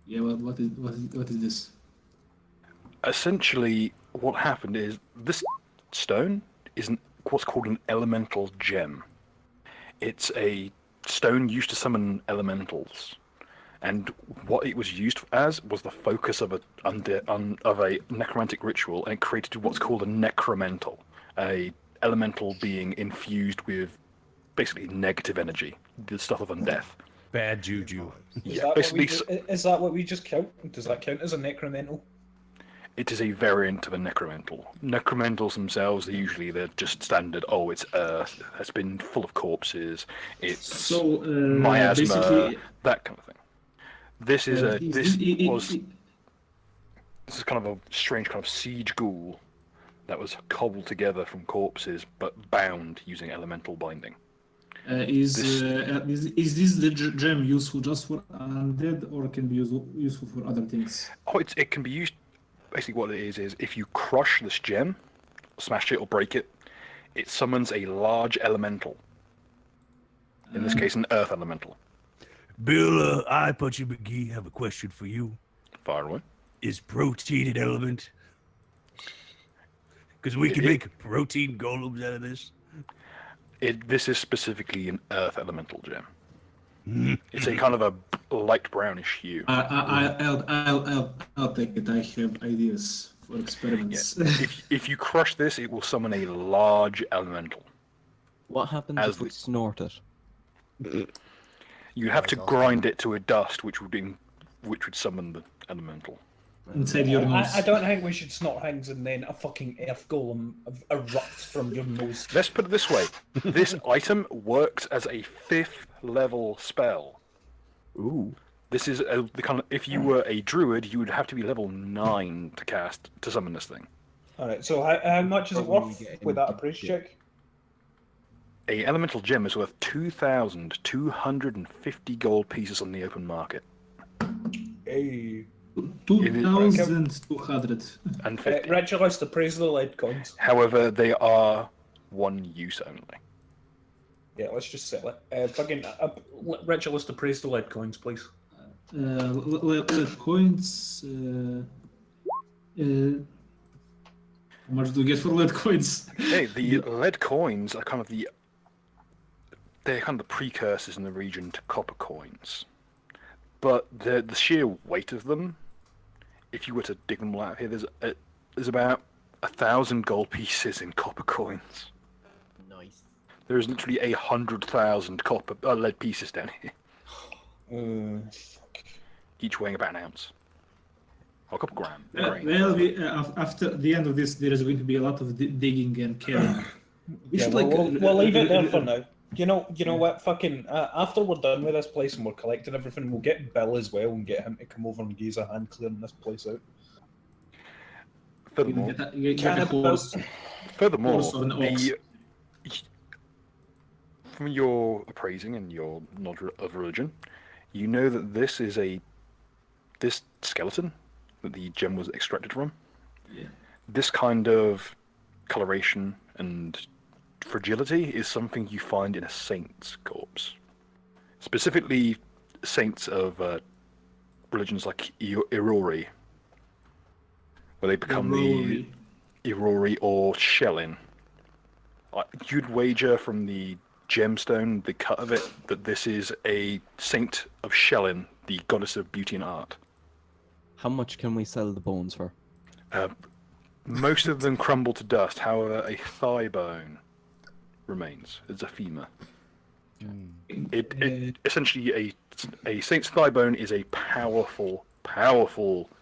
Yeah. What is this? Essentially, what happened is this stone is what's called an elemental gem. It's a stone used to summon elementals, and what it was used as was the focus of a necromantic ritual, and it created what's called a necromental, a elemental being infused with basically negative energy, the stuff of undeath. Bad juju. Yeah, basically, Is that what we just count? Does that count as a necromental? it is a variant of a necromental. Necromentals themselves, they're just standard. Oh, it's earth. It's been full of corpses. It's So miasma, basically, that kind of thing. This is this is kind of a strange kind of siege ghoul that was cobbled together from corpses but bound using elemental binding. is this the gem useful just for undead or can be useful for other things? Oh, it can be used. Basically, what it is if you crush this gem, smash it or break it, it summons a large elemental. In this case, an earth elemental. Bill, I, Punchy McGee, have a question for you. Fire away. Is protein an element? Because we can make protein golems out of this. This is specifically an earth elemental gem. It's a kind of a light brownish hue. I'll take it. I have ideas for experiments. If you crush this, it will summon a large elemental. What happens As if we snort it? You have to grind it to a dust, which would summon the elemental. Inside your nose. I don't think we should snort things and then a fucking earth golem erupts from your nose. Let's put it this way: this item works as a 5th level spell. Ooh. This is the kind of, if you were a druid, you would have to be level 9 to summon this thing. Alright, so how much is it worth with that appraise check? A elemental gem is worth 2,250 gold pieces on the open market. Hey. 2,200. And 50. Ritualist, appraise the lead coins. However, they are one use only. Yeah, let's just sell it. Fucking Ritualist, appraise the lead coins, please. Lead coins. How much do you get for lead coins? Hey, the lead coins are they're kind of the precursors in the region to copper coins. But the sheer weight of them, if you were to dig them all out here, there's about 1,000 gold pieces in copper coins. Nice. There's literally 100,000 lead pieces down here, Fuck. each weighing about an ounce. Or a couple gram. After the end of this, there is going to be a lot of digging and carrying. We'll leave it there for now. You know what? Fucking after we're done with this place and we're collecting everything, we'll get Bill as well and get him to come over and give us a hand clearing this place out. Furthermore, from your appraising and your knowledge of religion, you know that this skeleton that the gem was extracted from. Yeah. This kind of coloration and fragility is something you find in a saint's corpse. Specifically, saints of religions like Irori, where they become the Irori or Shellin. You'd wager from the gemstone, the cut of it, that this is a saint of Shellin, the goddess of beauty and art. How much can we sell the bones for? Most of them crumble to dust. However, a thigh bone remains. It's a femur. Mm. It essentially a saint's thigh bone is a powerful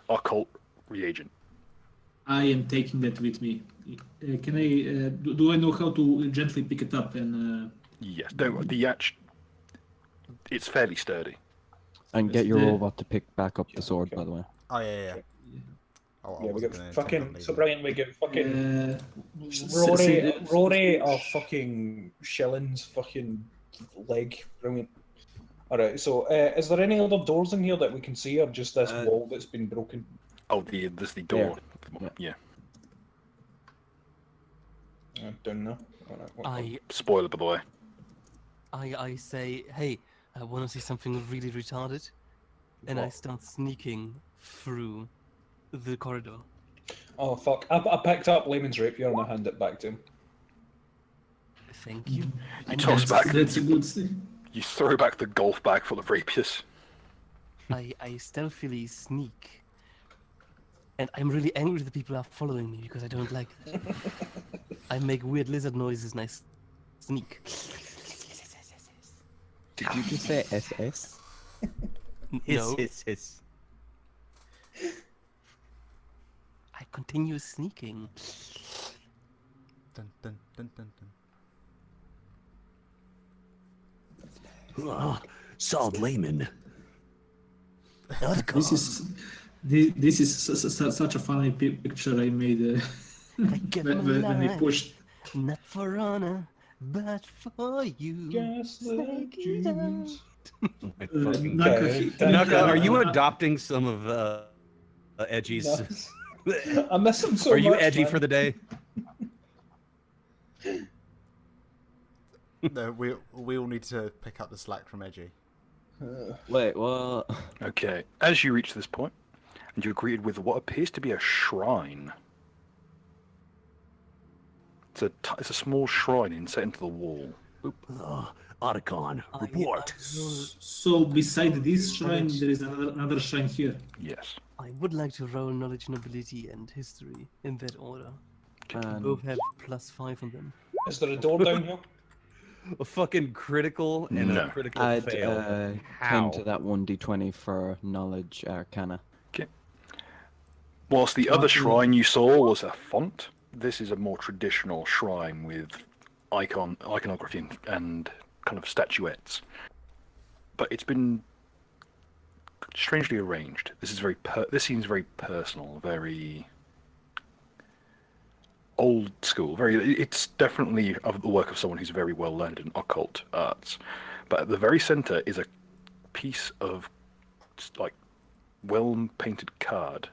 occult reagent. I am taking that with me. Can I? Do I know how to gently pick it up and? Yes, it's fairly sturdy. And get your The- robot to pick back up the sword, by the way. Oh yeah. Oh, I Yeah, we wasn't get gonna fucking intend on so leaving. brilliant. We get fucking Rory, Rory or fucking Shilling's fucking leg. Brilliant. Alright, so is there any other doors in here that we can see, or just this wall that's been broken? Oh, there's the door. Yeah. I don't know. Spoiler, by the way. I say, hey, I want to see something really retarded, and I start sneaking through the corridor. Oh fuck! I picked up Layman's rapier and I hand it back to him. Thank you. You toss back. That's a good thing. You throw back the golf bag full of rapiers. I stealthily sneak, and I'm really angry that people are following me because I don't like that. I make weird lizard noises and I sneak. Did you just say SS? No, Hiss. I continue sneaking. Dun, dun, dun, dun, dun. Solid layman. This is such a funny picture I made I give my when we life, pushed. not for honor, but for you. Gaslit Take it out. Jews. I fucking- Okay. Nuka, are you adopting some of Edgy's? I miss him so Are you much, edgy man. for the day? No, we all need to pick up the slack from Edgy. Wait, what? Okay, as you reach this point, and you're greeted with what appears to be a shrine. It's a small shrine inset into the wall. Otacon, report. So beside this shrine, there is another shrine here. Yes. I would like to roll knowledge, nobility, and history in that order. And Both have +5 on them. Is there a door down here? A fucking critical and No. a critical add fail. 10 How? to that 1d20 for knowledge arcana. Whilst the other shrine you saw was a font, this is a more traditional shrine with iconography and kind of statuettes. But it's been strangely arranged. This is this seems very personal, very old school. It's definitely of the work of someone who's very well learned in occult arts. But at the very center is a piece of like well painted card,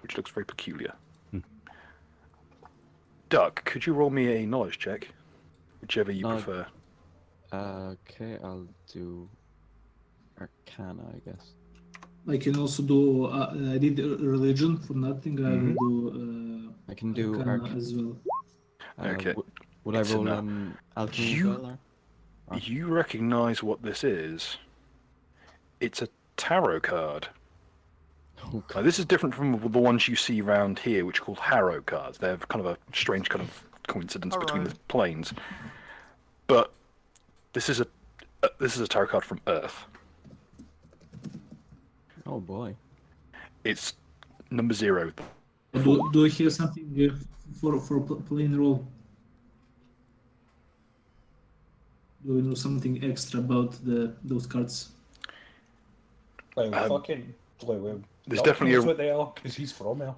which looks very peculiar. Duck, could you roll me a knowledge check, whichever you prefer? Okay, I'll do arcana, I guess. I can also do. I did religion for nothing. I will do. I can do Arcana as well. Okay. Would I It's roll enough. an alchemy You- as well, or? You recognize what this is? It's a tarot card. Oh, Now, this is different from the ones you see around here, which are called harrow cards. They're kind of a strange kind of coincidence between the planes. But this is a tarot card from Earth. oh boy. It's number 0. Do I hear something for playing role? Do we know something extra about those cards? Like, Um, there's Doc definitely knows a. what they are because he's from Earth.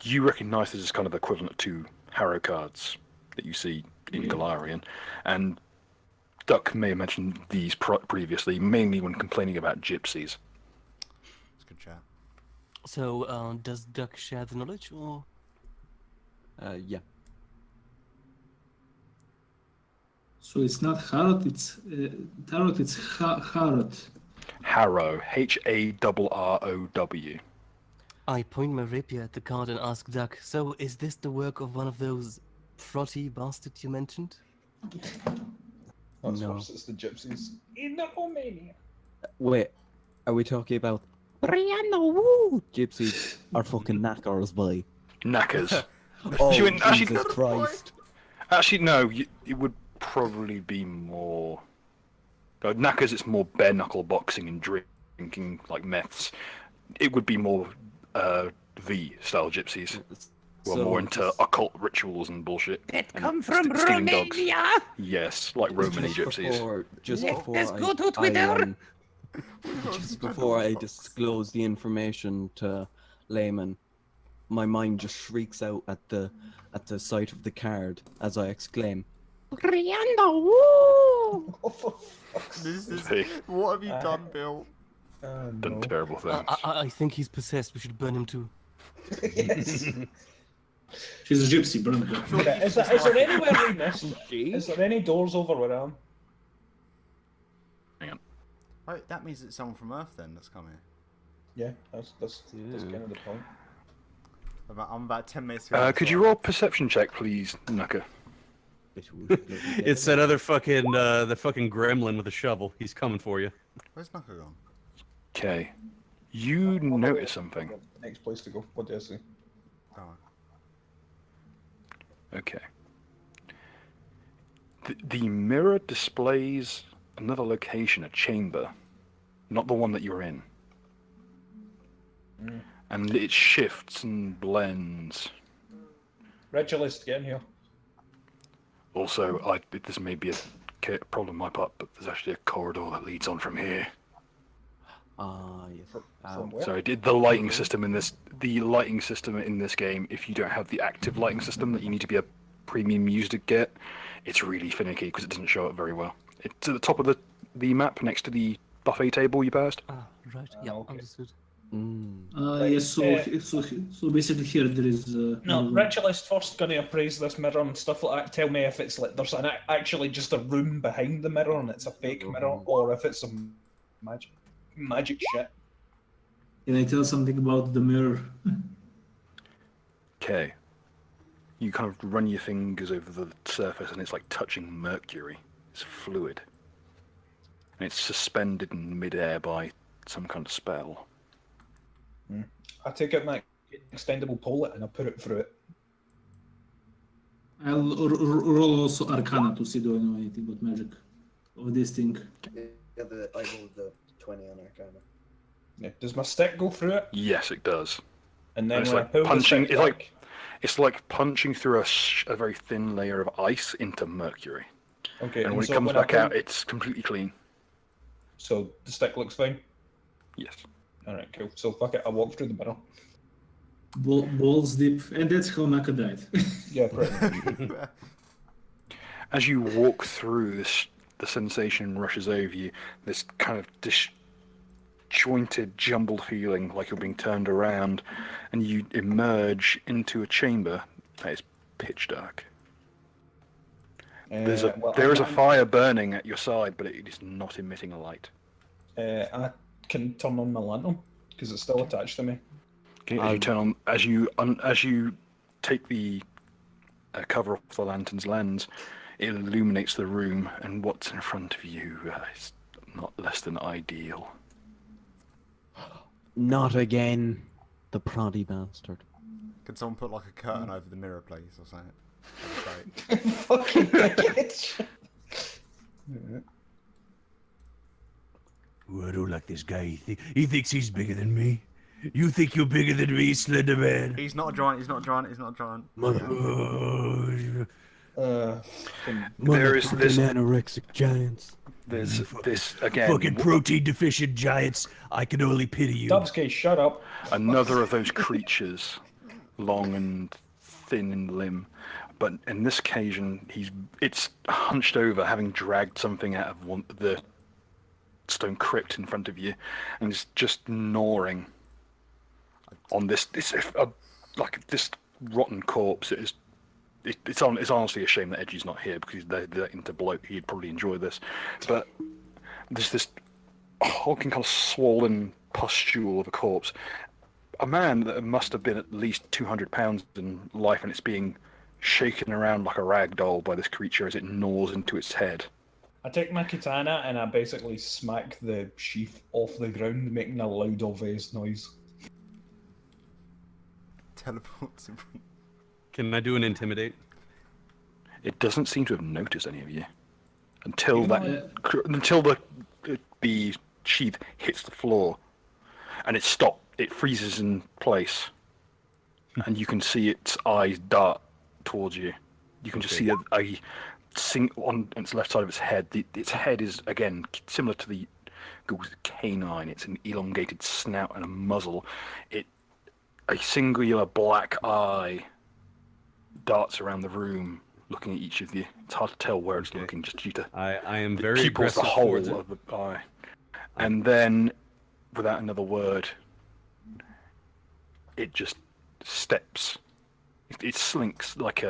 You recognise this as kind of equivalent to harrow cards that you see in Galarian, and Duck may have mentioned these previously, mainly when complaining about gypsies. It's a good chat. So, does Duck share the knowledge, or? Yeah. So it's not Harrod, it's Tarot, it's Harrod. Harrow, Harrow. I point my rapier at the card and ask Duck, so is this the work of one of those frotty bastards you mentioned? That's No. worse, it's the gypsies. In the Romania. Wait, are we talking about Brianna Woo? Gypsies are fucking knackers, boy. Knackers. Oh, She went, "Oh, she Jesus got a Christ. Actually, no. It would probably be more. Knackers, it's more bare knuckle boxing and drinking like meths. It would be more V style gypsies. Who are more into just- occult rituals and bullshit. That and come from stealing dogs. Romania. Yes, like Romany gypsies. Let us go to Twitter. Just before I disclose the information to layman, my mind just shrieks out at the sight of the card as I exclaim, Rihanna, woo! Oh, for fuck's This is, Hey. what have you done, Bill? Done no. terrible things. I think he's possessed. We should burn him too. Yes. She's a gypsy, burn her. Is there anywhere we missed? Is there any doors over where I am? Right, that means it's someone from Earth then that's come here. Yeah, that's kind of the point. I'm about 10 minutes. Could you roll perception check, please, Nuka? It's that other fucking the fucking gremlin with a shovel. He's coming for you. Where's Knuckle gone? Okay. You notice something. Next place to go. What do I see? Oh, Okay. The mirror displays another location, a chamber, not the one that you're in. And it shifts and blends. Ritualist, get in here. Also, this may be a problem on my part, but there's actually a corridor that leads on from here. Yes. From where? Sorry, the lighting system in this game, if you don't have the active lighting system that you need to be a premium user to get, it's really finicky because it doesn't show up very well. It's at the top of the map next to the buffet table you passed. Right. Yeah, okay. understood. Yes, so basically here there is... No, Ritualist first gonna appraise this mirror and stuff like that. Tell me if it's like there's actually just a room behind the mirror and it's a fake mirror, or if it's some magic shit. Can I tell something about the mirror? Okay. You kind of run your fingers over the surface and it's like touching mercury. It's fluid. And it's suspended in midair by some kind of spell. I take out my extendable pole and I put it through it. I'll roll also Arcana to see do I know anything about magic of this thing. I rolled the 20 on Arcana. Yeah. Does my stick go through it? Yes, it does. And then It's when like I pull punching- the stick it's like- back- It's like punching through a very thin layer of ice into mercury. Okay, And when it so comes when I back out, pull- it's completely clean. So the stick looks fine? Yes. Alright, cool. So fuck it, I walk through the mirror. Balls deep, and that's how Naka died. Yeah, pretty much. As you walk through this, the sensation rushes over you. This kind of disjointed, jumbled feeling like you're being turned around, and you emerge into a chamber that is pitch dark. There is a fire burning at your side, but it is not emitting a light. I can turn on my lantern because it's still attached to me. Okay, as you take the cover off the lantern's lens, it illuminates the room, and what's in front of you is not less than ideal. Not again, the proddy bastard. Can someone put like a curtain over the mirror, please, or something? That'd be great. Fucking bitch. Ooh, I don't like this guy. He thinks he's bigger than me. You think you're bigger than me, Slender Man? He's not a giant. He's not a giant. He's not a giant. Oh, There is this. anorexic giants. There's this again. fucking protein deficient giants. I can only pity you. Dubsky, shut up. Another of those creatures, long and thin in limb, but in this occasion it's hunched over, having dragged something out of the stone crypt in front of you, and is just gnawing on this rotten corpse. It's honestly a shame that Edgy's not here because they're into bloat. He'd probably enjoy this, but there's this hulking kind of swollen pustule of a corpse. A man that must have been at least 200 pounds in life, and it's being shaken around like a rag doll by this creature as it gnaws into its head. I take my katana and I basically smack the sheath off the ground, making a loud obvious noise. Teleports in front. Can I do an intimidate? It doesn't seem to have noticed any of you until You know, the sheath hits the floor, and it stopped. It freezes in place, and you can see its eyes dart towards you. You can just see on its left side of its head. Its head is again similar to the ghoul's canine. It's an elongated snout and a muzzle. A singular black eye darts around the room, looking at each of you. It's hard to tell where it's looking, just due to I am the very pupils, the aggressive whole towards it. of the eye. And then, without another word, it just steps. It slinks like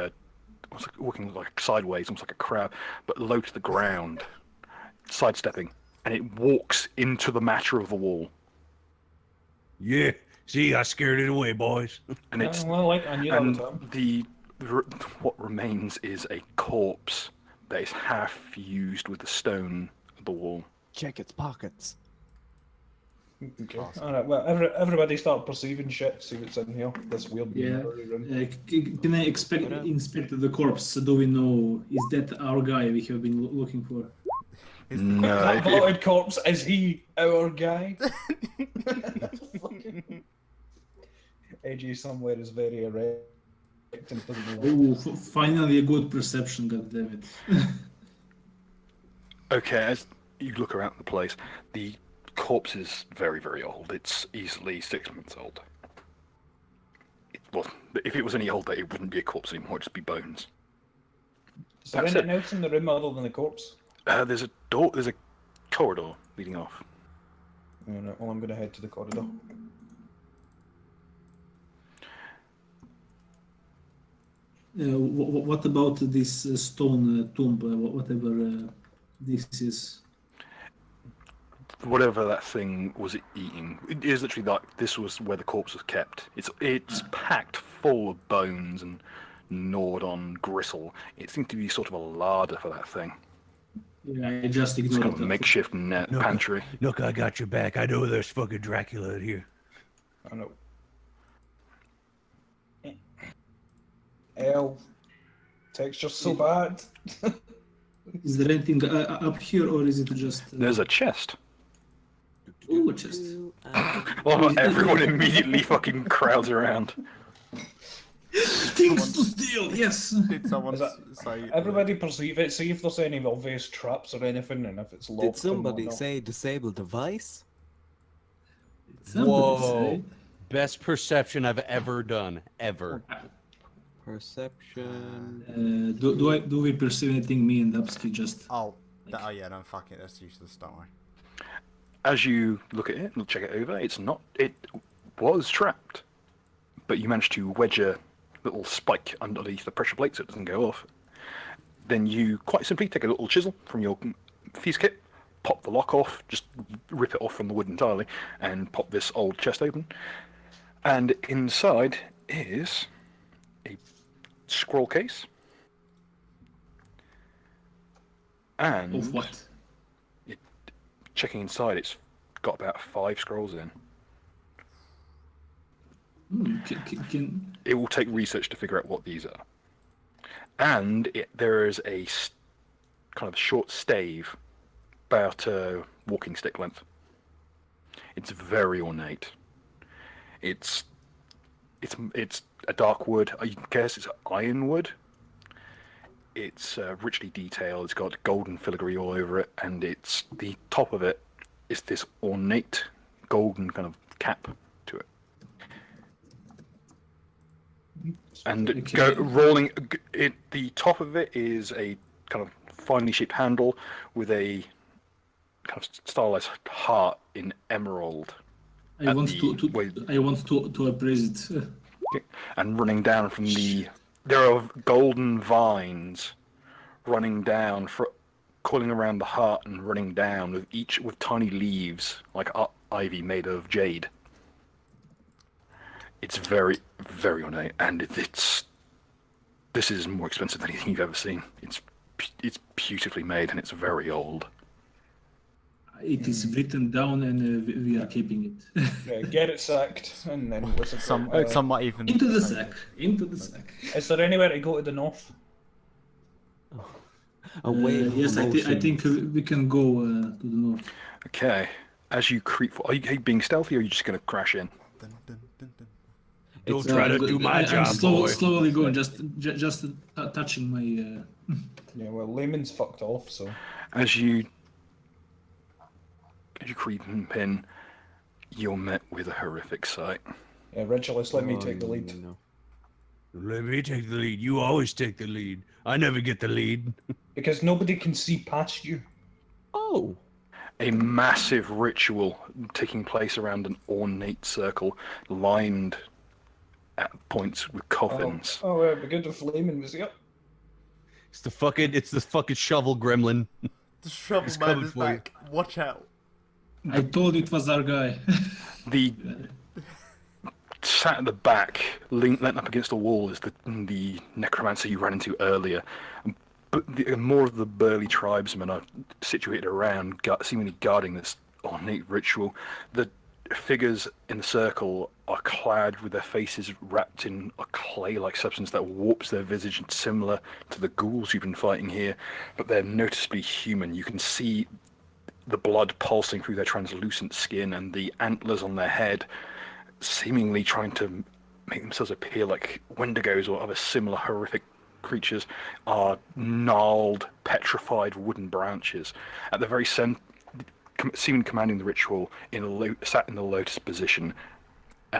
walking like sideways, almost like a crab, but low to the ground, sidestepping, and it walks into the matter of the wall. Yeah. See, I scared it away, boys. And it's I knew that was him. what remains is a corpse that is half fused with the stone of the wall. Check its pockets. Okay. Alright, well, everybody start perceiving shit, see what's in here. This weird Yeah. room. Can I inspect the corpse? Do we know, is that our guy we have been looking for? No, That bloated corpse, is he our guy? AJ somewhere is very erect and doesn't know. Oh, finally a good perception, goddammit. okay, as you look around the place, the corpse is very, very old. It's easily 6 months old. Well, if it was any older, it wouldn't be a corpse anymore, it'd just be bones. Is there anything else in the room other than the corpse? There's a door, there's a corridor leading off. Alright, well, I'm going to head to the corridor. What about this stone tomb, whatever this is? Whatever that thing was eating, it is literally like this was where the corpse was kept. It's packed full of bones and gnawed on gristle. It seems to be sort of a larder for that thing. Yeah, I just It's ignored kind of a that. makeshift pantry. Look, I got your back. I know there's fucking Dracula in here. I know. L. Texture's so bad. Is there anything up here, or is it just... There's a chest. Oh, a chest. Well, everyone immediately fucking crowds around. Things to steal, yes! Did someone Is that- say? Everybody perceive it, see if there's any obvious traps or anything, and if it's locked. Did and somebody whatnot. say disable device? Somebody Whoa. say. Best perception I've ever done, ever. Perception. Do we perceive anything? Me and Dubsky just... Oh yeah, no, fuck it. That's useless. Don't worry. As you look at it and check it over, it was trapped, but you managed to wedge a little spike underneath the pressure plate so it doesn't go off. Then you quite simply take a little chisel from your fuse kit, pop the lock off, just rip it off from the wood entirely, and pop this old chest open. And inside is a scroll case. And Of what? checking inside, it's got about 5 scrolls in. Can... It will take research to figure out what these are. And there is a kind of short stave, about a walking stick length. It's very ornate. It's a dark wood. I guess it's ironwood. It's richly detailed. It's got golden filigree all over it, and the top of it is this ornate golden kind of cap to it. And Okay. the top of it is a kind of finely shaped handle with a kind of stylized heart in emerald. I want to appraise it. And running down from there are golden vines running down, coiling around the heart and running down with tiny leaves like ivy made of jade. It's very, very ornate, and this is more expensive than anything you've ever seen. It's beautifully made, and it's very old. It is written down, and we are keeping it. Yeah, get it sacked, and then what's it called? Some might even Into the sack. Into the sack. Is there anywhere to go to the north? A wave Yes, of I think emotions. we can go to the north. Okay. As you creep, are you being stealthy, or are you just going to crash in? Dun, dun, dun, dun. Don't try to do my job, boy. Slowly going, just touching my. Yeah, well, Layman's fucked off, so. As you creep in, you're met with a horrific sight. Yeah, Regulus, let me take the lead. No. Let me take the lead. You always take the lead. I never get the lead. Because nobody can see past you. Oh, A massive ritual taking place around an ornate circle lined at points with coffins. Oh, it'd be good if Layman was here. It's the fucking shovel gremlin. The shovel It's man coming is for you. back. Watch out. I told it was our guy. The sat at the back, leant up against the wall, is the necromancer you ran into earlier. But more of the burly tribesmen are situated around, seemingly guarding this ornate ritual. The figures in the circle are clad with their faces wrapped in a clay-like substance that warps their visage, similar to the ghouls you've been fighting here, but they're noticeably human. You can see the blood pulsing through their translucent skin, and the antlers on their head seemingly trying to make themselves appear like wendigos or other similar horrific creatures are gnarled, petrified wooden branches. At the very center, seeming commanding the ritual, sat in the lotus position,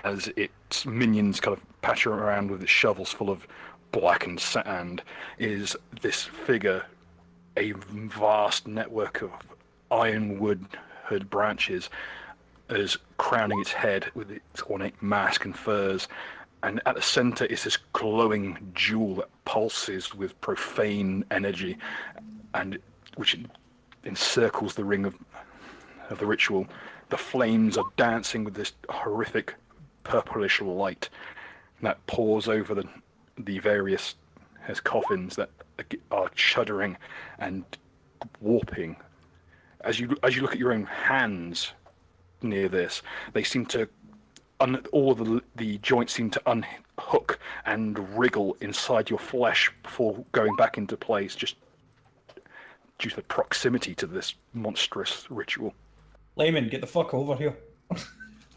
as its minions kind of patter around with its shovels full of blackened sand, is this figure, a vast network of ironwood branches, as crowning its head with its ornate mask and furs. And at the center is this glowing jewel that pulses with profane energy, and which encircles the ring of the ritual. The flames are dancing with this horrific purplish light that pours over the various coffins that are shuddering and warping. As you look at your own hands near this, they seem to all of the joints seem to unhook and wriggle inside your flesh before going back into place, just due to the proximity to this monstrous ritual. Layman, get the fuck over here.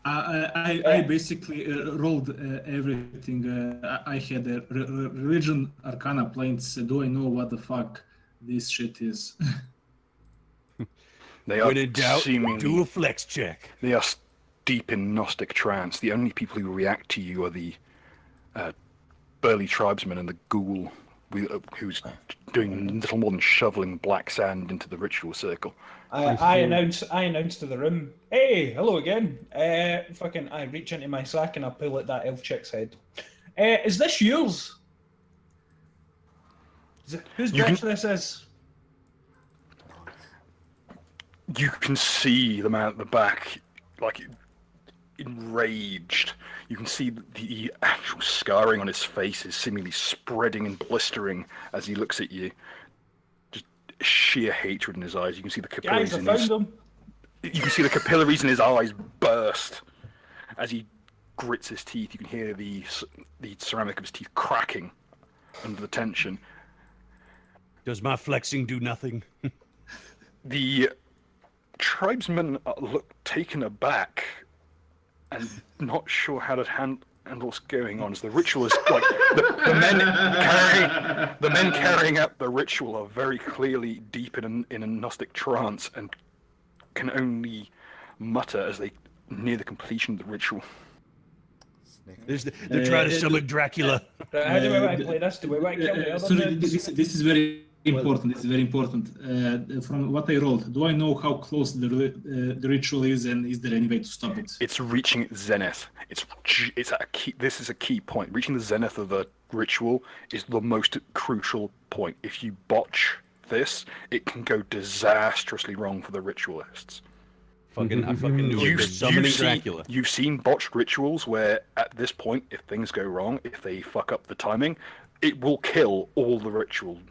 I basically rolled everything. I had a religion arcana planes. Do I know what the fuck this shit is? They are When in doubt, seemingly do a flex check. They are deep in Gnostic trance. The only people who react to you are the burly tribesmen and the ghoul who's doing little more than shoveling black sand into the ritual circle. I announce to the room, hey, hello again. I reach into my sack and I pull at that elf chick's head. Is this yours? Whose bitch this is? You can see the man at the back, like, enraged. You can see the actual scarring on his face is seemingly spreading and blistering as he looks at you. Just sheer hatred in his eyes. You can see the capillaries Guys, I found them. You can see the capillaries in his eyes burst as he grits his teeth. You can hear the ceramic of his teeth cracking under the tension. Does my flexing do nothing? The tribesmen look taken aback and not sure how to handle what's going on. As the ritual is like the men carrying out the ritual are very clearly deep in a Gnostic trance and can only mutter as they near the completion of the ritual. They're trying to summon Dracula. How do we want to play this? Do we want to kill the other Sorry, dudes? this is very important. This is very important. From what I rolled, do I know how close the ritual is, and is there any way to stop it? It's reaching its zenith. It's at a key. This is a key point. Reaching the zenith of the ritual is the most crucial point. If you botch this, it can go disastrously wrong for the ritualists. I fucking knew it. They're summoning Dracula. You've seen botched rituals where, at this point, if things go wrong, if they fuck up the timing, it will kill all the ritualists.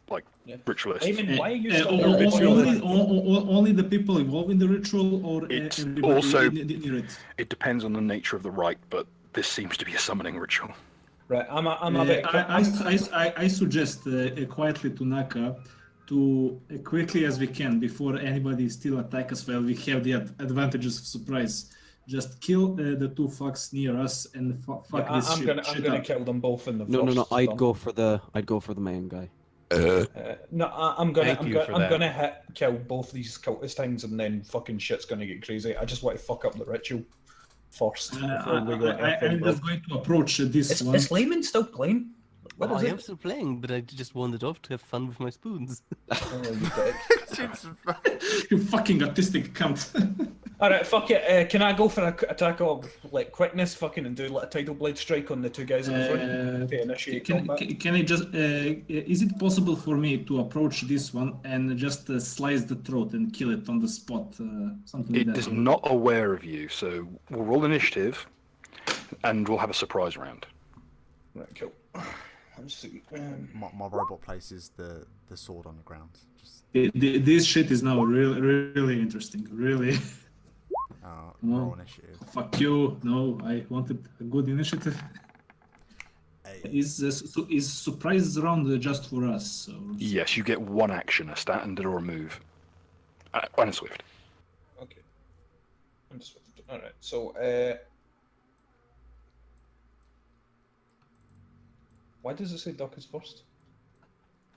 Eamon, why are you still only the people involved in the ritual, or It's everybody also- near it? It depends on the nature of the rite, but this seems to be a summoning ritual. Right, I'm a bit. I suggest quietly to Naka to quickly as we can before anybody still attack us while we have the advantages of surprise. Just kill the two fucks near us and fuck this I'm shit. gonna up. kill them both in the No, first. I'd turn. go for the main guy. No, I'm gonna Thank you for that. gonna kill both these cultist things, and then fucking shit's gonna get crazy. I just want to fuck up the ritual first before we go into I'm just going to approach this one. Is Layman still playing? What Oh, is I it? am still playing, but I just wandered off to have fun with my spoons. Oh, you dick. You fucking autistic cunt. All right, fuck it. Can I go for an attack of like quickness, fucking, and do like a tidal blade strike on the two guys in the front to initiate combat? Can I just? Is it possible for me to approach this one and just slice the throat and kill it on the spot? Something like It that. is not aware of you, so we'll roll initiative, and we'll have a surprise round. Right, cool. Let's see. My robot places the sword on the ground. Just This shit is now really interesting. Really. roll initiative. Fuck you. No, I wanted a good initiative. Is surprise round just for us? Or... Yes, you get one action, a standard or a move. And a swift. Okay. All right. So, why does it say Doc is first?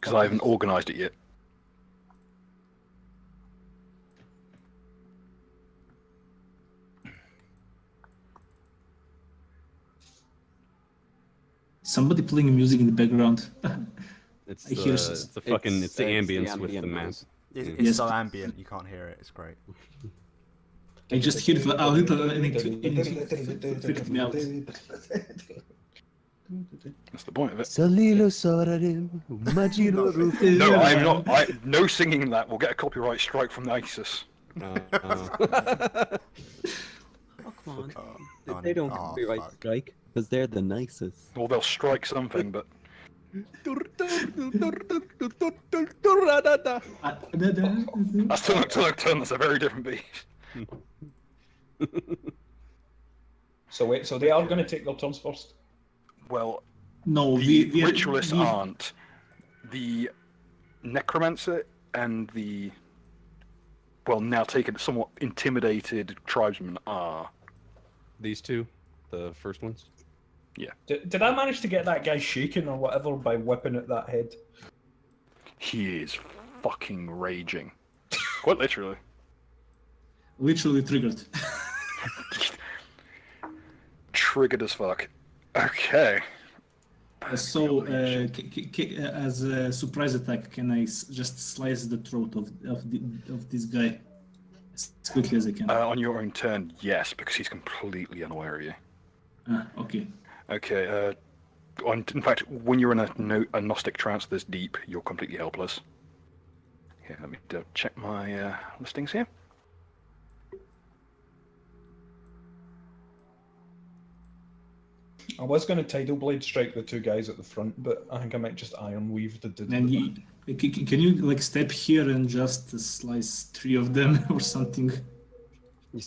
Because I haven't organised it yet. Somebody playing music in the background. It's I hear it's the fucking it's the ambience with the ambient map. noise. It's Yes. so ambient, you can't hear it. It's great. I just hear it a little and it freaked me out. That's the point of it. Salilo Sorarim, Majiro No, I'm not. No singing that. We'll get a copyright strike from the ISIS. Oh, come on. They don't copyright fuck. strike because they're the nicest. Well, they'll strike something, but that's turn. That's a very different beast. So wait. So they are going to take their turns first. Well, No, the ritualists aren't. The necromancer and the now taken somewhat intimidated tribesmen are. These two, the first ones. Did I manage to get that guy shaken or whatever by whipping at that head? He is fucking raging. Quite literally. literally triggered. Triggered as fuck. Okay. So, as a surprise attack, can I just slice the throat of this guy as quickly as I can? On your own turn, yes, because he's completely unaware of you. Okay. Okay. In fact, when you're in a Gnostic trance this deep, you're completely helpless. Okay, let me check my listings here. I was going to tidal blade strike the two guys at the front, but I think I might just iron weave the dude. And can you like step here and just slice 3 of them or something?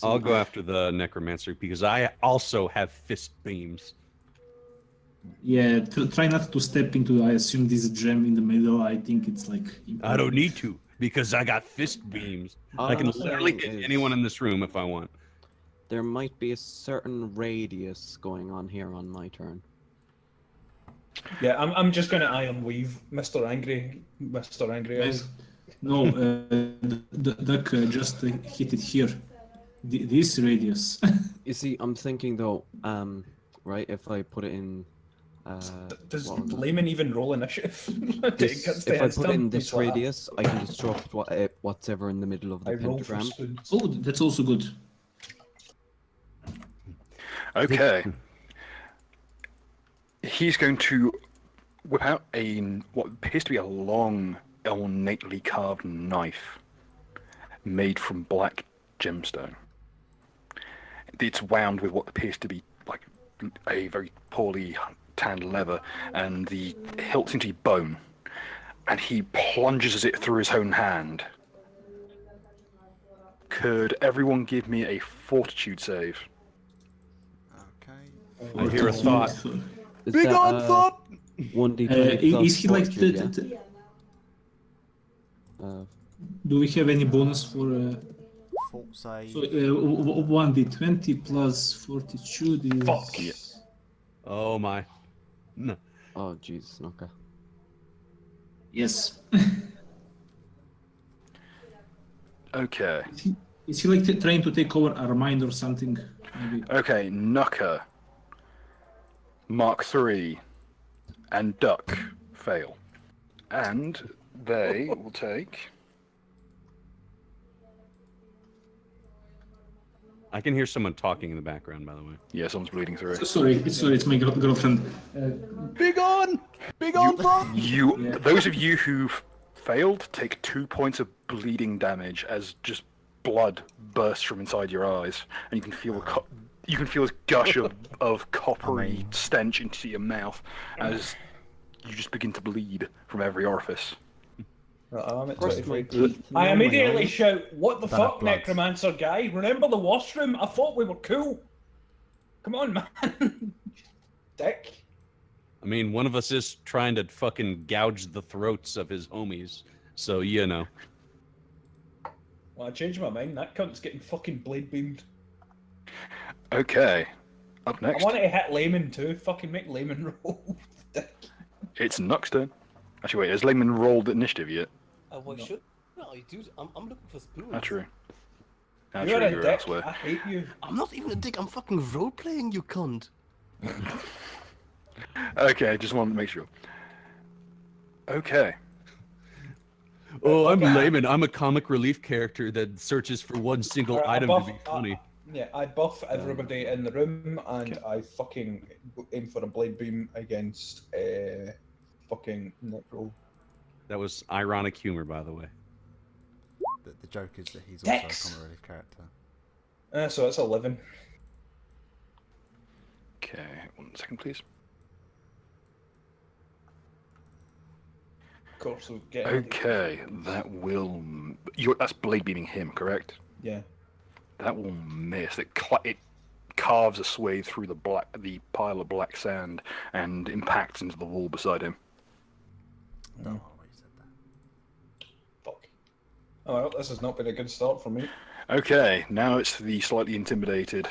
I'll go after the necromancer because I also have fist beams. Yeah, try not to step into, I assume, this gem in the middle. I think it's like... I don't need to because I got fist beams. I can literally hit anyone in this room if I want. There might be a certain radius going on here on my turn. Yeah, I'm just going to iron weave Mr. Angry Eyes. No, the duck just hit it here. This radius. You see, I'm thinking though, right, if I put it in... Does Layman even roll initiative? If I put it in this radius, I can disrupt whatever in the middle of the I roll for pentagram. spoons. Oh, that's also good. Okay. He's going to whip out what appears to be a long, ornately carved knife made from black gemstone. It's wound with what appears to be like a very poorly tanned leather, and the hilt seems to be bone. And he plunges it through his own hand. Could everyone give me a fortitude save? Okay. I hear a thought. Is Big that, on thought! 1d20 plus Is he like fortune, yeah? do we have any bonus for Fort save. so 1d20 plus 42 is Fuck. Yeah. Oh my. No. Oh Jesus, okay. yes. Okay. Is he like trying to take over our mind or something? Maybe. Okay, Nucker, Mark III, and Duck fail. And they will take... I can hear someone talking in the background, by the way. Yeah, someone's bleeding through. Sorry, it's my girlfriend. Big on! Big on thought! Yeah. Those of you who've failed take 2 points of bleeding damage as just blood bursts from inside your eyes, and you can feel you can feel this gush of coppery stench into your mouth as you just begin to bleed from every orifice. I'm at Crossed my 23. teeth. I now immediately my shout, "What the Don't have fuck, blood. necromancer guy? Remember the washroom? I thought we were cool. Come on, man." Dick. I mean, one of us is trying to fucking gouge the throats of his homies, so you know. Well, I changed my mind. That cunt's getting fucking blade beamed. Okay, up next, I wanted to hit Layman too. Fucking make Layman roll. Dick. it's Nuck's turn. Actually, wait, has Layman rolled initiative yet? Why should? No, dude, I'm looking for spoons. Not true. You're True, a you're dick. elsewhere. I hate you. I'm not even a dick. I'm fucking role playing. You cunt. Okay, just wanted to make sure. Okay. Oh, I'm fuck. Layman. I'm a comic relief character that searches for one single Alright, I item buff- to be funny. Yeah, I buff everybody in the room, and I fucking aim for a blade beam against fucking Necro. That was ironic humor, by the way. The joke is that he's also a Dex. comic relief character. So it's 11. Okay, 1 second, please. Of course, we'll get Okay, that will. That's blade beaming him, correct? Yeah. That will miss. It carves a swathe through the pile of black sand and impacts into the wall beside him. No, why you said that. Fuck. Oh well, this has not been a good start for me. Okay, now it's the slightly intimidated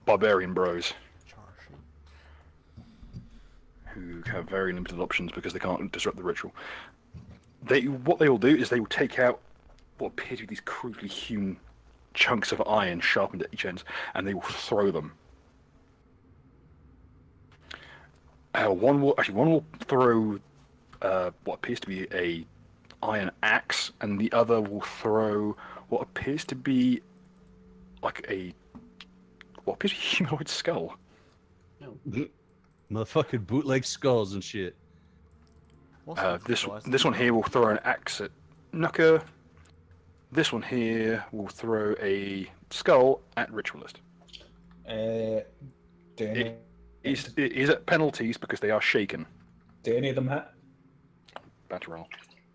barbarian bros who have very limited options because they can't disrupt the ritual. What they will do is they will take out what appear to be these crudely hewn chunks of iron sharpened at each end, and they will throw them. One will throw what appears to be a iron axe, and the other will throw what appears to be like a humanoid skull. Motherfucking bootleg skulls and shit. This one here will throw an axe at Nucker. This one here will throw a skull at Ritualist. Do any, It is at penalties because they are shaken. do any of them hit? Battle roll.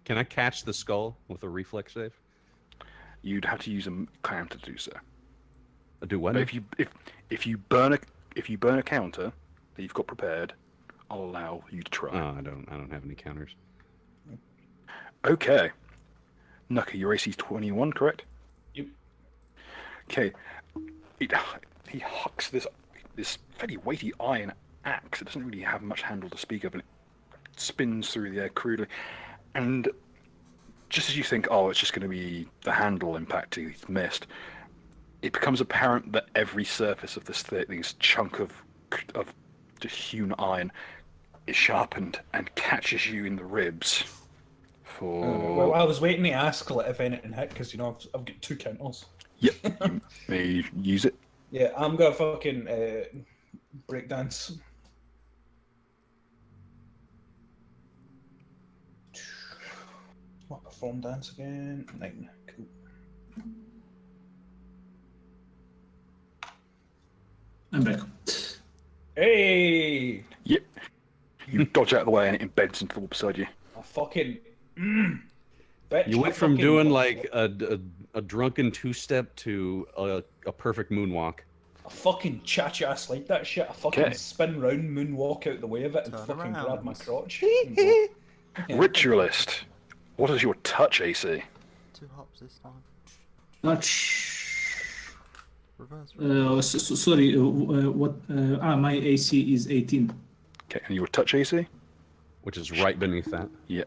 Can I catch the skull with a reflex save? You'd have to use a counter to do so. Do what? But if you burn a counter that you've got prepared, I'll allow you to try. Oh, I don't have any counters. Okay. Nucker, your AC is 21, correct? Yep. Okay. He hucks this fairly weighty iron axe. It doesn't really have much handle to speak of, and it spins through the air crudely. And just as you think, oh, it's just going to be the handle impact he's missed, it becomes apparent that every surface of this chunk of just hewn iron is sharpened and catches you in the ribs. Well, I was waiting to ask if anything hit because I've got 2 counters. Yep, you may use it. Yeah, I'm gonna fucking breakdance. What perform dance again? 9. Cool. I'm back. Hey! Yep. You dodge out of the way and it embeds into the wall beside you. I fucking. Bitch, You I went from fucking- doing like a drunken 2-step to a perfect moonwalk. I fucking cha-cha slide that shit. I fucking Okay. spin round, moonwalk out the way of it, and Turn fucking grab around. my crotch. and go, yeah. Ritualist, what is your touch AC? 2 hops this time. Touch. Reverse. Sorry. What? My AC is 18. Okay, and your touch AC? Which is right beneath that. Yeah.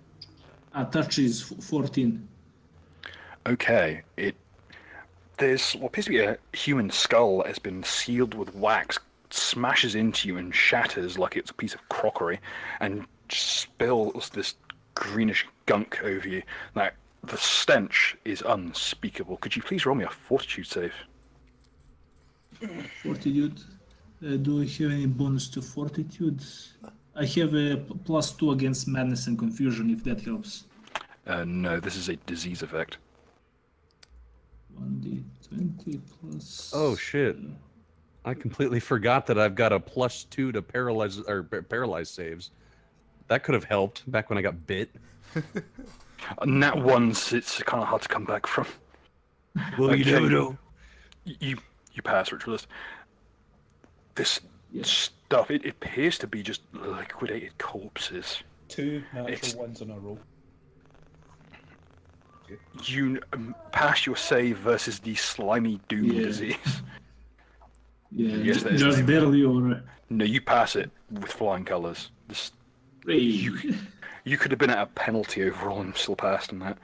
Touch is 14. Okay, there's what appears to be a human skull that has been sealed with wax, smashes into you and shatters like it's a piece of crockery, and spills this greenish gunk over you. Now, the stench is unspeakable. Could you please roll me a fortitude save? Fortitude. Do I have any bonus to fortitude? I have a +2 against madness and confusion, if that helps. No, this is a disease effect. 1d20 plus. Oh shit! I completely forgot that I've got a +2 to paralyze saves. That could have helped back when I got bit. And that one's it's kind of hard to come back from. Well, you Okay. never know. You pass, Ritualist. This Yes. stuff, it appears to be just liquidated corpses. 2 natural It's- ones in a row. You pass your save versus the slimy doom Yeah. disease. Yeah, Yes, that is just the name. barely or. No, you pass it with flying colours. This, Hey. you could have been at a penalty overall and still passed on that.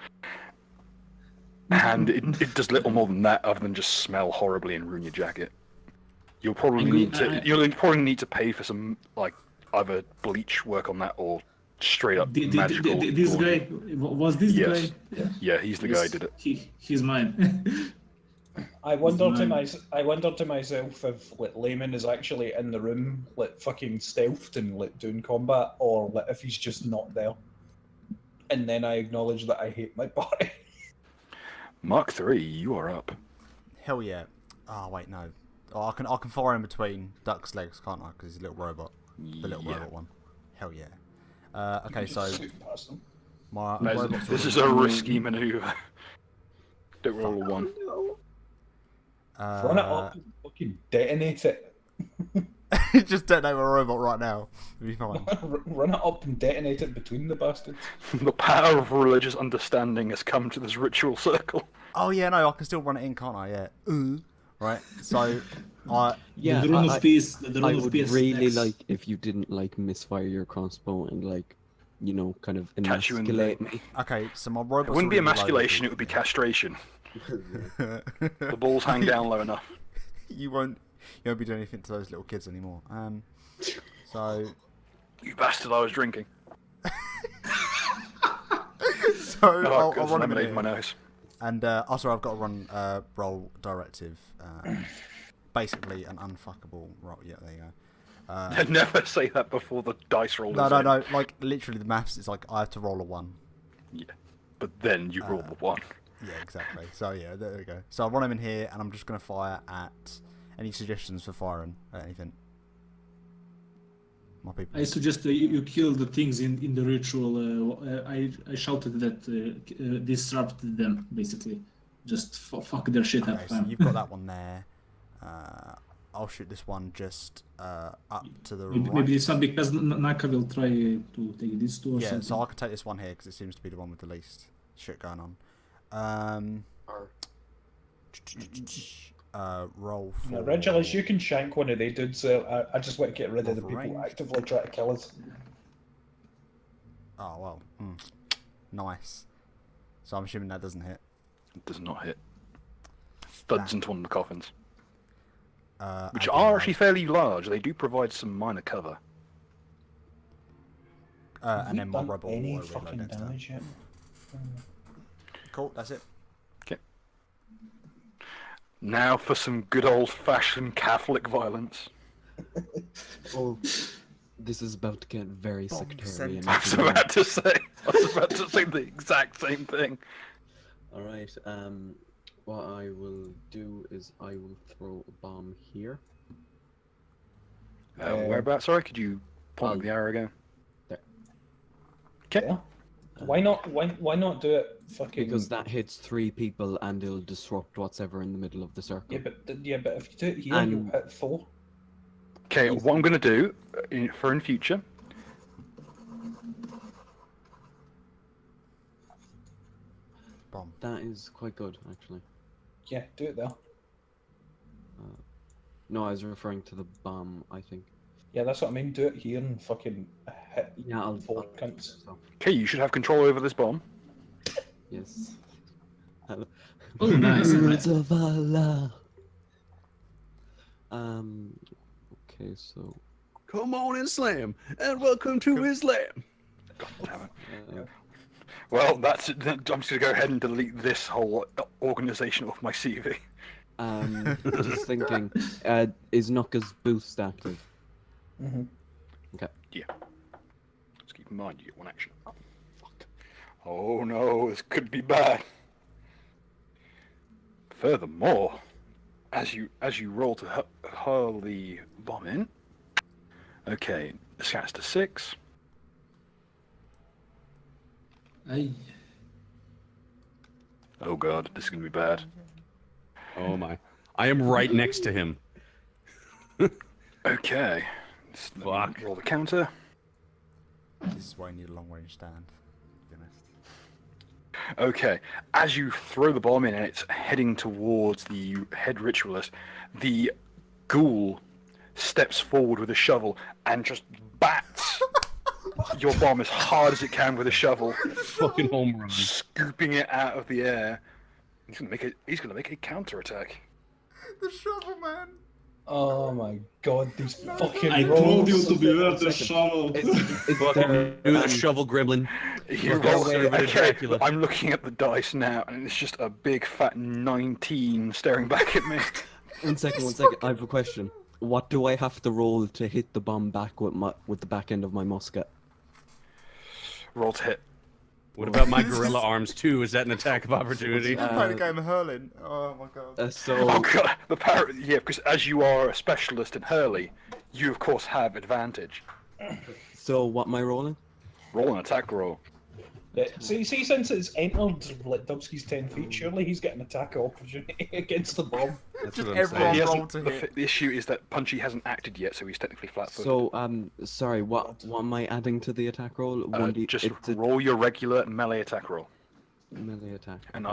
And it does little more than that other than just smell horribly and ruin your jacket. You'll probably need to pay for some like either bleach work on that or straight up magical. This guy was this Yes. guy? Yeah, he's the guy who did it. He's mine. I wondered to Nice. I wondered to myself if like Layman is actually in the room, like fucking stealthed and like doing combat, or like if he's just not there. And then I acknowledge that I hate my body. Mark III, you are up. Hell yeah. Oh wait, no. Oh, I can fire in between Duck's legs, can't I? Because he's a little robot. The little Yeah. robot one. Hell yeah. Okay, so Just shoot past them. my This- robot's This is already- a risky maneuver. Don't roll a 1. Run it up and fucking detonate it. Just detonate my robot right now. It'll be fine. Run it up and detonate it between the bastards. The power of religious understanding has come to this ritual circle. Oh yeah, no, I can still run it in, can't I? Yeah. Right. So, Yeah, the rune I- of peace. The rune I of would peace. really next. like if you didn't like misfire your crossbow and like, you know, kind of Catch you in the- emasculate me. okay, so my robot. It wouldn't be emasculation, it would be castration. The balls hang down low enough. You won't be doing anything to those little kids anymore. So You bastard, I was drinking. so Oh, I'll got run him in lemonade in my here. nose. And also I've got to run roll directive. Basically an unfuckable roll. Yeah, there you go. Never say that before the dice roll. No, is no, in. no. Like literally, the maths is like I have to roll a 1. Yeah, but then you roll the 1. Yeah, exactly. So yeah, there we go. So I'll run him in here, and I'm just gonna fire at any suggestions for firing at anything. My people. I suggest you kill the things in the ritual. I shouted that disrupted them, basically. Just fuck their shit up. Okay, so you've got that one there. I'll shoot this one just up to the right. Maybe it's not because Naka will try to take this two or Yeah, something. so I can take this one here because it seems to be the one with the least shit going on. Roll for. Now, Regulus, you can shank one of they dudes. So I just want to get rid of the people Wolverine. actively trying to kill us. Oh well, nice. So I'm assuming that doesn't hit. It does not hit. Thuds Damn. into one of the coffins, which again, are actually fairly large. They do provide some minor cover. and then my Done robot any will reload fucking next turn. damage yet? Cool, that's it. Now for some good old-fashioned Catholic violence. Oh, this is about to get very sectarian. I was about to say the exact same thing. All right. What I will do is I will throw a bomb here. Whereabouts? Sorry, could you point Um, the arrow again? there. Okay. Yeah. Why not? Why not do it? Fucking. Because that hits 3 people and it'll disrupt whatever in the middle of the circle. Yeah, but if you do it here, And- you'll hit 4. Okay, what I'm going to do in future. Bomb. That is quite good, actually. Yeah, do it there. No, I was referring to the bomb, I think. Yeah, that's what I mean. Do it here and fucking hit Yeah, I'll 4 cunts. Okay, you should have control over this bomb. Yes. Oh, nice. Words of Allah. Okay, so. Come on and slam, and welcome to Islam. God damn it. Uh, Well, that's it. I'm just going to go ahead and delete this whole organization off my CV. just thinking, is Nuka's boost active? Mm-hmm. Just keep in mind, you get 1 action. Oh, fuck. Oh no, this could be bad. Furthermore, as you roll to hurl the bomb in, okay, the scats to 6. Aye. Oh god, this is going to be bad. Oh my! I am right next to him. Okay. Let me Fuck. roll the counter. This is why you need a long range stand. To be honest. Okay, as you throw the bomb in and it's heading towards the head ritualist, the ghoul steps forward with a shovel and just bats your bomb as hard as it can with a shovel, Fucking home run. scooping it out of the air. He's gonna make a counter attack. The shovel man. Oh my god, these fucking I rolls. told you to beware the shovel. Fucking do the shovel gremlin. You Fucking roll, serve it to okay, Dracula. I'm looking at the dice now, and it's just a big fat 19 staring back at me. 1 second. I have a question. What do I have to roll to hit the bomb back with the back end of my musket? Roll to hit. What about my gorilla arms too? Is that an attack of opportunity? You played a game of hurling. Oh my god. So Oh god, yeah, because as you are a specialist in Hurley, you of course have advantage. So what am I rolling? Roll an attack roll. Yeah, see, since it's entered like Dubsky's 10 feet, surely he's getting attack opportunity against the bomb. That's Just what I'm everyone- saying. He roll hasn't, to the, hit. the issue is that Punchy hasn't acted yet, so he's technically flat-footed. So sorry. What am I adding to the attack roll? Just it's a roll your regular melee attack roll, melee attack. and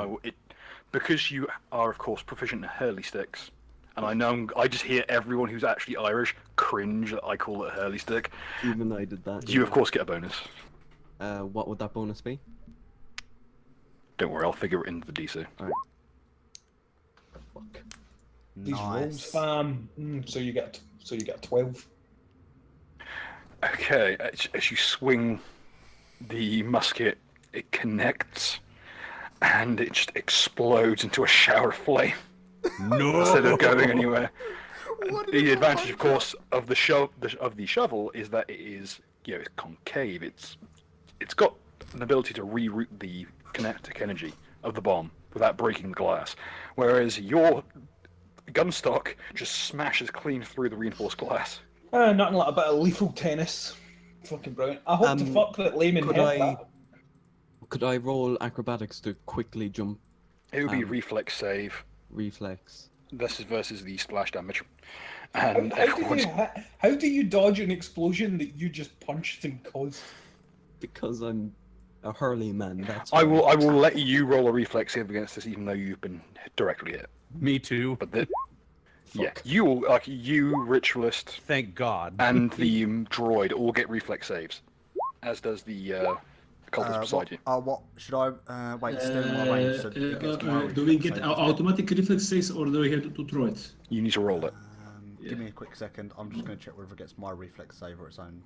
because you are of course proficient in Hurley sticks, and I just hear everyone who's actually Irish cringe that I call it a Hurley stick. Even I did that. You of course get a bonus. What would that bonus be? Don't worry, I'll figure it into the DC. Fuck. These rolls, Nice. fam. So you get 12. Okay, as you swing the musket, it connects, and it just explodes into a shower of flame No. instead of going anywhere. What did The it advantage, look of course, of the shovel is that it is, it's concave. It's got an ability to reroute the kinetic energy of the bomb without breaking the glass, whereas your gun stock just smashes clean through the reinforced glass. Nothing like a bit of lethal tennis. Fucking brilliant. I hope to fuck that Layman could hit I- that. Could I roll acrobatics to quickly jump It would be reflex save. reflex? This is versus the splash damage. And How do you dodge an explosion that you just punched and caused? Because I'm a Hurley man. That's I why. will let you roll a reflex save against this, even though you've been directly hit. Me too. But yeah, Fuck. you ritualist Thank God. and the droid all get reflex saves, as does the cultist beside you. What should I wait? Still in my range. So it gets my Do we get reflex save. automatic reflex saves or do we have to throw it? You need to roll it. Give me a quick second. I'm just going to check whether it gets my reflex save or its own.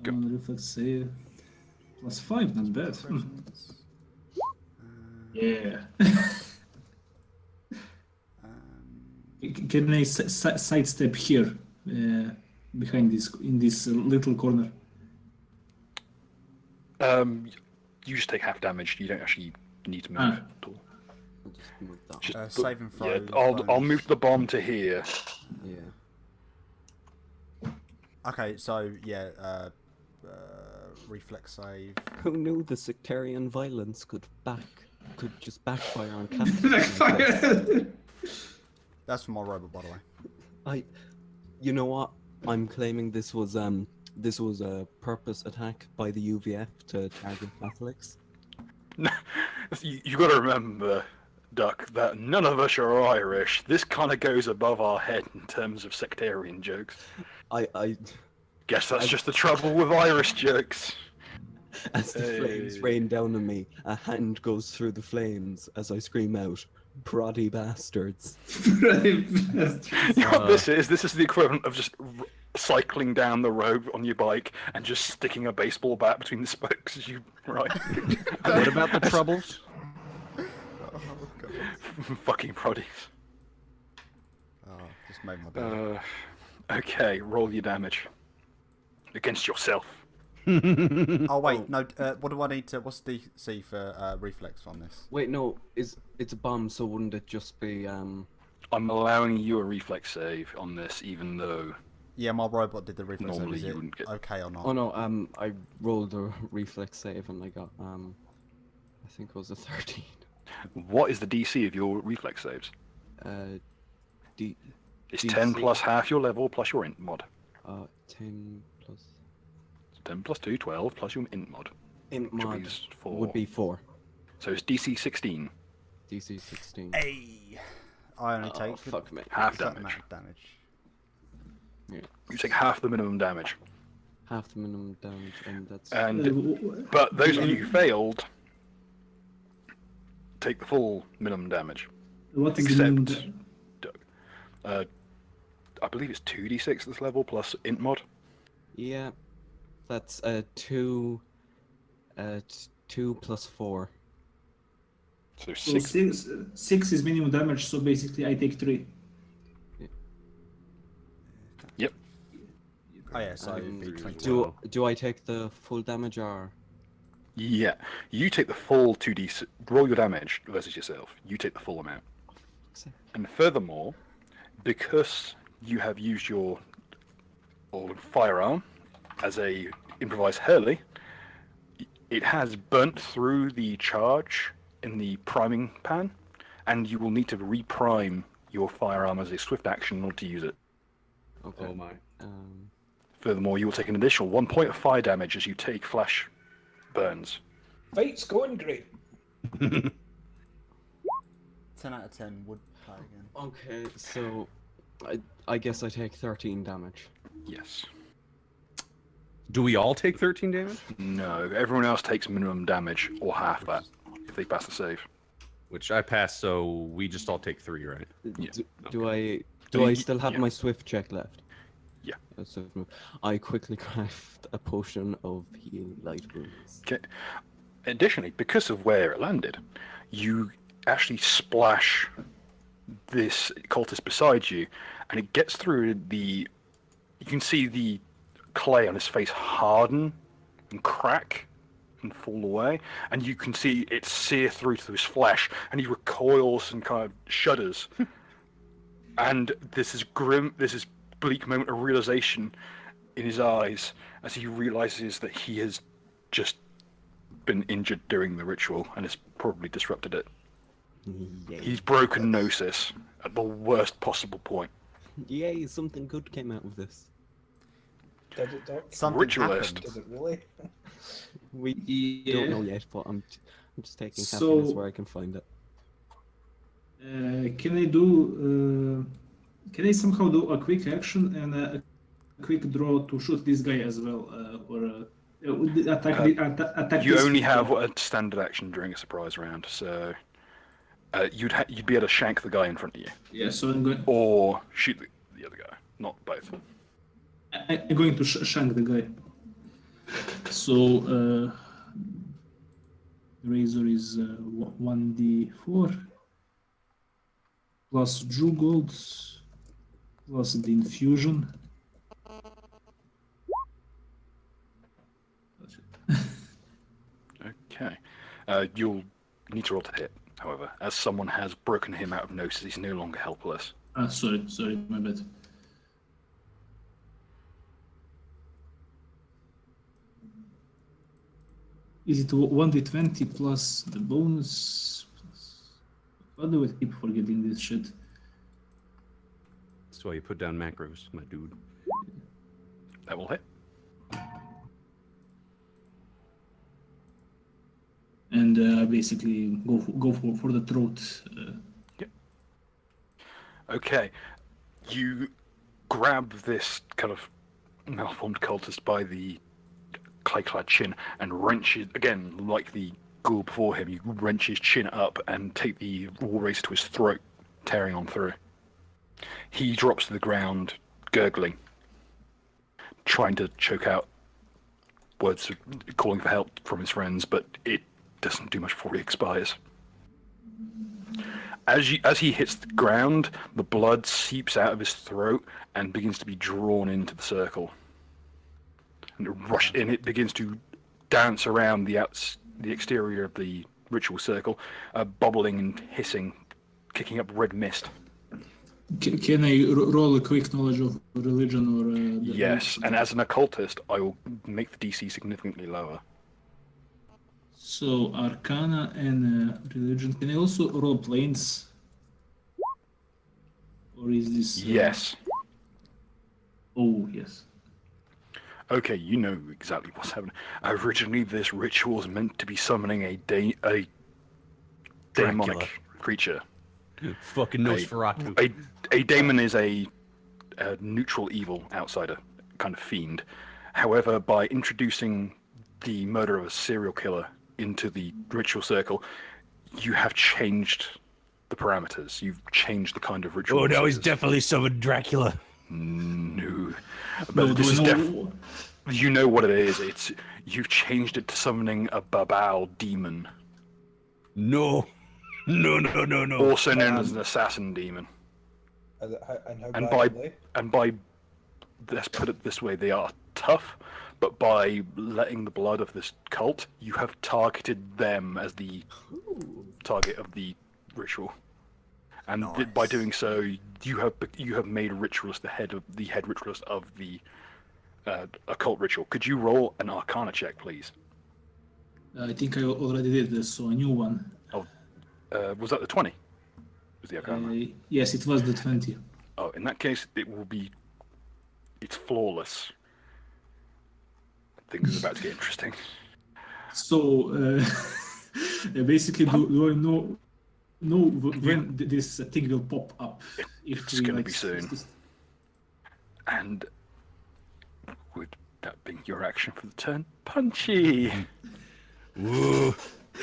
Reflex save +5, not bad. Yeah. Can I sidestep here, behind this, in this little corner? You just take half damage. You don't actually need to move Ah. at all. I'll just move that. Just, Saving throw. yeah, I'll move the bomb to here. Yeah. Okay, so yeah, reflex save. Who knew the sectarian violence could just backfire on Catholics? like this? Backfire. That's from my robot, by the way. You know what? I'm claiming this was a purpose attack by the UVF to target Catholics. You got to remember, Duck, that none of us are Irish. This kind of goes above our head in terms of sectarian jokes. I Guess that's just the trouble with Irish jokes. As the flames rain down on me, a hand goes through the flames as I scream out, "Proddy bastards!" You know what this is? This is the equivalent of just cycling down the road on your bike and just sticking a baseball bat between the spokes as you ride. What about the troubles? Fucking proddies. Oh, just made my bed. Okay, roll your damage. Against yourself. Oh wait, no. What do I need to? What's the DC for reflex on this? Wait, no, it's a bomb, so wouldn't it just be I'm allowing you a reflex save on this, even though Yeah, my robot did the reflex normally save. you Is wouldn't it get. okay or not? Oh no, I rolled a reflex save and I got I think it was a 13. What is the DC of your reflex saves? D It's DC. 10 plus half your level plus your int mod. 10 plus 10 plus 2, 12 plus your int mod. int Which mod is 4. would be 4. So it's DC 16. DC 16. Hey, I only take fuck me. Half certain damage. amount of damage. Yeah. You take half the minimum damage. Half the minimum damage, and that's But those of you who failed take the full minimum damage. What is the minimum Except Doug. I believe it's 2d6 this level plus int mod. yeah, that's 2 plus 4. So So 6. six is minimum damage, so basically I take 3. Yep. Oh yeah, so it'd be 20. Do I take the full damage or? Yeah. You take the full 2d6. Roll your damage versus yourself. You take the full amount. And furthermore, because you have used your firearm as a improvised hurley, it has burnt through the charge in the priming pan, and you will need to reprime your firearm as a swift action in order to use it. Okay. Oh my. Furthermore, you will take an additional 1 point of fire damage as you take flash burns. Fight's going great. 10 out of 10 would play again. Okay, so I guess I take 13 damage. Yes. Do we all take 13 damage? No, everyone else takes minimum damage or half that if they pass the save. Which I passed, so we just all take 3, right? Yeah. Do I Y- still have yeah. my swift check left? Yeah. Swift move. I quickly craft a potion of healing light wounds. Okay. Additionally, because of where it landed, you actually splash this cultist beside you, and it gets through the. You can see the clay on his face harden and crack and fall away, and you can see it sear through to his flesh, and he recoils and kind of shudders. And this is bleak moment of realization in his eyes as he realizes that he has just been injured during the ritual and has probably disrupted it. Yay. He's broken Gnosis at the worst possible point. Yay, something good came out of this. Did it, Doc? Something Ritualist. happened. Did it really? We Yeah. don't know yet, but I'm just taking So- happiness where I can find it. Can I somehow do a quick action and a quick draw to shoot this guy as well, or attack? You this only guy? have a standard action during a surprise round, so you'd be able to shank the guy in front of you, Yeah, so I'm going. or shoot the other guy, not both. I'm going to shank the guy. So razor is 1d4 plus Drew gold plus the infusion. That's it. Okay. You'll need to roll to hit, however, as someone has broken him out of Gnosis. He's no longer helpless. Sorry, my bad. Is it 1d20 plus the bonus? Why do I keep forgetting this shit? That's why you put down macros, my dude. That will hit. And basically go for the throat. Okay. You grab this kind of malformed cultist by the clay-clad chin and wrench it, again, like the ghoul before him, you wrench his chin up and take the war razor to his throat, tearing on through. He drops to the ground, gurgling, trying to choke out words calling for help from his friends, but it doesn't do much before he expires. As he hits the ground, the blood seeps out of his throat and begins to be drawn into the circle. And it begins to dance around the exterior of the ritual circle, bubbling and hissing, kicking up red mist. Can I roll a quick knowledge of religion or? Yes, and as an occultist, I will make the DC significantly lower. So Arcana and religion. Can I also roll planes? Or is this? Yes. Oh yes. Okay, you know exactly what's happening. Originally, this ritual was meant to be summoning a demonic Dracula. creature. Fucking Nosferatu. A daemon is a neutral evil outsider, kind of fiend. However, by introducing the murder of a serial killer into the ritual circle, you have changed the parameters. You've changed the kind of ritual. Oh, now he's this is. definitely summoned Dracula. No. But No, this do is I know? you know what it is. You've changed it to summoning a Babal demon, No. No. also known as an assassin demon. And And how by- bad are they? And by, let's put it this way, they are tough, but by letting the blood of this cult, you have targeted them as the target of the ritual. And by doing so, you have made a ritualist the head ritualist of the occult ritual. Could you roll an Arcana check, please? I think I already did this, so a new one. Was that the 20? Was the Arcana? Yes, it was the 20. Oh, in that case, it's flawless. Things are about to get interesting. So basically, do I know when this thing will pop up? It's going to be soon. And would that being your action for the turn? Punchy! Ooh.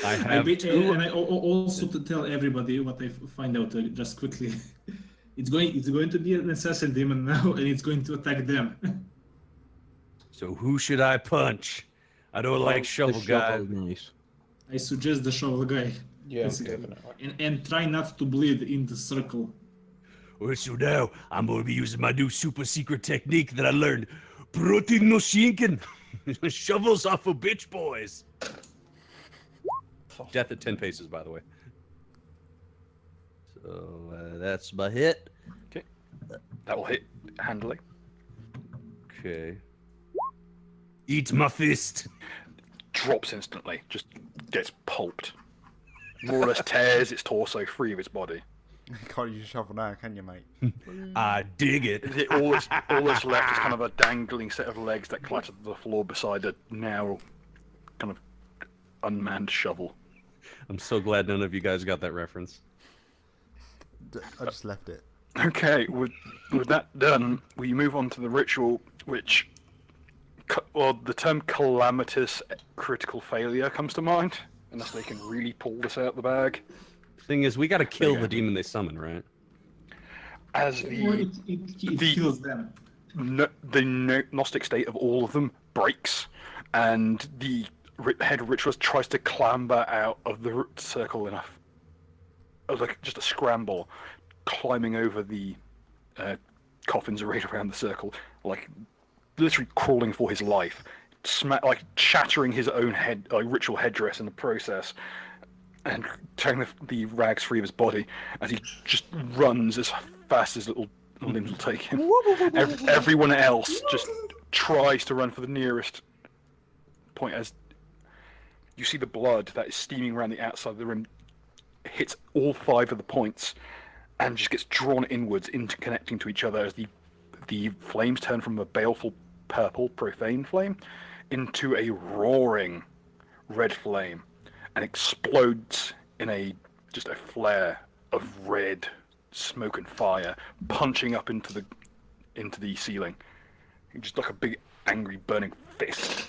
I have two. And I also to tell everybody what I find out just quickly. It's going to be an assassin demon now, and it's going to attack them. So who should I punch? I don't like shovel guy. Nice. I suggest the shovel guy. Yeah, basically. definitely. And try not to bleed in the circle. Well, so now I'm going to be using my new super secret technique that I learned. Protein no shinken. Shovels off of bitch boys. Death at 10 paces, by the way. So that's my hit. Okay. That will hit handily. Okay. Eat my fist. Drops instantly. Just gets pulped. More or less tears its torso free of its body. You can't use a shovel now, can you, mate? I dig it. All that's left is kind of a dangling set of legs that clatter to the floor beside a now kind of unmanned shovel. I'm so glad none of you guys got that reference. I just left it. Okay, with that done, we move on to the ritual, which, well, the term calamitous critical failure comes to mind, unless they can really pull this out the bag. Thing is, we got to kill Yeah. the demon they summon, right? As Or the it kills them. Gnostic state of all of them breaks, and the head ritualist tries to clamber out of the circle enough, like just a scramble, climbing over the coffins arrayed around the circle, like literally crawling for his life, like shattering his own head, ritual headdress in the process, and tearing the rags free of his body as he just runs as fast as little limbs will take him. Everyone else just tries to run for the nearest point as You see the blood that is steaming around the outside of the room hits all 5 of the points and just gets drawn inwards, interconnecting to each other as the flames turn from a baleful purple profane flame into a roaring red flame and explodes in just a flare of red smoke and fire, punching up into the ceiling, just like a big angry burning fist.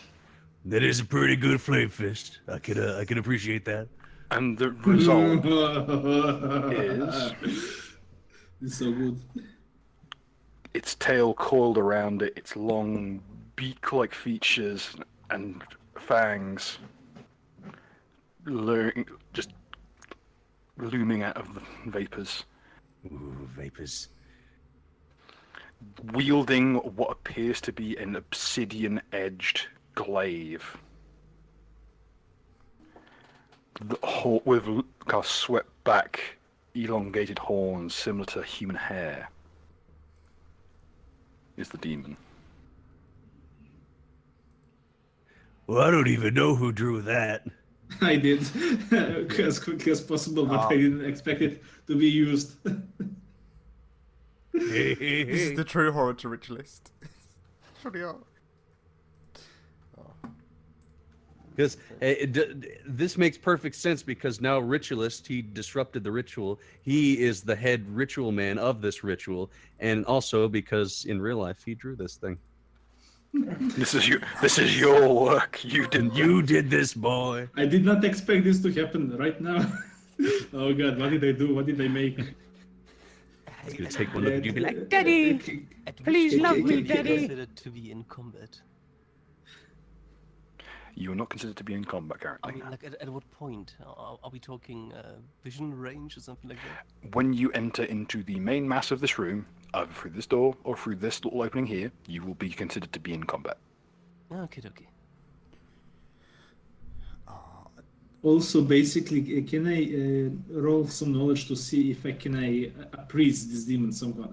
That is a pretty good flame fist. I can appreciate that. And the result is It's so good. its tail coiled around it, its long beak-like features and fangs just looming out of the vapors. Ooh, vapors. Wielding what appears to be an obsidian-edged glaive. With kind of swept back, elongated horns similar to human hair. Is the demon. Well, I don't even know who drew that. I did as quickly as possible, but I didn't expect it to be used. Hey, hey, This is hey. the true horror to ritualist. Surely are. Because this makes perfect sense, because now Ritualist, he disrupted the ritual. He is the head ritual man of this ritual, and also because in real life he drew this thing. This is your work. You did this, boy. I did not expect this to happen right now. Oh god, what did I do? What did I make? He's gonna take one look at you and be like, Daddy, Please love me, Daddy. Daddy. Considered to be in combat. You are not considered to be in combat I currently. mean, like at what point? Are we talking vision range or something like that? When you enter into the main mass of this room, either through this door or through this little opening here, you will be considered to be in combat. Okay. Also, basically, can I roll some knowledge to see if I can appraise this demon somehow?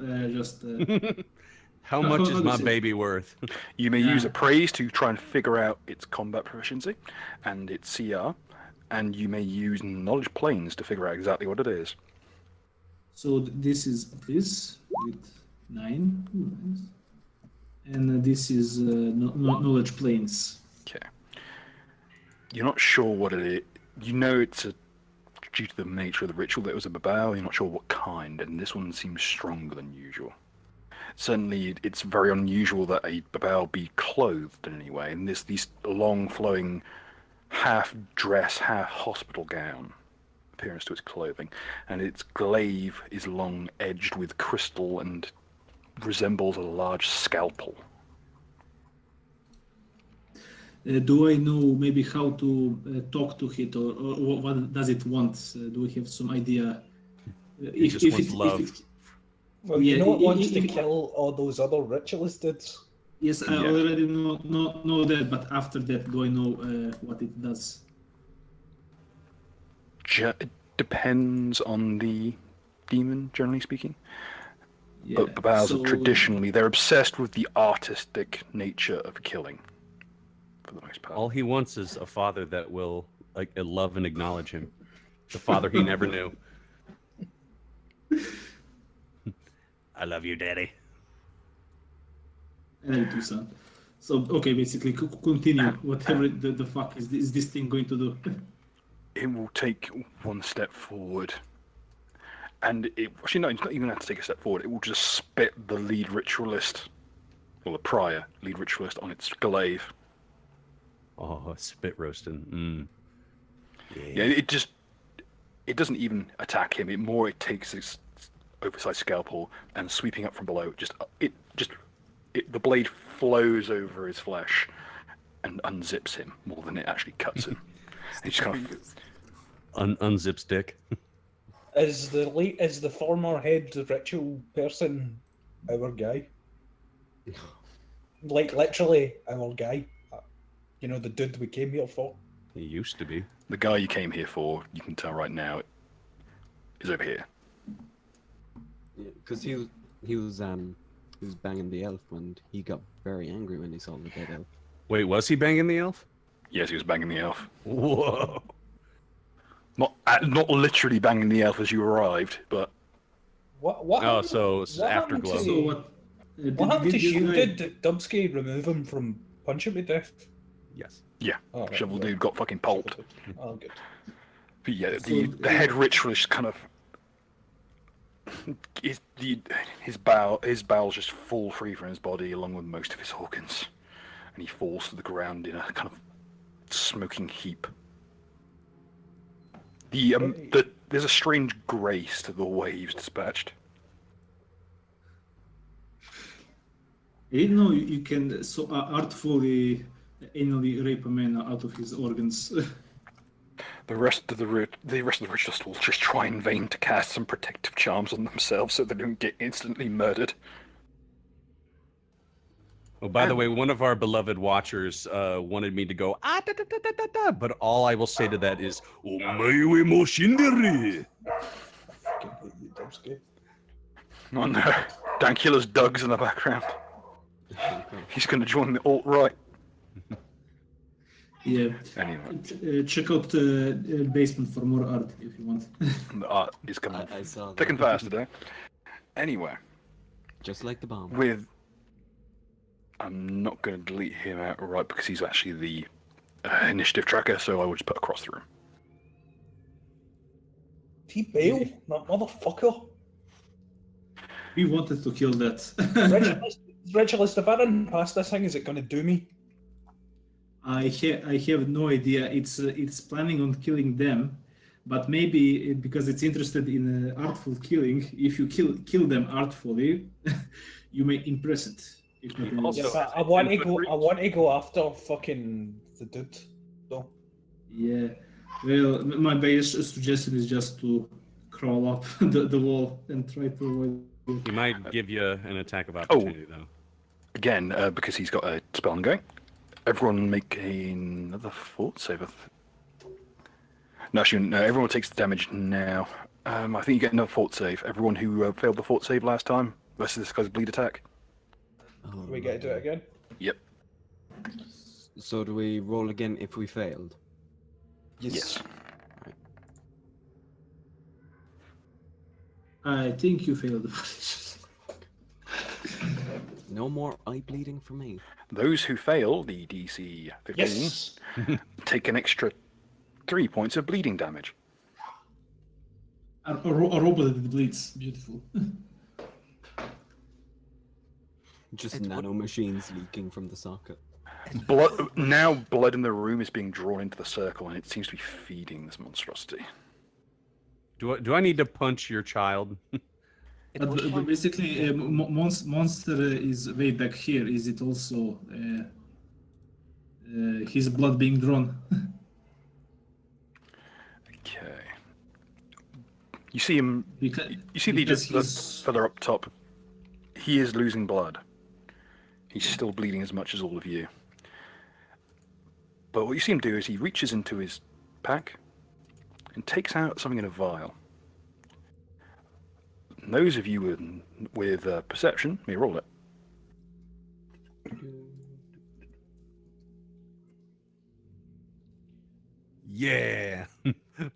how much is how my does it- baby worth? You may use appraise to try and figure out its combat proficiency and its CR, and you may use knowledge planes to figure out exactly what it is. So this is this with 9, nice. And this is knowledge planes. Okay. You're not sure what it is. You know it's due to the nature of the ritual that it was a babao. You're not sure what kind, and this one seems stronger than usual. Certainly, it's very unusual that a babao be clothed in any way, and these long flowing half dress, half hospital gown appearance to its clothing, and its glaive is long edged with crystal and resembles a large scalpel. Do I know maybe how to talk to it, or what does it want? Do we have some idea? It just wants love. Well, Yeah, you know it wants to if- kill all those other ritualist dudes. Yes, I Yeah. already know that, but after that, do I know what it does? It depends on the demon, generally speaking. Yeah. But babaos so- are traditionally, they're obsessed with the artistic nature of killing, for the most part. All he wants is a father that will love and acknowledge him. The father he never knew. I love you, Daddy. And I do, son. So okay, basically, continue. Whatever the fuck is this thing going to do? It will take one step forward. And it's not even going to have to take a step forward. It will just spit the lead ritualist, or the prior lead ritualist, on its glaive. Oh, spit roasting. Yeah, it doesn't even attack him. It takes its oversized scalpel and sweeping up from below. The blade flows over his flesh and unzips him more than it actually cuts him. He just kind of Unzips dick. Is the former head ritual person our guy? Like literally our guy. You know, the dude we came here for. He used to be. the guy you came here for. You can tell right now is over here. Because he was banging the elf, and he got very angry when he saw the dead elf. Wait, was he banging the elf? Yes, he was banging the elf. Whoa. Not literally banging the elf as you arrived, but What? Oh, happened- so it's what happened afterglow. to- So what? What happened to this Shield? guy- Did Dubsky remove him from punching me death? Yes. Oh, right, Shovel okay. Dude got fucking pulped. Oh, good. But yeah, So, the head ritual is kind of his bowels just fall free from his body along with most of his organs, and he falls to the ground in a kind of smoking heap. There's a strange grace to the way he was dispatched. You know, you can so artfully anally rape a man out of his organs. The rest of the ritualists will just try in vain to cast some protective charms on themselves so they don't get instantly murdered. Oh, by the way, one of our beloved watchers wanted me to go da da da da da da, but all I will say to that is Omae mo shindere. Fucking hate you, Dubsky. Oh no, Dankula's Doug's in the background. He's going to join the Alt-Rite. Yeah. Anyway, Check out the basement for more art if you want. the art is coming I saw thick that. and fast today. Anyway, Just like the bomb. I'm not going to delete him outright because he's actually the initiative tracker, so I will just put across the room. He bail, that motherfucker. We wanted to kill that. Ritualist, if I run past this thing, is it going to do me? I have no idea. It's planning on killing them, but maybe because it's interested in artful killing, if you kill them artfully, you may impress it. If not Also- else. Yeah, but I want to go after fucking the dude. So Yeah. Well, my base suggestion is just to crawl up the wall and try to avoid it. He might give you an attack of opportunity, though. Again, because he's got a spell ongoing, everyone make another fort save. No, actually, no, everyone takes the damage now. I think you get another fort save. Everyone who failed the fort save last time versus this guy's bleed attack. Oh, we get to do it again. Yep. So do we roll again if we failed? Yes. I think you failed. No more eye bleeding for me. Those who fail the DC 15 Yes. take an extra 3 points of bleeding damage. A robot that bleeds. Beautiful. Just nano machines leaking from the socket. Blood in the room is being drawn into the circle, and it seems to be feeding this monstrosity. Do I need to punch your child? But basically, monster is way back here. Is it also his blood being drawn? Okay. You see him. Because, You see the because just the he's- further up top. He is losing blood. He's still bleeding as much as all of you. But what you see him do is he reaches into his pack and takes out something in a vial. And those of you with perception may roll it. Yeah.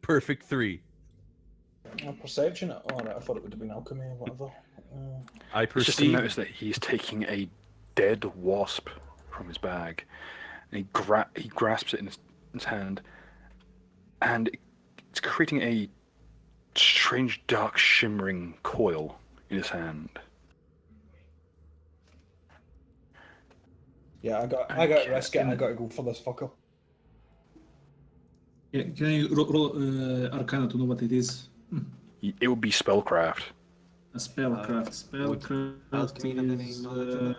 Perfect 3. Perception. Oh, right, I thought it would have been alchemy or whatever. I It's just to perceive. notice that he's taking a dead wasp from his bag, and he grasps it in his hand, and it's creating a strange, dark, shimmering coil in his hand. Yeah, I got to risk it. I got to go for this fucker. Yeah, can you roll Arcana to know what it is? It would be spellcraft. A spellcraft. Spellcraft alchemy have any is. knowledge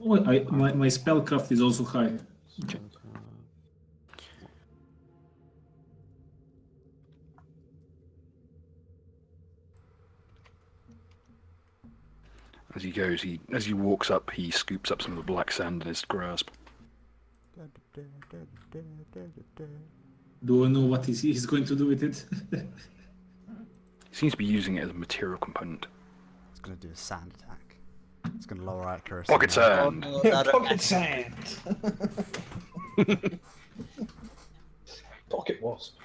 of My spellcraft is also high. As he goes, as he walks up, he scoops up some of the black sand in his grasp. Do I know what he's going to do with it? He seems to be using it as a material component. It's going to do a sand attack. It's going to lower accuracy. Pocket sand! Pocket sand. Pocket wasp.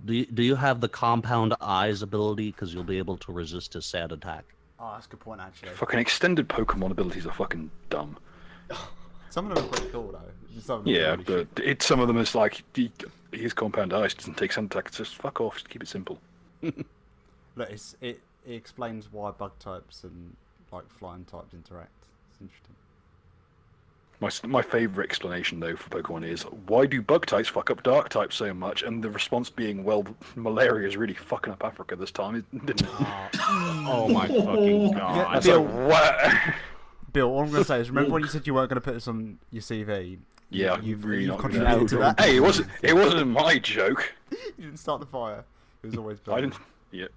Do you have the compound eyes ability? Because you'll be able to resist a sad attack. Oh, that's a good point, actually. Fucking extended Pokemon abilities are fucking dumb. Some of them are pretty cool, though. Some of them are Yeah, really but shit. it's some of them is like, his compound ice doesn't take sand attack. It's just fuck off. Just keep it simple. Look, it explains why bug types and like flying types interact. It's interesting. My favourite explanation though for Pokemon is why do bug types fuck up dark types so much? And the response being, well, malaria is really fucking up Africa this time, didn't it? Oh my fucking god. That's like, what? Bill, all I'm going to say is, remember when you said you weren't going to put this on your CV? Yeah, you've really not gonna contributed to that. Hey, it wasn't my joke. You didn't start the fire. It was always Bill. I didn't. Yeah.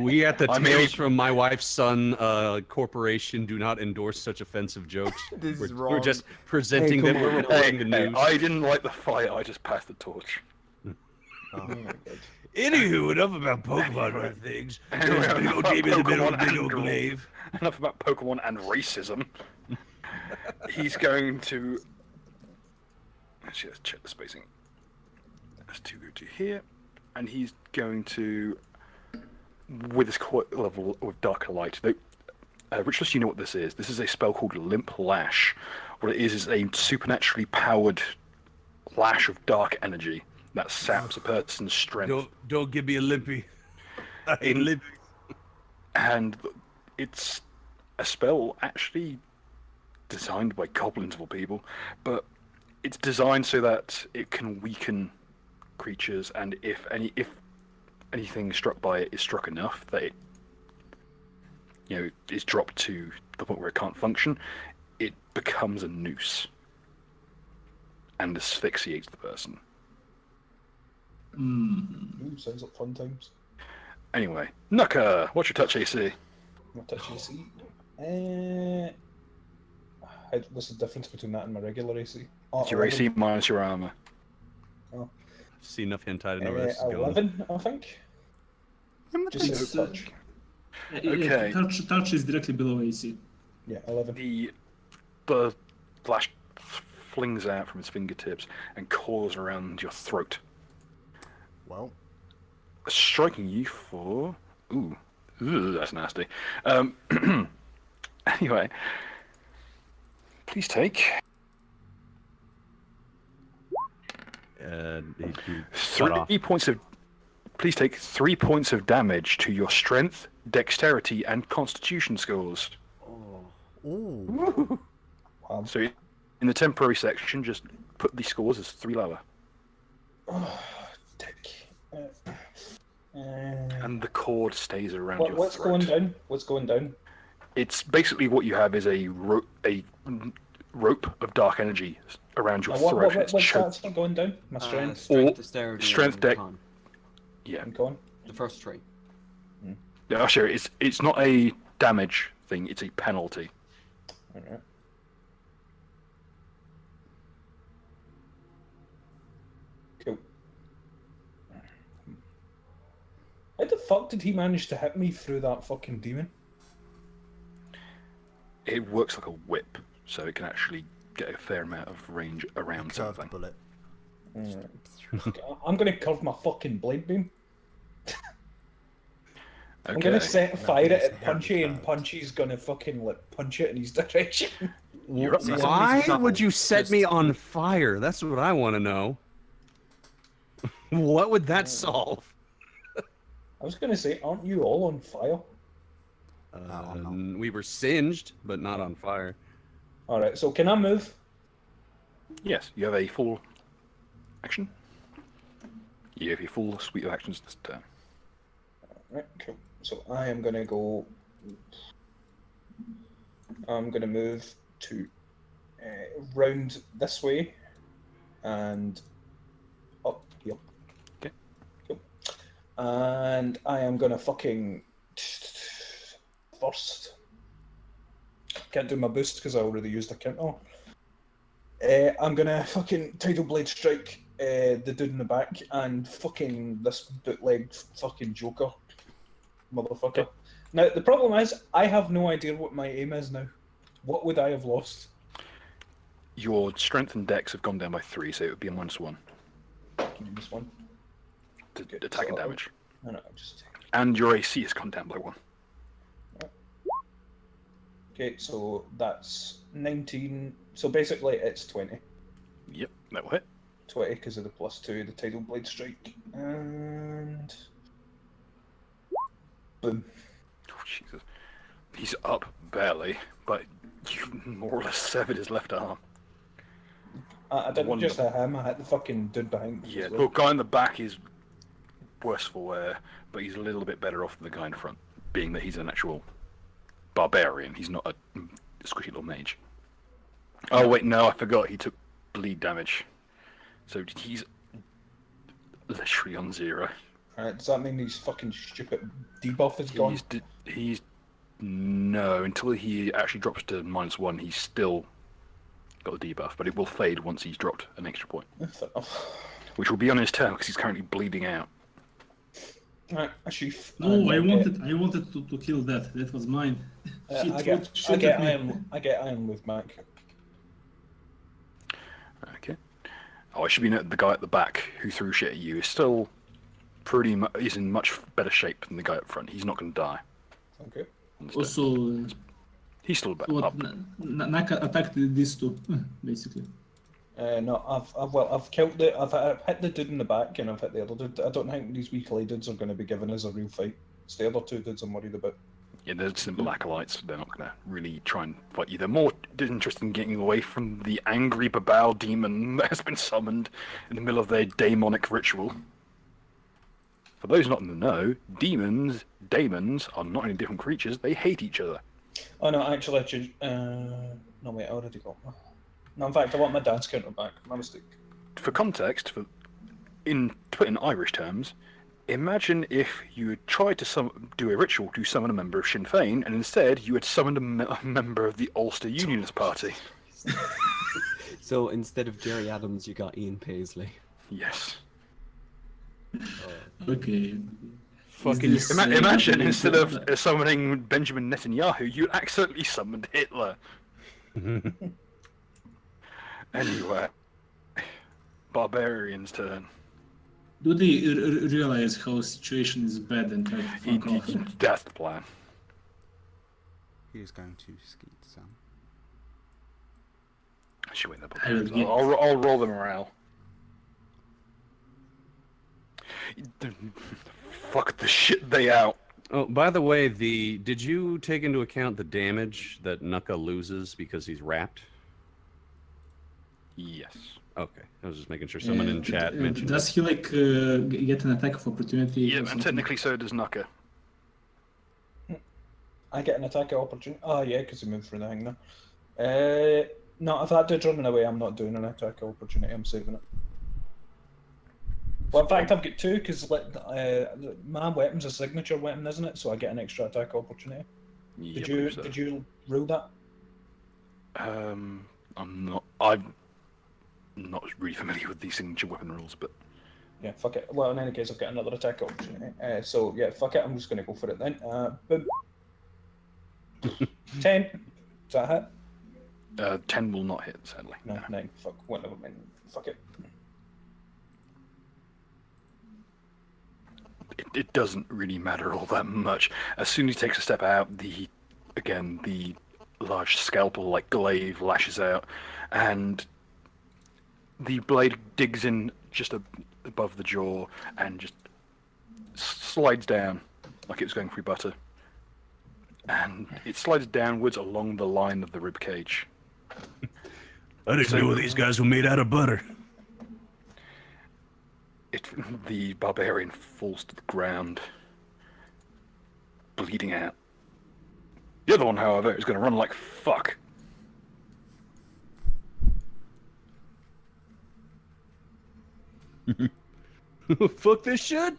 We at the I mean- Tales from My Wife's Son corporation do not endorse such offensive jokes. This is We're wrong. just presenting Hey, them. come We're on. reporting the news. I didn't like the fire. I just passed the torch. Oh. Anywho, enough about Pokemon and things. Anyway, There's a big old enough game in the about middle of Pokemon big old and glaive. Enough about Pokemon and racism. He's going to. Actually, let's check the spacing. That's too good to here, and he's going to, with his quick level with Darker Light. Richless, you know what this is? This is a spell called Limp Lash. What it is a supernaturally powered lash of dark energy that saps a person's strength. Don't give me a limpy. I ain't In- limpy. And it's a spell actually designed by goblins of all people, but it's designed so that it can weaken creatures, and if anything struck by it is struck enough that it, is dropped to the point where it can't function, it becomes a noose and asphyxiates the person. Ooh, sounds like fun times. Anyway, Nuka, what's your touch AC? My touch AC. What's the difference between that and my regular AC? It's your AC minus your armor. I've seen enough hentai to know where this is going. 11, I think. Just It's, say touch. Okay. Touch is directly below AC. Yeah, 11. The flash flings out from his fingertips and coils around your throat, Well, striking you for ooh, that's nasty. Anyway, please take He shut off. 3 points of. Please take 3 points of damage to your strength, dexterity, and constitution scores. ooh. Wow. So, in the temporary section, just put the scores as 3 lower, Oh, dick. and the cord stays around your What's throat. going down? What's going down? It's basically what you have is a rope of dark energy around your throat. It's What's choked. that going down? My strength. Strength, dexterity, strength, and dex- con. Yeah, I'm going. The first three. yeah, I'll share it. It's not a damage thing; it's a penalty. Alright. Cool. How the fuck did he manage to hit me through that fucking demon? It works like a whip, so it can actually get a fair amount of range around Curved something. bullet. I'm gonna curve my fucking blade beam. I'm Okay. gonna set fire it is at Punchy, heavily and curved. Punchy's gonna fucking like punch it in his direction. You're up See, next. somebody's Why shovel. would you set Just- me on fire? That's what I want to know. What would that solve? I was gonna say, aren't you all on fire? We were singed, but not on fire. Alright, so can I move? Yes, you have a full action. You have your full suite of actions this turn. Right, cool. So I am gonna go. I'm gonna move to round this way and up here. Okay. Cool. And I am gonna fucking first. Can't do my boost because I already used a counter. I'm gonna fucking tidal blade strike the dude in the back and fucking this bootleg fucking Joker motherfucker. Okay. Now the problem is I have no idea what my aim is now. What would I have lost? Your strength and dex have gone down by 3, so it would be a -1 -1. to Okay, attack and so- damage. No, I'll just take. And your AC has gone down by 1. Okay, so that's 19. So basically, it's 20. Yep, that will hit. 20 because of the +2, the Tidal Blade Strike. And. Boom. Oh, Jesus. He's up barely, but you more or less severed his left arm. I didn't One just of hit him, I hit the fucking dude behind me. Yeah, as the well. guy in the back is worse for wear, but he's a little bit better off than the guy in front, being that he's an actual barbarian. He's not a squishy little mage. Oh wait, no, I forgot. He took bleed damage, so he's literally on 0. Alright, does that mean his fucking stupid debuff is gone? He's no, until he actually drops to -1, he's still got the debuff, but it will fade once he's dropped an extra point, Fair enough. which will be on his turn because he's currently bleeding out. Alright, actually. No, I wanted to kill that. That was mine. She I threw get shit at me. iron with Mac. Okay. Oh, I should be noting the guy at the back who threw shit at you is still is in much better shape than the guy up front. He's not going to die. Okay. Also, He's still what up. Naka attacked these two, basically. No, I've killed I've hit the dude in the back and I've hit the other dude. I don't think these wee clay dudes are going to be giving us a real fight. It's the other two dudes I'm worried about. Yeah, they're simple acolytes. They're not going to really try and fight you. They're more interested in getting away from the angry Babal demon that has been summoned in the middle of their daemonic ritual. For those not in the know, daemons are not only different creatures, they hate each other. Oh no, actually, I should. No, wait, I already got one. No, in fact, I want my dad's counter back. My mistake. For context, to put in Irish terms, imagine if you had tried to do a ritual to summon a member of Sinn Féin, and instead you had summoned a member of the Ulster Unionist Party. So instead of Jerry Adams, you got Ian Paisley. Yes. Okay. Fucking Imagine instead of summoning Benjamin Netanyahu, you accidentally summoned Hitler. Anyway, Barbarian's turn. Do they realize how situation is bad and try to fuck off? That's the plan. He is going to skeet Sam. I should wait the I will get- I'll roll the morale. Fuck the shit they out. Oh, by the way, did you take into account the damage that Nuka loses because he's wrapped? Yes. Okay, I was just making sure someone in chat mentioned. Does he like get an attack of opportunity? Yeah, or and something? technically so does Nuka. I get an attack of opportunity. Oh yeah, because he moved through the thing now. No, if that dude's running away, I'm not doing an attack of opportunity. I'm saving it. Well, in fact, I've got 2 because my weapon's a signature weapon, isn't it? So I get an extra attack of opportunity. Yeah, Did you rule that? I'm not really familiar with these signature weapon rules, but Yeah, fuck it. Well, in any case, I've got another attack of opportunity. So yeah, fuck it. I'm just gonna go for it then. Boom. 10. Is that a hit? 10 will not hit, sadly. No, 9. Fuck. Whatever, man. Fuck it. It doesn't really matter all that much. As soon as he takes a step out, the large scalpel-like glaive lashes out, and the blade digs in just above the jaw and just slides down like it was going through butter. And it slides downwards along the line of the rib cage. I didn't know these guys were made out of butter. The barbarian falls to the ground, bleeding out. The other one, however, is going to run like fuck. Fuck this shit.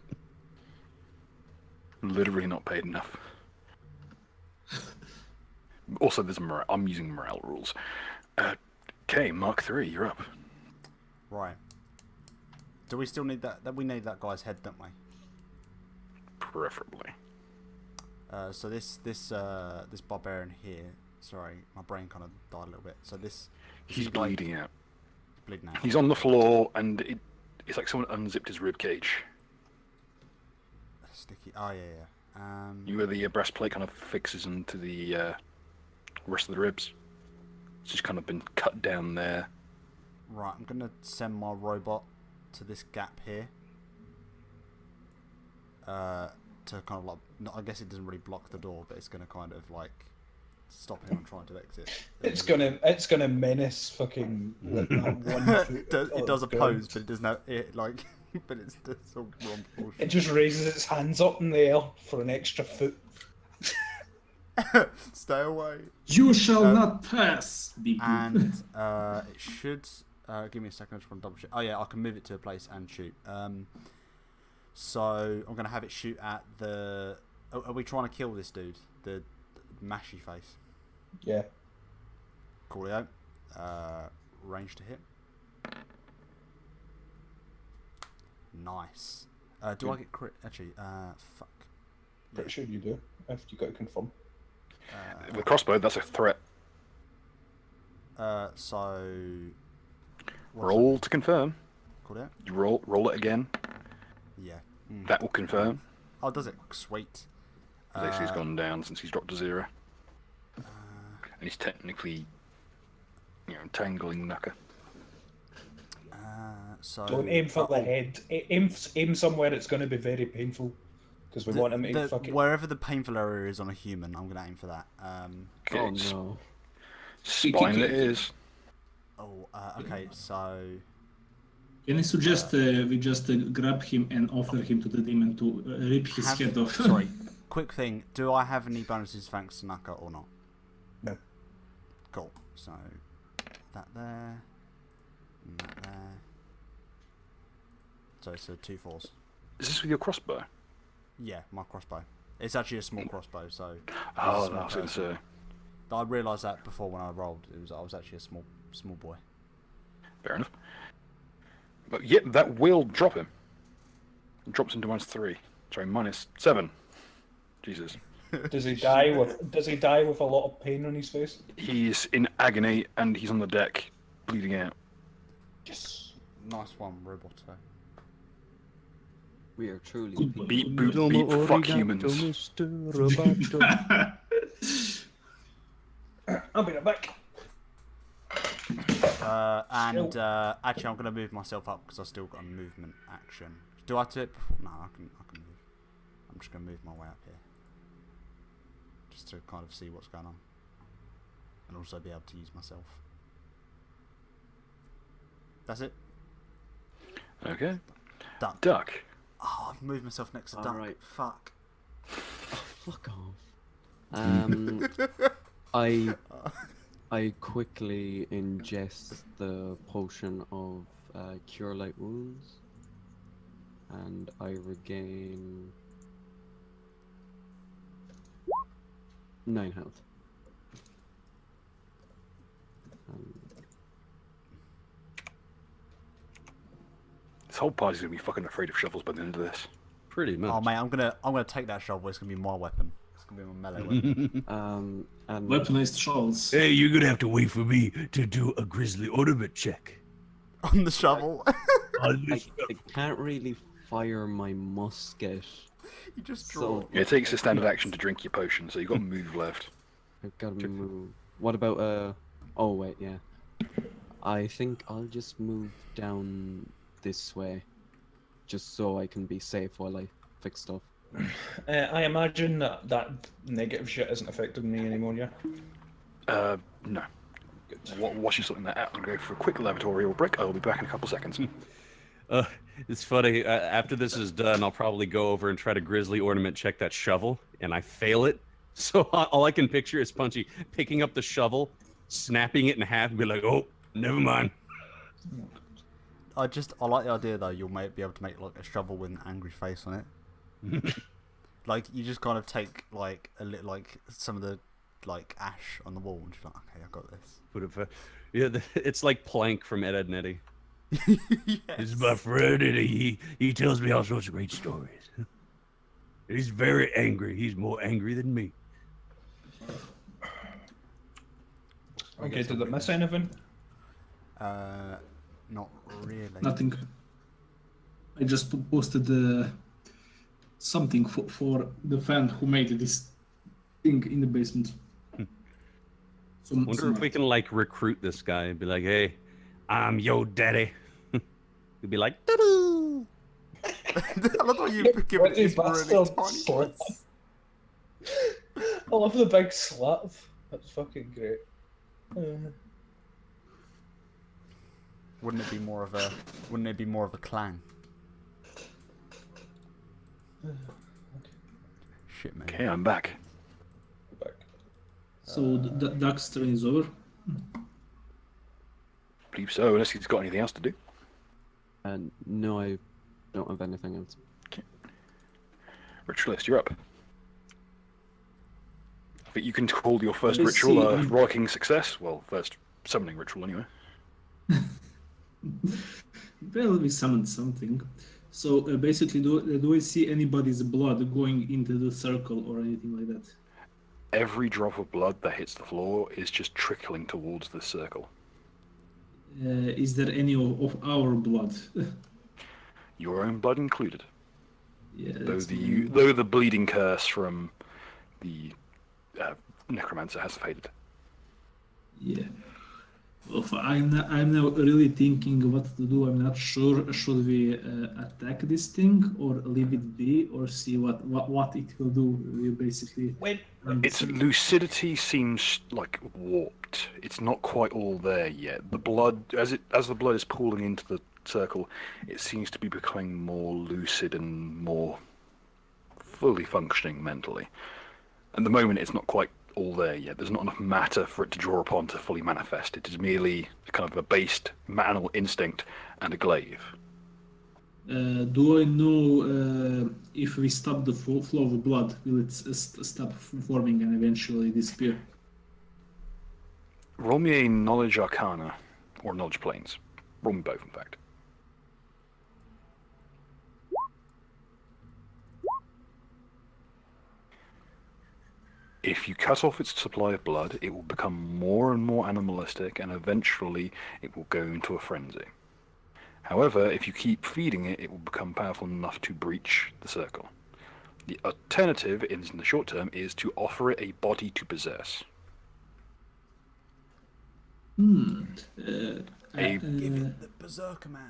Literally not paid enough. Also, there's morale. I'm using morale rules. Okay, Mark 3, you're up. Right. Do we still need that? We need that guy's head, don't we? Preferably. So this barbarian here. Sorry, my brain kind of died a little bit. So this. He's bleeding out. Bleeding out. He's on the floor, and it's like someone unzipped his rib cage. Sticky. Oh yeah. You know where the breastplate kind of fixes into the rest of the ribs. It's just kind of been cut down there. Right, I'm gonna send my robot to this gap here. To kind of like, I guess it doesn't really block the door, but it's gonna kind of like stop him from trying to exit. It's gonna menace fucking like, that one foot It does of oppose, ground. but it does not. It like, but it's all wrong proportion. It just raises its hands up in the air for an extra foot. Stay away. You shall not pass. Beep, boop. And it should give me a second. I just want to double check. Oh yeah, I can move it to a place and shoot. So I'm gonna have it shoot at the. Are we trying to kill this dude? The mashy face. Yeah. Coolio. Range to hit. Nice. Do I get crit? Actually, fuck. Pretty sure you do. If you got to confirm. With crossbow, that's a threat. So. Roll to confirm. Coolio. You roll it again. Yeah. That will confirm. Oh, does it? Sweet. He's gone down since he's dropped to 0. And he's technically, tangling Nucker. So Don't aim for the head. Aim somewhere it's going to be very painful. Because we want him to fucking... Wherever the painful area is on a human, I'm going to aim for that. Okay, Oh no. Spine it is. Oh, okay, so... Can I suggest we just grab him and offer him to the demon to rip his head off? Sorry, quick thing. Do I have any bonuses thanks to Naka or not? No. Cool. So, that there. And that there. So it's 2 4s. Is this with your crossbow? Yeah, my crossbow. It's actually a small crossbow, so... Oh, no, I was going to say. I realised that before when I rolled. I was actually a small boy. Fair enough. But yeah, that will drop him. It drops him to -3. Sorry, -7. Jesus. Does he die with a lot of pain on his face? He's in agony and he's on the deck, bleeding out. Yes. Nice one, Roboto. We are truly Good Beep, boy. boop, beep, fuck humans. I'll be right back. Actually, I'm going to move myself up because I've still got a movement action. Do I have to do it before? No, I can move. I'm just going to move my way up here. Just to kind of see what's going on. And also be able to use myself. That's it. Okay. Done. Duck. Oh, I've moved myself next to Duck. Alright. Fuck. Fuck off. I quickly ingest the potion of Cure Light Wounds, and I regain 9 health. This whole party's going to be fucking afraid of shovels by the end of this. Pretty much. Oh mate, I'm gonna take that shovel. It's gonna be my weapon. It's gonna be my melee weapon. And Weaponized shovels. Hey, you're gonna have to wait for me to do a grisly ornament check. On the shovel. I can't really fire my musket. You just draw. So It takes a standard action to drink your potion, so you've got move left. I've got to move. What about Oh wait, yeah. I think I'll just move down this way, just so I can be safe while I fix stuff. I imagine that negative shit isn't affecting me anymore, yeah? No. While she's sorting that out, I'm going to go for a quick laboratory break. I'll be back in a couple seconds. It's funny. After this is done, I'll probably go over and try to grizzly ornament check that shovel, and I fail it. So all I can picture is Punchy picking up the shovel, snapping it in half, and be like, "Oh, never mind." I like the idea though. You'll be able to make like a shovel with an angry face on it. Like you just kind of take like a little like some of the like ash on the wall and just like, okay, I got this. Yeah, it's like Plank from Ed, Edd n Eddy. Yes. This is my friend, and he tells me all sorts of great stories. He's very angry. He's more angry than me. Okay, did it miss anything? Not really. Nothing. I just posted something for the fan who made this thing in the basement. Wonder if we can like recruit this guy and be like, "Hey, I'm yo daddy." He'd be like, "Doo-doo." I love how you give it these really tiny ones. I love the big slap. That's fucking great. Wouldn't it be more of a clang? Shit, man. Okay, I'm back. So the Duck's turn is over. Believe so, unless he's got anything else to do. No, I don't have anything else. Ritualist, you're up. I think you can call your first Let's ritual a see. rollicking success. Well, first summoning ritual, anyway. Well, we summoned something. So basically, do I see anybody's blood going into the circle or anything like that? Every drop of blood that hits the floor is just trickling towards the circle. Is there any of our blood? Your own blood included. Yeah. Though that's though the bleeding curse from the necromancer has faded. Yeah. Well, I'm now really thinking what to do. I'm not sure. Should we attack this thing or leave it be or see what it will do? We basically. Wait. Its lucidity seems like warped. It's not quite all there yet. The blood, as the blood is pooling into the circle, it seems to be becoming more lucid and more fully functioning mentally. At the moment, it's not quite all there yet. There's not enough matter for it to draw upon to fully manifest. It is merely kind of a based animal instinct and a glaive. Do I know if we stop the flow of blood, will it stop forming and eventually disappear? Roll me a knowledge arcana, or knowledge planes. Roll me both, in fact. If you cut off its supply of blood, it will become more and more animalistic, and eventually it will go into a frenzy. However, if you keep feeding it, it will become powerful enough to breach the circle. The alternative, in the short term, is to offer it a body to possess. Give it the Berserker Man.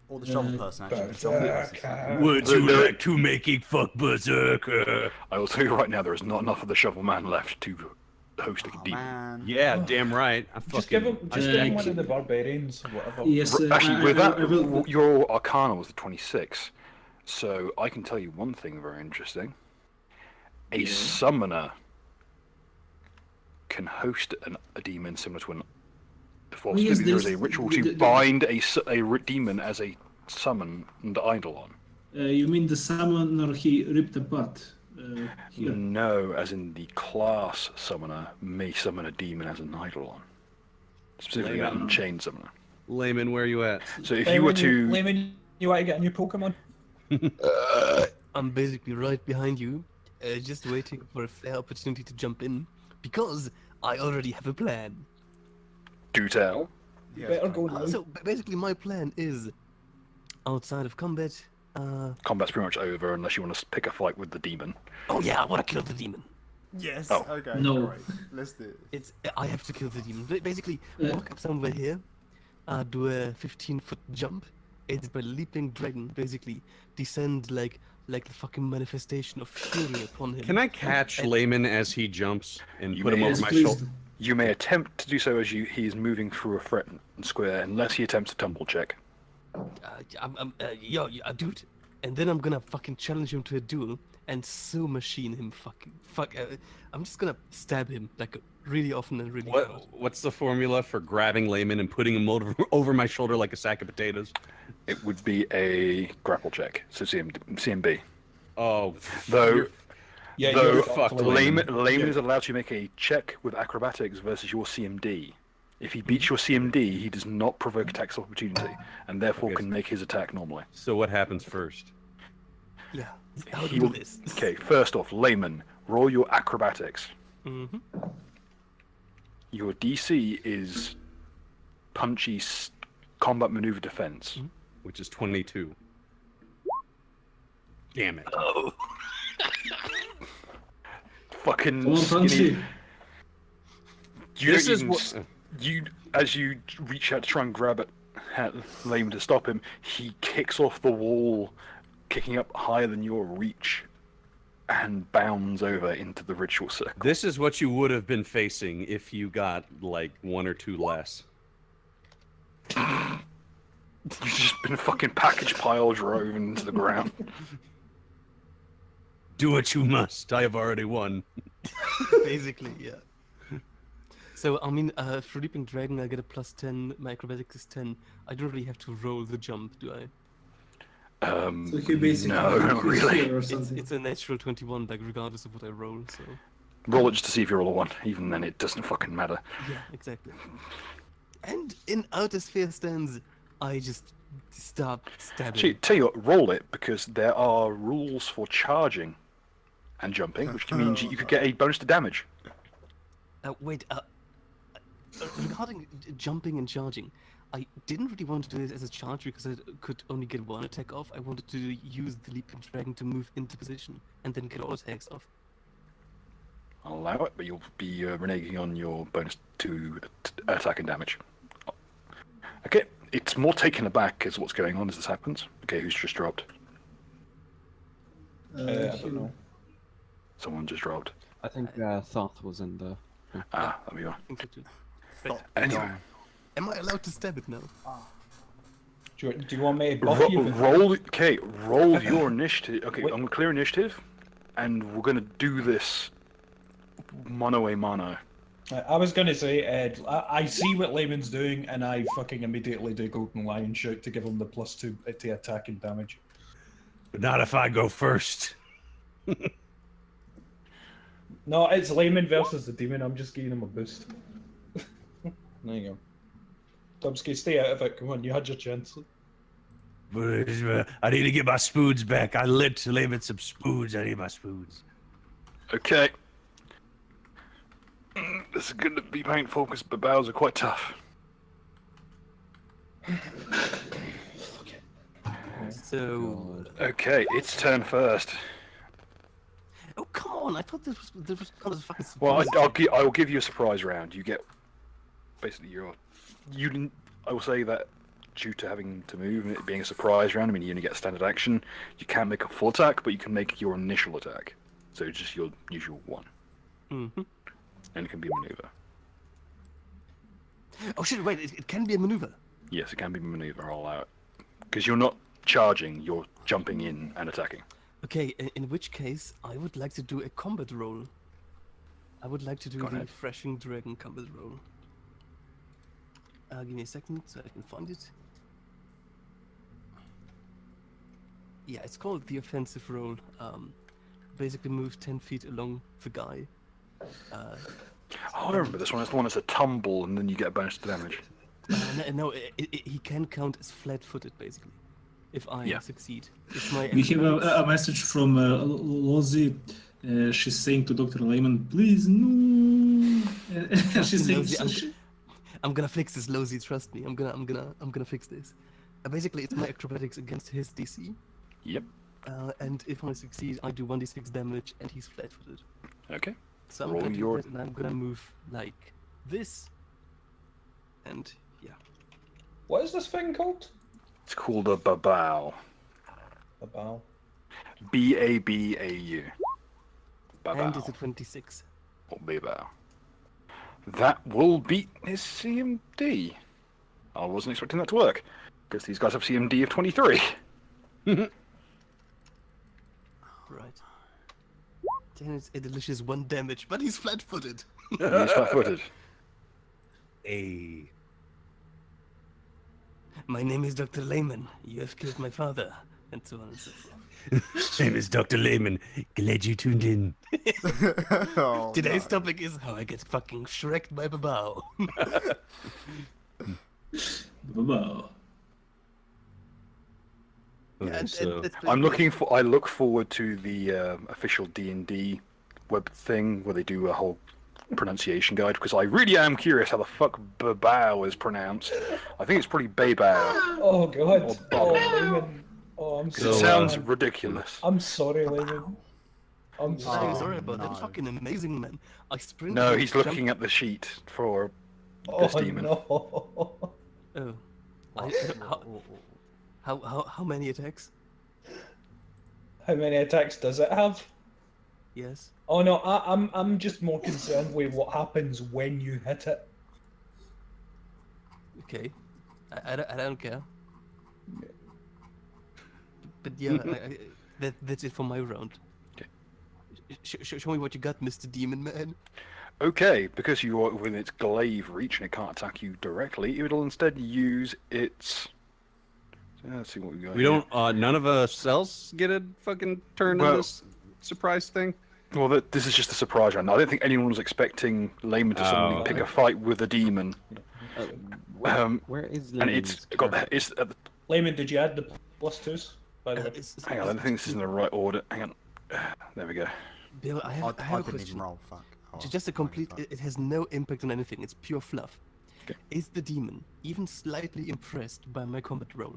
Or the Shovel Person, actually. The Shovel Person. Would you like to make a fuck berserker? I will tell you right now, there is not enough of the Shovel Man left to host a demon. Man. Yeah, damn right. Just give him one I- of the barbarians, or whatever. Yes. Actually, with I that, will- your Arcana was the 26. So I can tell you one thing very interesting. A summoner can host a demon similar to an. Before yes, there is a there's- ritual to bind a demon as a summoned eidolon. You mean the summoner he ripped apart? Here. No, as in the class summoner may summon a demon as an eidolon. Specifically, an unchained summoner. Layman, where are you at? So if you were to. Layman, you want to get a new Pokemon? I'm basically right behind you, just waiting for a fair opportunity to jump in, because I already have a plan. Do tell. You better go now. So basically, my plan is, outside of combat, Combat's pretty much over unless you want to pick a fight with the demon. oh yeah, I want to kill the demon. Yes. Oh. Okay. No. Great. Let's do it. I have to kill the demon. Basically, walk up somewhere here, do a 15-foot jump, aided by leaping dragon. Basically, descend like the fucking manifestation of fury upon him. Can I catch Layman as he jumps and You put him may- over Yes, my please. shoulder? You may attempt to do so as he is moving through a threatened square, unless he attempts a tumble check. Dude. And then I'm gonna fucking challenge him to a duel and so machine him. I'm just gonna stab him like really often and really hard. What's the formula for grabbing Layman and putting him over my shoulder like a sack of potatoes? It would be a grapple check, so CMB. Oh, Though, Yeah, though you're fucked, fucked. Layman is allowed to make a check with acrobatics versus your CMD. If he beats your CMD, he does not provoke attacks of opportunity, and therefore Okay. can make his attack normally. so what happens first? Yeah. How He do will- this? Okay, first off, Layman, roll your acrobatics. Mm-hmm. Your DC is punchy combat maneuver defense. Which is 22. Damn it. Oh. Fucking Come on, skinny. Punchy. You This don't is even, what- you as you reach out to try and grab at Layman to stop him, he kicks off the wall, kicking up higher than your reach, and bounds over into the ritual circle. This is what you would have been facing if you got like 1 or 2 less. You've just been fucking package pile drove into the ground. Do what you must. I have already won. Basically, yeah. So, I mean, for Leaping Dragon, I get a +10, my acrobatics is 10. I don't really have to roll the jump, do I? So he basically no, not really. or It's, something. it's a natural 21, like, regardless of what I roll, so... Roll it just to see if you roll a 1. Even then, it doesn't fucking matter. Yeah, exactly. And in Outer Sphere stands, I just start stabbing. Actually, tell you what, roll it, because there are rules for charging and jumping, which means you could get a bonus to damage. Wait, regarding jumping and charging, I didn't really want to do this as a charge because I could only get 1 attack off. I wanted to use the Leaping Dragon to move into position and then get all attacks off. I'll allow it, but you'll be reneging on your bonus to attack and damage. Okay, it's more taken aback as what's going on as this happens. Okay, who's just dropped? I don't know. Someone just dropped. I think Thoth was in there. Ah, there we are. I think so too. Right. Anyway, Am I allowed to stab it now? Do you want me to buff you? roll your initiative. Okay, I'm gonna clear initiative, and we're gonna do this mano a mano. I was gonna say, Ed, I see what Layman's doing, and I fucking immediately do Golden Lion shout to give him the +2 to attack and damage. But not if I go first. No, it's Layman versus the demon. I'm just giving him a boost. There you go. Dubsky, stay out of it. Come on, you had your chance. But I need to get my spoons back. I lit Layman some spoons. I need my spoons. Okay. This is gonna be painful because the bows are quite tough. So... Okay, it's turn first. Oh, come on! I thought this was kind of fucking Well, surprise. I will give you a surprise round. You get basically I will say that due to having to move and it being a surprise round, I mean you only get standard action. You can't make a full attack, but you can make your initial attack. So just your usual one, Mhm. and it can be a maneuver. Oh shit, wait, it can be a maneuver. Yes, it can be a maneuver. I'll allow it because you're not charging. You're jumping in and attacking. Okay, in which case, I would like to do a combat roll. I would like to do Go the ahead. Thrashing Dragon combat roll. Give me a second so I can find it. Yeah, it's called the offensive roll. Basically move 10 feet along the guy. Oh, I remember this one. It's the one that's a tumble, and then you get a bonus to damage. No, he can count as flat-footed, basically. If I Yeah. succeed. It's my We have a message from Lozzie. She's saying to Dr. Lehman, please, no. She's saying, Lozzie, I'm gonna fix this, Lozzie. Trust me. I'm gonna fix this. Basically, it's my acrobatics against his DC. Yep. And if I succeed, I do 1d6 damage, and he's flat-footed. Okay. So I'm Roll gonna do your- that, and I'm gonna move like this. And yeah. What is this thing called? It's called a babao. A bow. Babau. And it's a Babao. 26. Or babao. That will beat his CMD. I wasn't expecting that to work because these guys have CMD of 23. Right. Then it's a delicious 1 damage, but he's flat-footed. He's flat-footed. Hey. My name is Dr. Lehman. You have killed my father. And so on and so forth. Name is Dr. Lehman. Glad you tuned in. Oh, Today's no. topic is how I get fucking shreked by Babao. wow. Yeah, and so that's I basically- look forward to the official D&D web thing where they do a whole pronunciation guide because I really am curious how the fuck Babao is pronounced. I think it's probably Babao. Oh god. Or Oh, Babao. Layman. Oh, I'm 'Cause sorry. it sounds man. ridiculous. I'm sorry, Layman. I'm I'm sorry. sorry about no. that. Fucking amazing, man. I sprinted. No, and he's jumped- looking at the sheet for Oh this demon. no. Oh. How many attacks? How many attacks does it have? Yes. Oh no, I'm just more concerned with what happens when you hit it. Okay. I don't care. But yeah, that's it for my round. Okay. Show me what you got, Mr. Demon Man. Okay, because you are within its glaive reach and it can't attack you directly, it will instead use its. Let's see what we got. We here. don't. None of us else get a fucking turn in Well- this surprise thing. Well, this is just a surprise round. I don't think anyone was expecting Layman to suddenly Oh. pick a fight with a demon. Where is And it's got Layman's it's at the, Layman, did you add the +2s? By the way. hang on. I don't think this is in the right order. Hang on. There we go. Bill, I have a I didn't question. even roll. Fuck. Oh, Just a okay, complete. fuck. It has no impact on anything. It's pure fluff. Okay. Is the demon even slightly impressed by my combat roll,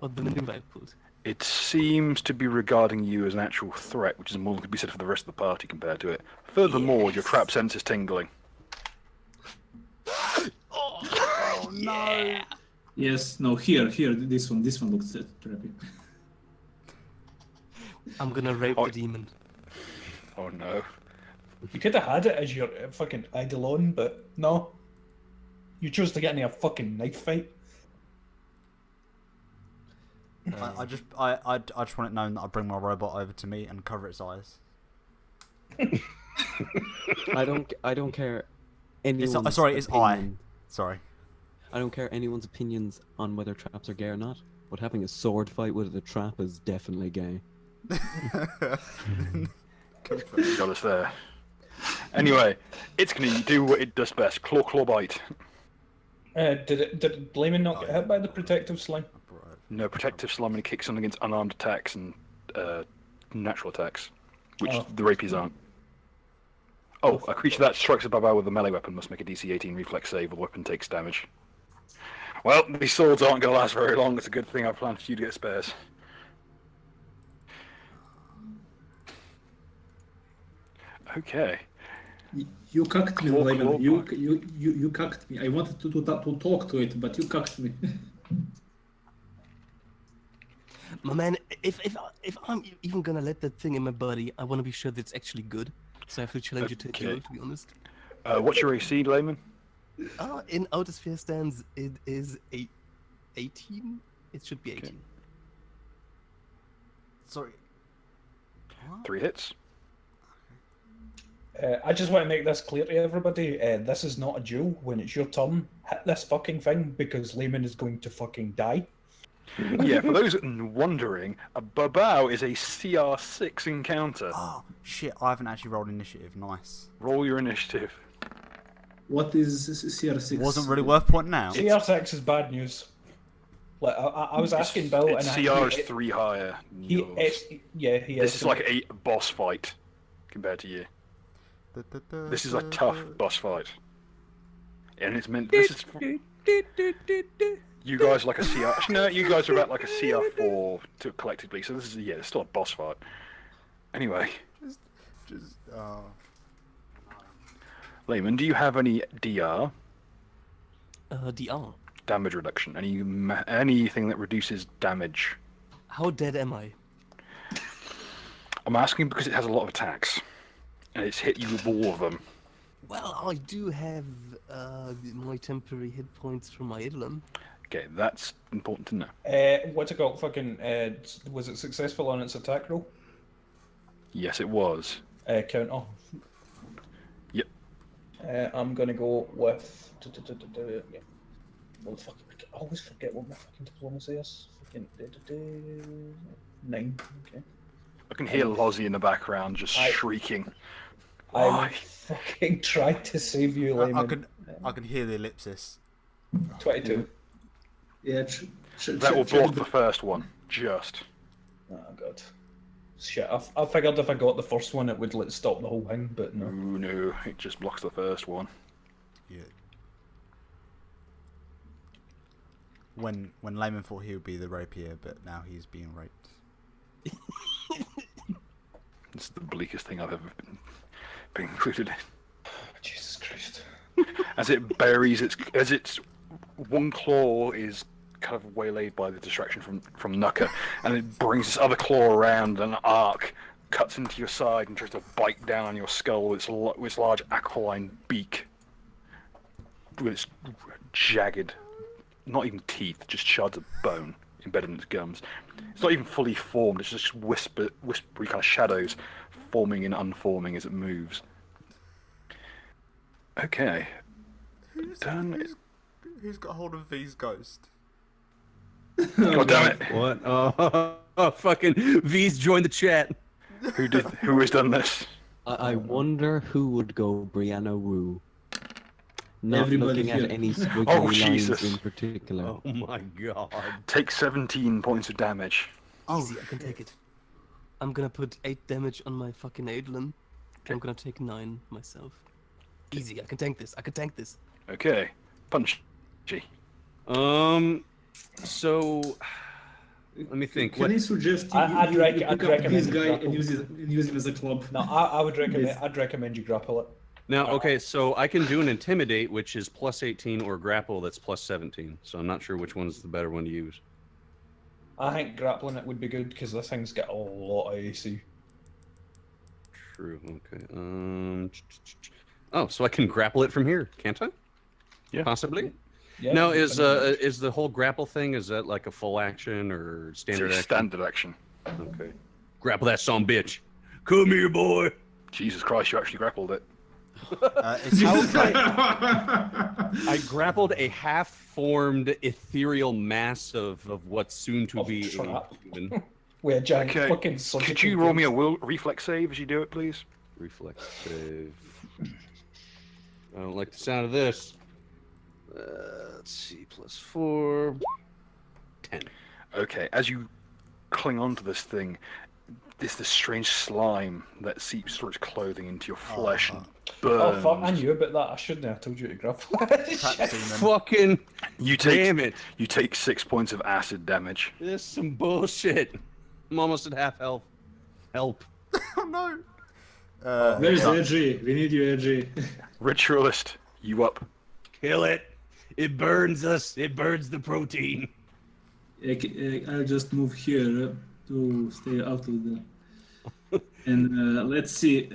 or the maneuver I pulled? It seems to be regarding you as an actual threat, which is more than could be said for the rest of the party compared to it. Furthermore, your trap sense is tingling. Oh no! Yes, no, here, this one looks trippy. I'm gonna rape Oh. the demon. Oh no. You could have had it as your fucking Eidolon, but no. You chose to get in a fucking knife fight. I just want it known that I bring my robot over to me and cover its eyes. I don't care. Anyone's sorry, it's I. opinion. Sorry. I don't care anyone's opinions on whether traps are gay or not. But having a sword fight with a trap is definitely gay. Got us there. Anyway, it's gonna do what it does best. Claw bite. Did Layman not get hit by the protective slime? No protective slime and it kicks on against unarmed attacks and natural attacks, which Oh. the rapiers aren't. Oh, a creature that strikes a Babao with a melee weapon must make a DC 18 reflex save, or the weapon takes damage. Well, these swords aren't going to last very long. It's a good thing I planned for you to get spares. Okay. You cucked me, Claw Layman. You back. cucked me. I wanted to talk to it, but you cucked me. My man, if I'm even gonna let that thing in my body, I want to be sure that it's actually good. So I have to challenge you to a Okay. duel, to be honest. What's your AC, Layman? In Outer Sphere stands, it is 18. It should be 18. Sorry. 3 hits. I just want to make this clear to everybody. This is not a duel. When it's your turn, hit this fucking thing because Layman is going to fucking die. Yeah, for those wondering, a Babao is a CR6 encounter. Oh shit! I haven't actually rolled initiative. Nice. Roll your initiative. What is CR6? Wasn't really worth pointing out. CR6 is bad news. Like I was asking Bill, Its and CR is 3 higher than he yours. is. This is like a boss fight compared to you. This is a tough boss fight. And it's meant. This is. You guys are like a CR. Actually, no, you guys are about like a CR4 to collectively. So this is it's still a boss fight. Anyway, Just Layman, do you have any DR DR. damage reduction? Anything that reduces damage? How dead am I? I'm asking because it has a lot of attacks, and it's hit you with all of them. Well, I do have my temporary hit points from my Eidolon. Okay, that's important to know. What's it called? Fucking. Was it successful on its attack roll? Yes, it was. Counter. Yep. I'm gonna go with. Yeah. Well, fuck, I always forget what my fucking diplomacy is. Fucking 9. Okay. I can hear Lozzie in the background just I- shrieking. I Why? fucking tried to save you, Layman. I can hear the ellipsis. 22. Yeah, That will block the first one. Just. Oh god. Shit, I figured if I got the first one, it would like stop the whole thing, but no. Ooh, no, it just blocks the first one. Yeah. When Layman thought he would be the rapier, but now he's being raped. It's the bleakest thing I've ever been included in. Jesus Christ. As it buries as its one claw is kind of waylaid by the distraction from Nuka, and it brings this other claw around an arc, cuts into your side, and tries to bite down on your skull with its large aquiline beak, with its jagged, not even teeth, just shards of bone embedded in its gums. It's not even fully formed. It's just whispery kind of shadows forming and unforming as it moves. Okay. Who's got hold of V's ghost? God damn it! What? Oh, fucking V's joined the chat. Who has done this? I wonder who would go Brianna Wu. Not Everybody looking here. at any squiggly Oh, lines Jesus. in particular. Oh my god. Take 17 points of damage. Easy, I can take it. I'm gonna put 8 damage on my fucking Adlin. I'm gonna take 9 myself. Easy, I can tank this. I can tank this. Okay. Punch. So let me think. Can I suggest I'd you recommend pick up this you guy grapple. and use him as a club? No, I would recommend. Yes. I'd recommend you grapple it. Now, okay, so I can do an intimidate, which is plus 18, or grapple, that's plus 17. So I'm not sure which one's the better one to use. I think grappling it would be good because this thing's got a lot of AC. True. Okay. Oh, so I can grapple it from here, can't I? Yeah. Possibly. Yeah, Now, you is can- the whole grapple thing, is that like a full action or standard It's a action? standard action. Okay. Grapple that son bitch. Come here, boy. Jesus Christ, you actually grappled it. It's how I grappled a half-formed ethereal mass of what's soon to Of be a trap. human. With a giant Okay. fucking Could surgical you roll me a gun. reflex save as you do it, please? Reflex save. I don't like the sound of this. Let's see, plus 4. 10. Okay, as you cling onto this thing, there's this strange slime that seeps through its clothing into your flesh and Oh burns. fuck! I knew about that. I shouldn't have told you to grapple it. Crap Shit. semen. Fucking You take damn it. You take 6 points of acid damage. This is some bullshit. I'm almost at half health. Help. Oh no. Where's yeah. Edgy? We need you, Edgy. Ritualist, you up? Kill it. It burns us. It burns the protein. I'll just move here to stay out of the. And let's see.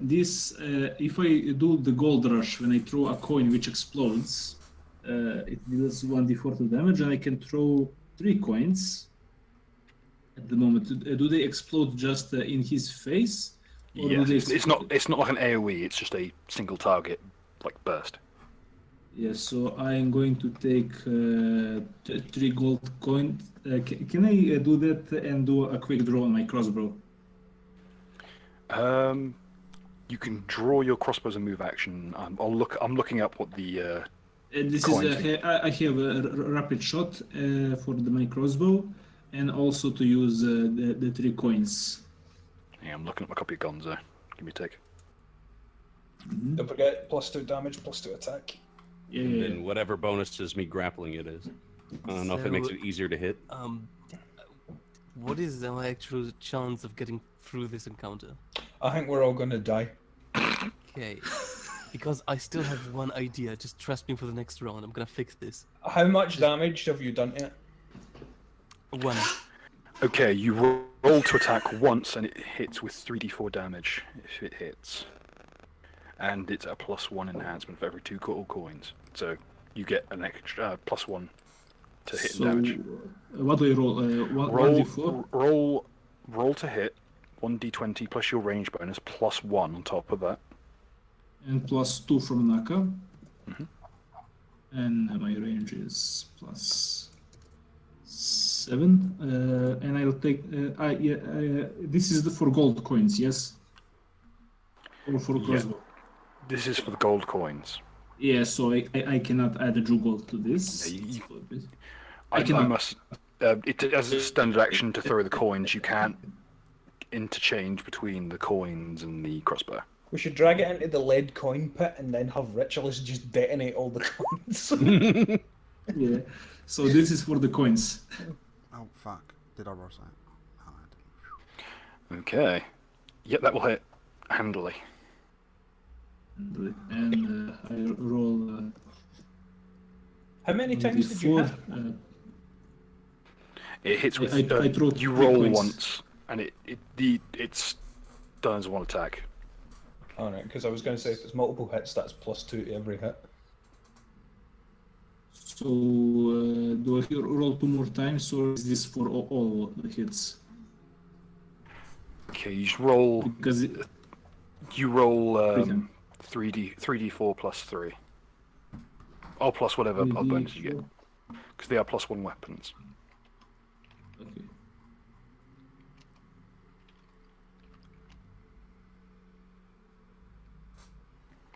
This, if I do the gold rush when I throw a coin which explodes, it deals 1d4 to damage, and I can throw 3 coins. At the moment, do they explode just in his face? Or do Yes, they it's not. It's not like an AOE. It's just a single target, like burst. Yes, so I am going to take 3 gold coins. Can I do that and do a quick draw on my crossbow? You can draw your crossbow as a move action. I'm looking up what the. This Coins. is I have a rapid shot for my crossbow, and also to use the 3 coins. Yeah, I'm looking up my copy of Gonzo. Give me a tick. Don't forget +2 damage, +2 attack. Yeah, And yeah, then whatever bonuses me grappling it is. I don't know if it makes it easier to hit. What is our actual chance of getting through this encounter? I think we're all gonna die. Okay. Because I still have one idea. Just trust me for the next round. I'm gonna fix this. How much damage have you done to it? 1. Okay, you roll to attack once, and it hits with 3d4 damage if it hits. And it's a +1 enhancement for every 2 gold coins. So you get an extra +1 to hit So, damage. what do I roll? Roll, 1d4? roll to hit 1d20 plus your range bonus +1 on top of that. And +2 from Naka. Mhm. And my range is +7. And I'll take. This is for gold coins, yes? Or for Yeah. crossbow? This is for the gold coins. Yeah, so I cannot add a juggle to this. Yeah, I I cannot. must. It as a standard action to throw the coins. You can't interchange between the coins and the crossbow. We should drag it into the lead coin pit and then have ritualists just detonate all the coins. Yeah. So this is for the coins. Oh fuck! Did I roll that? No, I didn't. Okay. Yep, that will hit handily. And I roll. How many times did you hit? It hits with I throw you 3 roll coins. once, and it's done as one attack. Alright, because I was going to say if it's multiple hits, that's +2 to every hit. So do I roll 2 more times, or is this for all the hits? Okay, you just roll. Because You roll Okay. 3d4 plus 3. Or plus whatever odd bonus you get. Because they are +1 weapons. Okay.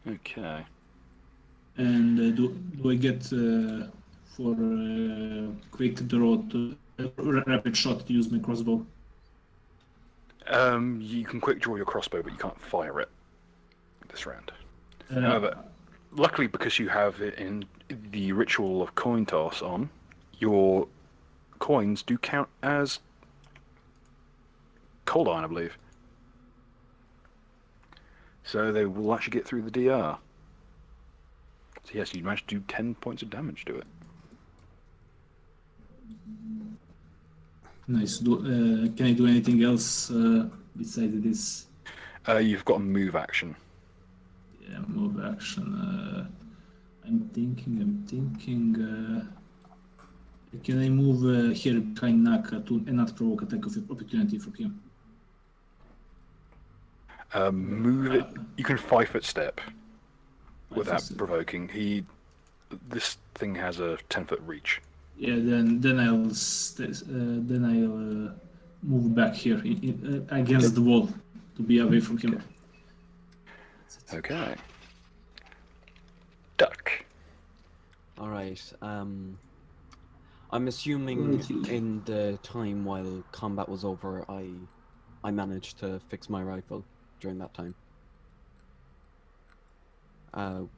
Okay. And do I get for quick draw to rapid shot to use my crossbow? You can quick draw your crossbow, but you can't fire it this round. Uh, However, luckily because you have it in the ritual of coin toss on, your coins do count as cold iron, I believe. So they will actually get through the DR. So yes, you managed to do 10 points of damage to it. Nice. Can I do anything else besides this? You've got a move action. Yeah, move action. I'm thinking. Can I move here behind Naka to and not provoke attack of opportunity from him? Move it. You can 5-foot step without 5 foot. provoking. This thing has a 10-foot reach. Yeah, then I'll move back here against the wall to be away from him. Okay. Duck. All right. I'm assuming in the time while combat was over, I managed to fix my rifle during that time.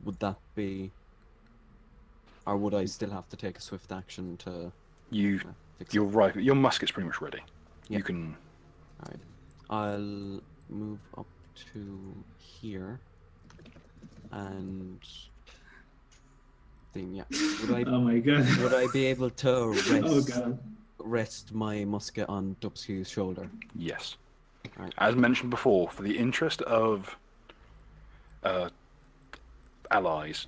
Would that be, or would I still have to take a swift action to fix Your rifle, your musket's pretty much ready. Yeah. You can. All right. I'll move up to here, and then yeah. Would I? Oh my god. Would I be able to rest? Oh god. Rest my musket on Dubsky's shoulder. Yes. Right. As mentioned before, for the interest of allies,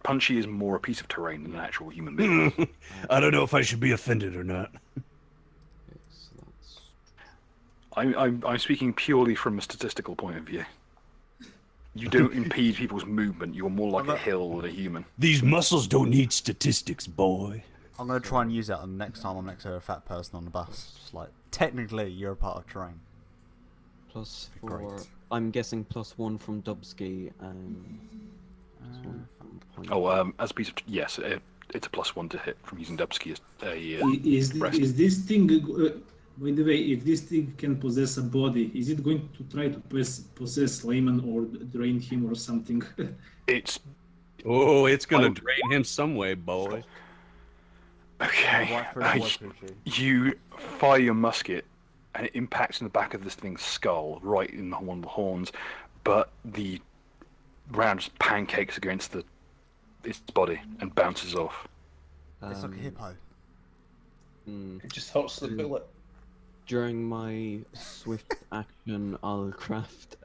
Punchy is more a piece of terrain than an actual human being. I don't know if I should be offended or not. Okay, so that's... I'm speaking purely from a statistical point of view. You don't impede people's movement. You're more like a hill than a human. These muscles don't need statistics, boy. I'm gonna try and use that the next time I'm next to a fat person on the bus. Just like, technically, you're a part of terrain. Plus Great. 4. I'm guessing +1 from Dubsky and +1 from Point. Oh, as a piece of yes, it's a +1 to hit from using Dubsky as a rest. Is this thing? By the way, if this thing can possess a body, is it going to try to possess Layman or drain him or something? It's Oh, it's gonna Oh. drain him some way, boy. okay. Right through the water, You fire your musket, and it impacts in the back of this thing's skull, right in one of the horns. But the round just pancakes against its body and bounces off. It's like a hippo. It just hurts the bullet. During my swift action, I'll craft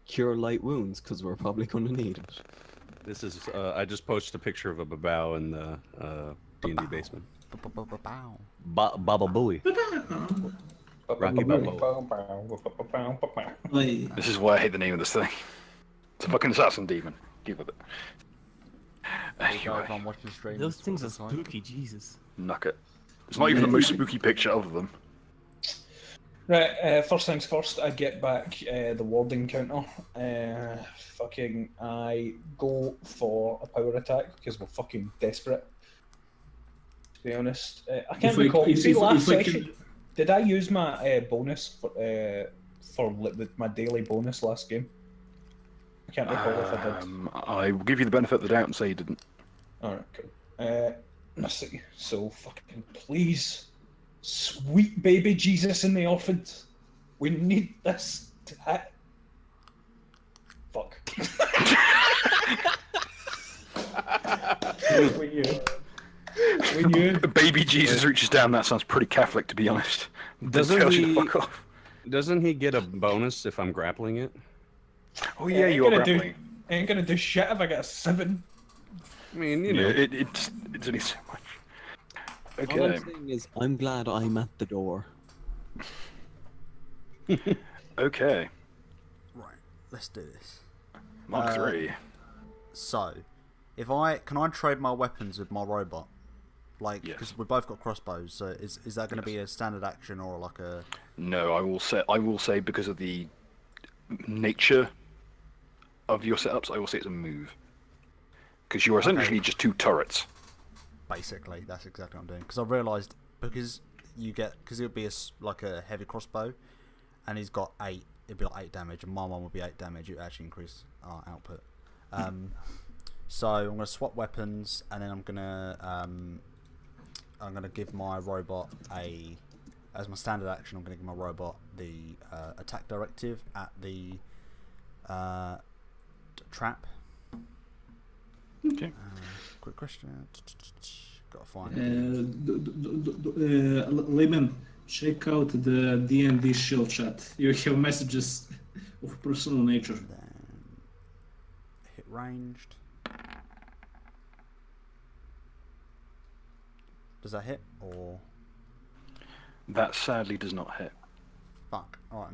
cure light wounds because we're probably going to need it. This is I just posted a picture of a babao in the D&D basement. Bow. Baba Booey. Rocky Like, This is why I hate the name of this thing. It's a fucking assassin demon. Give it. Guys, Anyway, I'm watching stream. Those things are It's like- spooky, Jesus. knock it. It's not even the most spooky picture of them. Right, first things first, I get back the warding counter. I go for a power attack because we're fucking desperate. To be honest, I can't recall. See, last session. Did I use my bonus for with my daily bonus last game? I can't recall if I did. I will give you the benefit of the doubt and say you didn't. Alright, cool. Let's see. So, fucking please, sweet baby Jesus in the orphans, we need this to hit. Fuck. We knew. Baby Jesus reaches down. That sounds pretty Catholic, to be honest. Doesn't Tells you he- to fuck off. Doesn't he get a bonus if I'm grappling it? Oh yeah, you are grappling. Ain't gonna do shit if I get a 7. I mean, you Yeah, know. it's only so much. All Okay. I'm saying is, I'm glad I'm at the door. Okay. Right, let's do this. Mark 3. So, can I trade my weapons with my robot? Like, Yes. because we both got crossbows. So is that going to be a standard action or like a? No, I will say because of the nature of your setups, I will say it's a move. Because you're essentially just 2 turrets. Basically, that's exactly what I'm doing. Because I realised because it would be like a heavy crossbow, and he's got 8. It'd be like 8 damage, and my one would be 8 damage. It would actually increase our output. So I'm gonna swap weapons, and then I'm gonna give my robot as my standard action. I'm gonna give my robot the attack directive at the trap. Okay. Quick question. Gotta find. Layman, check out the D&D shield chat. You have messages of personal nature. Then hit ranged. Does that hit or That sadly does not hit. fuck? Alright.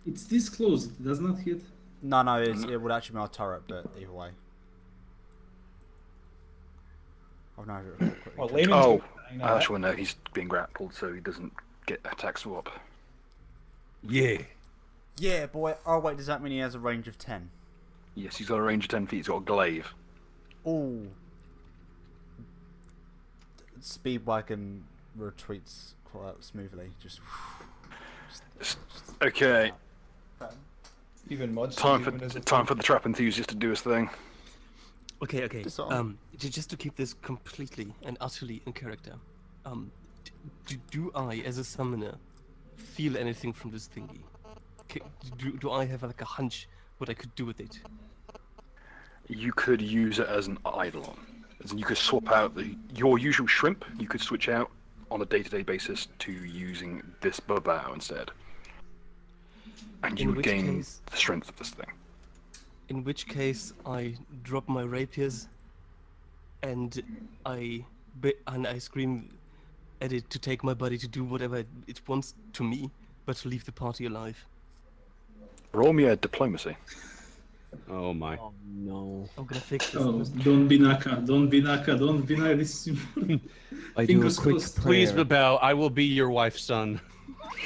It's this close. It does not hit. No, it would actually be my turret, but either way. I've no idea. Well, Layman's Oh, got 9 actually no, he's being grappled, so he doesn't get attack swap. Yeah. Yeah, boy. Oh wait, does that mean he has a range of 10? Yes, he's got a range of 10 feet. He's got a glaive. Ooh. Speedwagon retweets quite smoothly. Just. Okay, Even mods. time even as a for the trap enthusiast to do his thing. Okay, okay. Disarm. Just to keep this completely and utterly in character, do I, as a summoner, feel anything from this thingy? Do I have like a hunch what I could do with it? You could use it as an eidolon. As in you could swap out your usual shrimp, you could switch out on a day-to-day basis to using this babao instead. And you In would which gain case- the strength of this thing. In which case, I drop my rapiers, and I scream at it to take my body to do whatever it wants to me, but to leave the party alive. Roll me a diplomacy. Oh my. Oh no. I'm gonna fix this. Oh, first. don't be Naka. Don't be Naka. Don't be Naka. This is important. I do a Fingers quick crossed. Please, prayer. Babao, I will be your wife's son.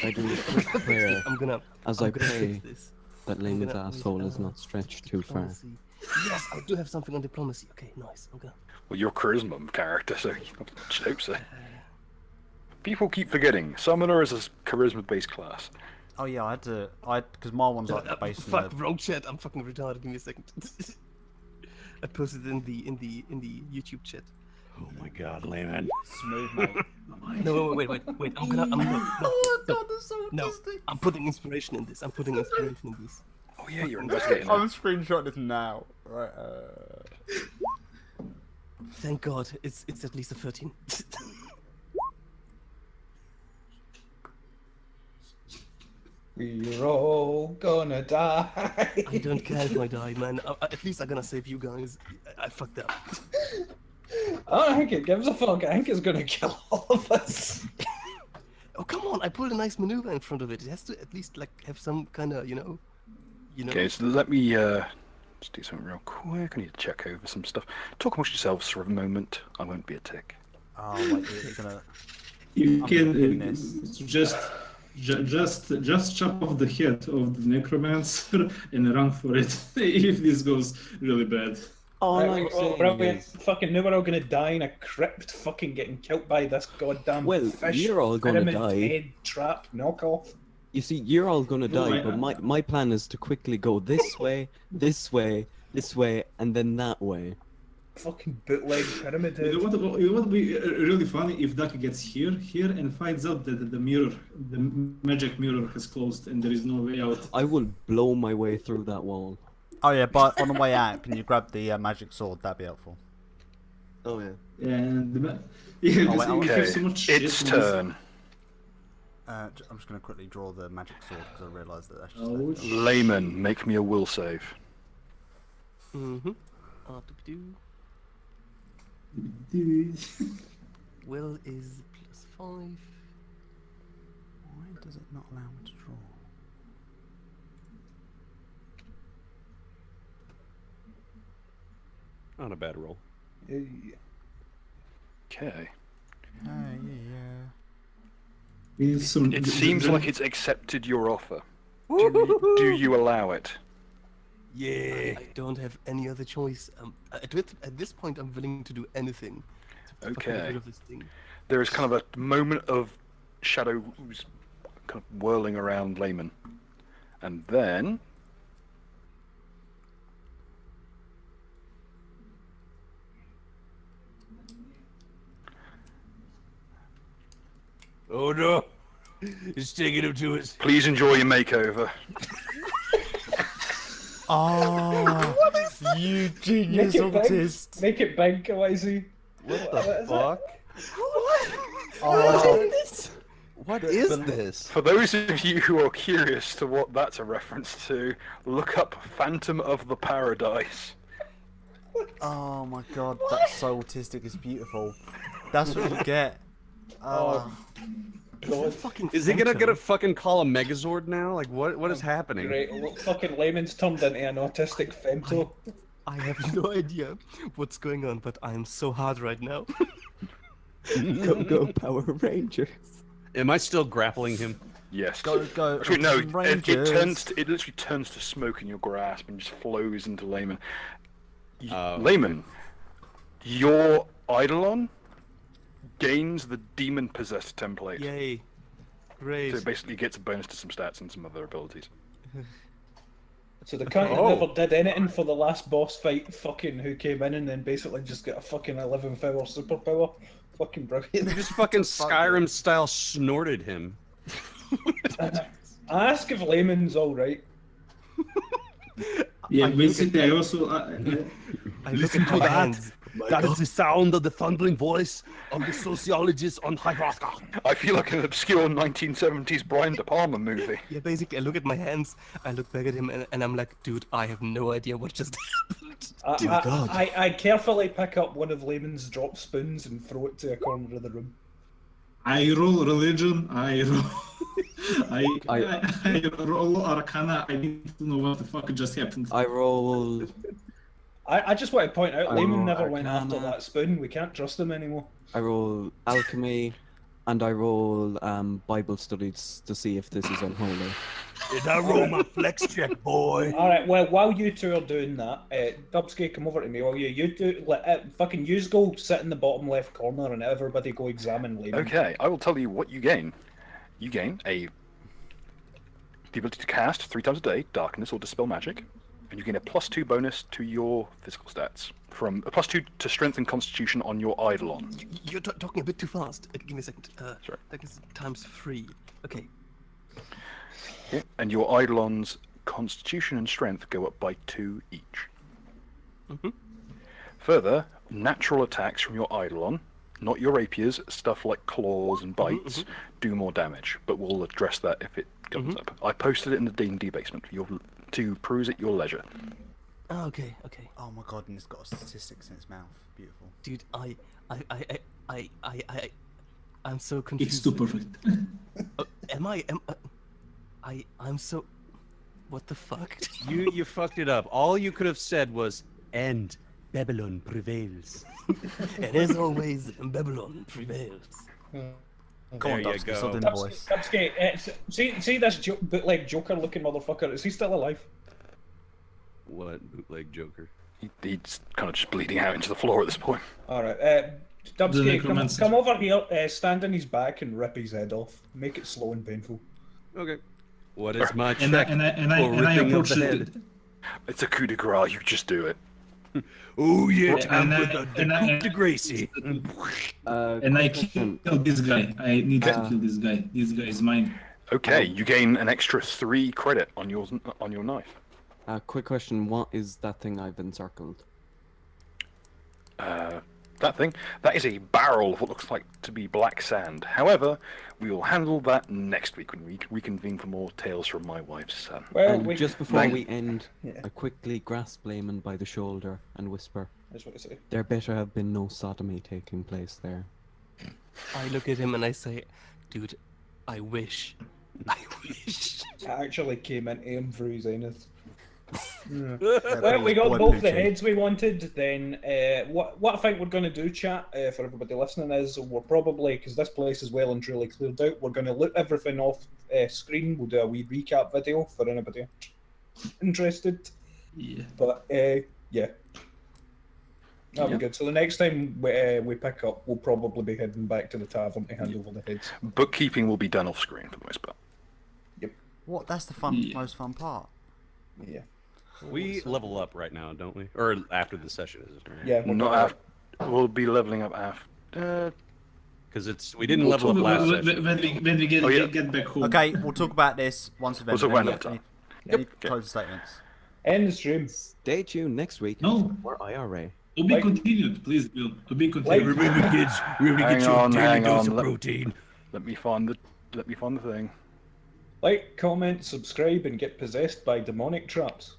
I do a quick prayer I'm gonna. as I'm I gonna pray fix this. that I'm Layman's gonna- asshole is not stretched too far. Diplomacy. Yes, I do have something on diplomacy. Okay, nice. I'm gonna. Well, you're a charisma character, so I should hope so. People keep forgetting. Summoner is a charisma-based class. Oh yeah, because my one's like based Fuck, on wrong chat. I'm fucking retarded. Give me a second. I posted it in the YouTube chat. Oh my God, Layman. smooth, mate. No, wait. I'm gonna. No, I'm putting inspiration in this. Oh yeah, you're investigating. I'm screenshotting this now. Right. Thank God, it's at least a 13. We're all gonna die. I don't care if I die, man. At least I'm gonna save you guys. I fucked up. I don't think it gives a fuck. I think it's gonna kill all of us. Oh come on! I pulled a nice maneuver in front of it. It has to at least like have some kind of, you know. Okay, so let me just do something real quick. I need to check over some stuff. Talk amongst yourselves for a moment. I won't be a tick. Oh wait, you're gonna. You I'm can doing this. just chop off the head of the necromancer and run for it if this goes really bad. All Right, I'm well, saying brilliant. is, Fucking knew we're all gonna die in a crypt, fucking getting killed by this goddamn well, fish you're all gonna pyramid die. head trap knockoff. You see, you're all gonna No, die, but my plan is to quickly go this way, this way, this way, and then that way. Fucking bootleg pyramid head. It would be really funny if Duck gets here, and finds out that the magic mirror has closed and there is no way out. I will blow my way through that wall. Oh yeah, but on the way out, can you grab the magic sword? That'd be helpful. Oh yeah. And we wait, have so much shit It's in this- turn. I'm just gonna quickly draw the magic sword because I realised that that's just Oh, left. Layman, make me a will save. Mm-hmm. Will is +5. Why does it not allow me to draw? Not a bad roll. Okay. Yeah. We need some- It seems like it's accepted your offer. Do you allow it? Yeah. I don't have any other choice. At this point, I'm willing to do anything to fucking get Okay. rid of this thing. There is kind of a moment of shadows kind of whirling around Layman. And then... Oh no. He's taking him to his. Please enjoy your makeover. Oh, you genius Make it big. autist. Make it big, Kawaii. What the fuck? Oh, What is this? For those of you who are curious to what that's a reference to, look up Phantom of the Paradise. oh my god, that's so autistic. It's beautiful. That's what you get. Oh, God. Fucking Is he gonna phantom. get a fucking call a Megazord now? Like what is happening? Great. Look, fucking Layman's turned into an autistic femto. I have no idea what's going on, but I'm so hard right now. Go Power Rangers. Am I still grappling him? Yes. go. Actually, no. Rangers. It literally turns to smoke in your grasp and just flows into Layman. Oh, Layman, your Eidolon gains the demon possessed template. Yay. Great. So it basically gets a bonus to some stats and some other abilities. So the cunt that Oh. never did anything for the last boss fight, fucking who came in and then basically just got a fucking 11th hour superpower. Fucking brilliant. You just fucking Skyrim style snorted him. Ask if Layman's alright. Yeah, basically, I also. I look Listen at to my that. hands. That is the sound of the thundering voice of the sociologist on Hyroska. I feel like an obscure 1970s Brian De Palma movie. Yeah, basically, I look at my hands, I look back at him, and I'm like, dude, I have no idea what just happened. I carefully pick up one of Layman's drop spoons and throw it to a corner of the room. I roll religion. I roll arcana. I need to know what the fuck just happened. I roll. I just want to point out, I Layman roll never went after Arcana. that spoon. We can't trust him anymore. I roll alchemy, and I roll Bible studies to see if this is unholy. Did I roll my flex check, boy? All right. Well, while you two are doing that, Dubsky, come over to me. While you do, fucking use go sit in the bottom left corner, and everybody go examine Layman. Okay, I will tell you what you gain. You gain the ability to cast 3 times a day, darkness or dispel magic, and you gain a +2 bonus to your physical stats from a +2 to strength and constitution on your Eidolon. You're talking a bit too fast. Give me a second. Sorry. That is ×3. Okay. Yeah. And your Eidolon's constitution and strength go up by 2 each. Mhm. Further, natural attacks from your Eidolon, not your rapiers, stuff like claws and bites, do more damage. But we'll address that if it comes up. I posted it in the D&D basement for to peruse at your leisure. Okay. Oh my god, and it's got statistics in its mouth. Beautiful. Dude, I'm so confused. It's too perfect. I'm so. What the fuck? You fucked it up. All you could have said was "and Babylon prevails." And as always, Babylon prevails. Come on, There you Dubsky, go. stop doing the voice. Dubsky, see this bootleg Joker-looking motherfucker. Is he still alive? What bootleg Joker? He's kind of just bleeding out into the floor at this point. Alright, The Dubsky, necromancer. come over here, stand on his back and rip his head off. Make it slow and painful. Okay. What is my And I check and I and I, for and I ripping of approach the the, head? It's a coup de grace. You just do it. Oh yeah, time And for I- the and I- coup de Gracie. and I kill this guy. I need to kill this guy. This guy is mine. Okay, you gain an extra 3 credit on your knife. Quick question: what is that thing I've encircled? That thing, that is a barrel of what looks like to be black sand. However, we will handle that next week when we reconvene for more tales from my wife's son. Well, And we, just before Thank- we end, Yeah. I quickly grasp Layman by the shoulder and whisper, that's what I say. "There better have been no sodomy taking place there." I look at him and I say, dude, I wish. I wish. I actually came into him for his zenith. Yeah, Well, we got boy both the Poochie. heads we wanted. Then, what I think we're going to do, chat, for everybody listening, is we're probably, because this place is well and truly cleared out, we're going to loot everything off screen. We'll do a wee recap video for anybody interested. Yeah. But yeah, that'll be good. So the next time we pick up, we'll probably be heading back to the tavern to hand over the heads. Bookkeeping will be done off screen for the most part. What? That's the fun, Yeah. most fun part. Yeah, We level up right now, don't we? Or after the session, is it? Right? yeah. we're Not gonna- after. We'll be leveling up after. Because we didn't level up last session. When we Oh, yeah. get back home. Okay, we'll talk about this once we've We'll talk about it ended. another Any Yep. closing statements? End the stream. Stay tuned next week No. for IRA. To be Like- continued, please, Bill. To be continued. Remember, kids, remember to Hang get your on, daily hang dose on, of let- protein. Let me find the thing. Like, comment, subscribe, and get possessed by demonic traps.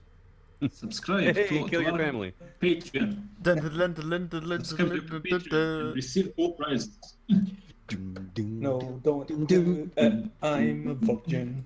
Subscribe Hey, to kill your our family. Patreon. Dun, dun, dun, dun, dun, dun, Subscribe to dun, our dun, dun, Patreon dun. and receive cool prizes. Ding, ding, No, ding. don't do it. I'm a virgin.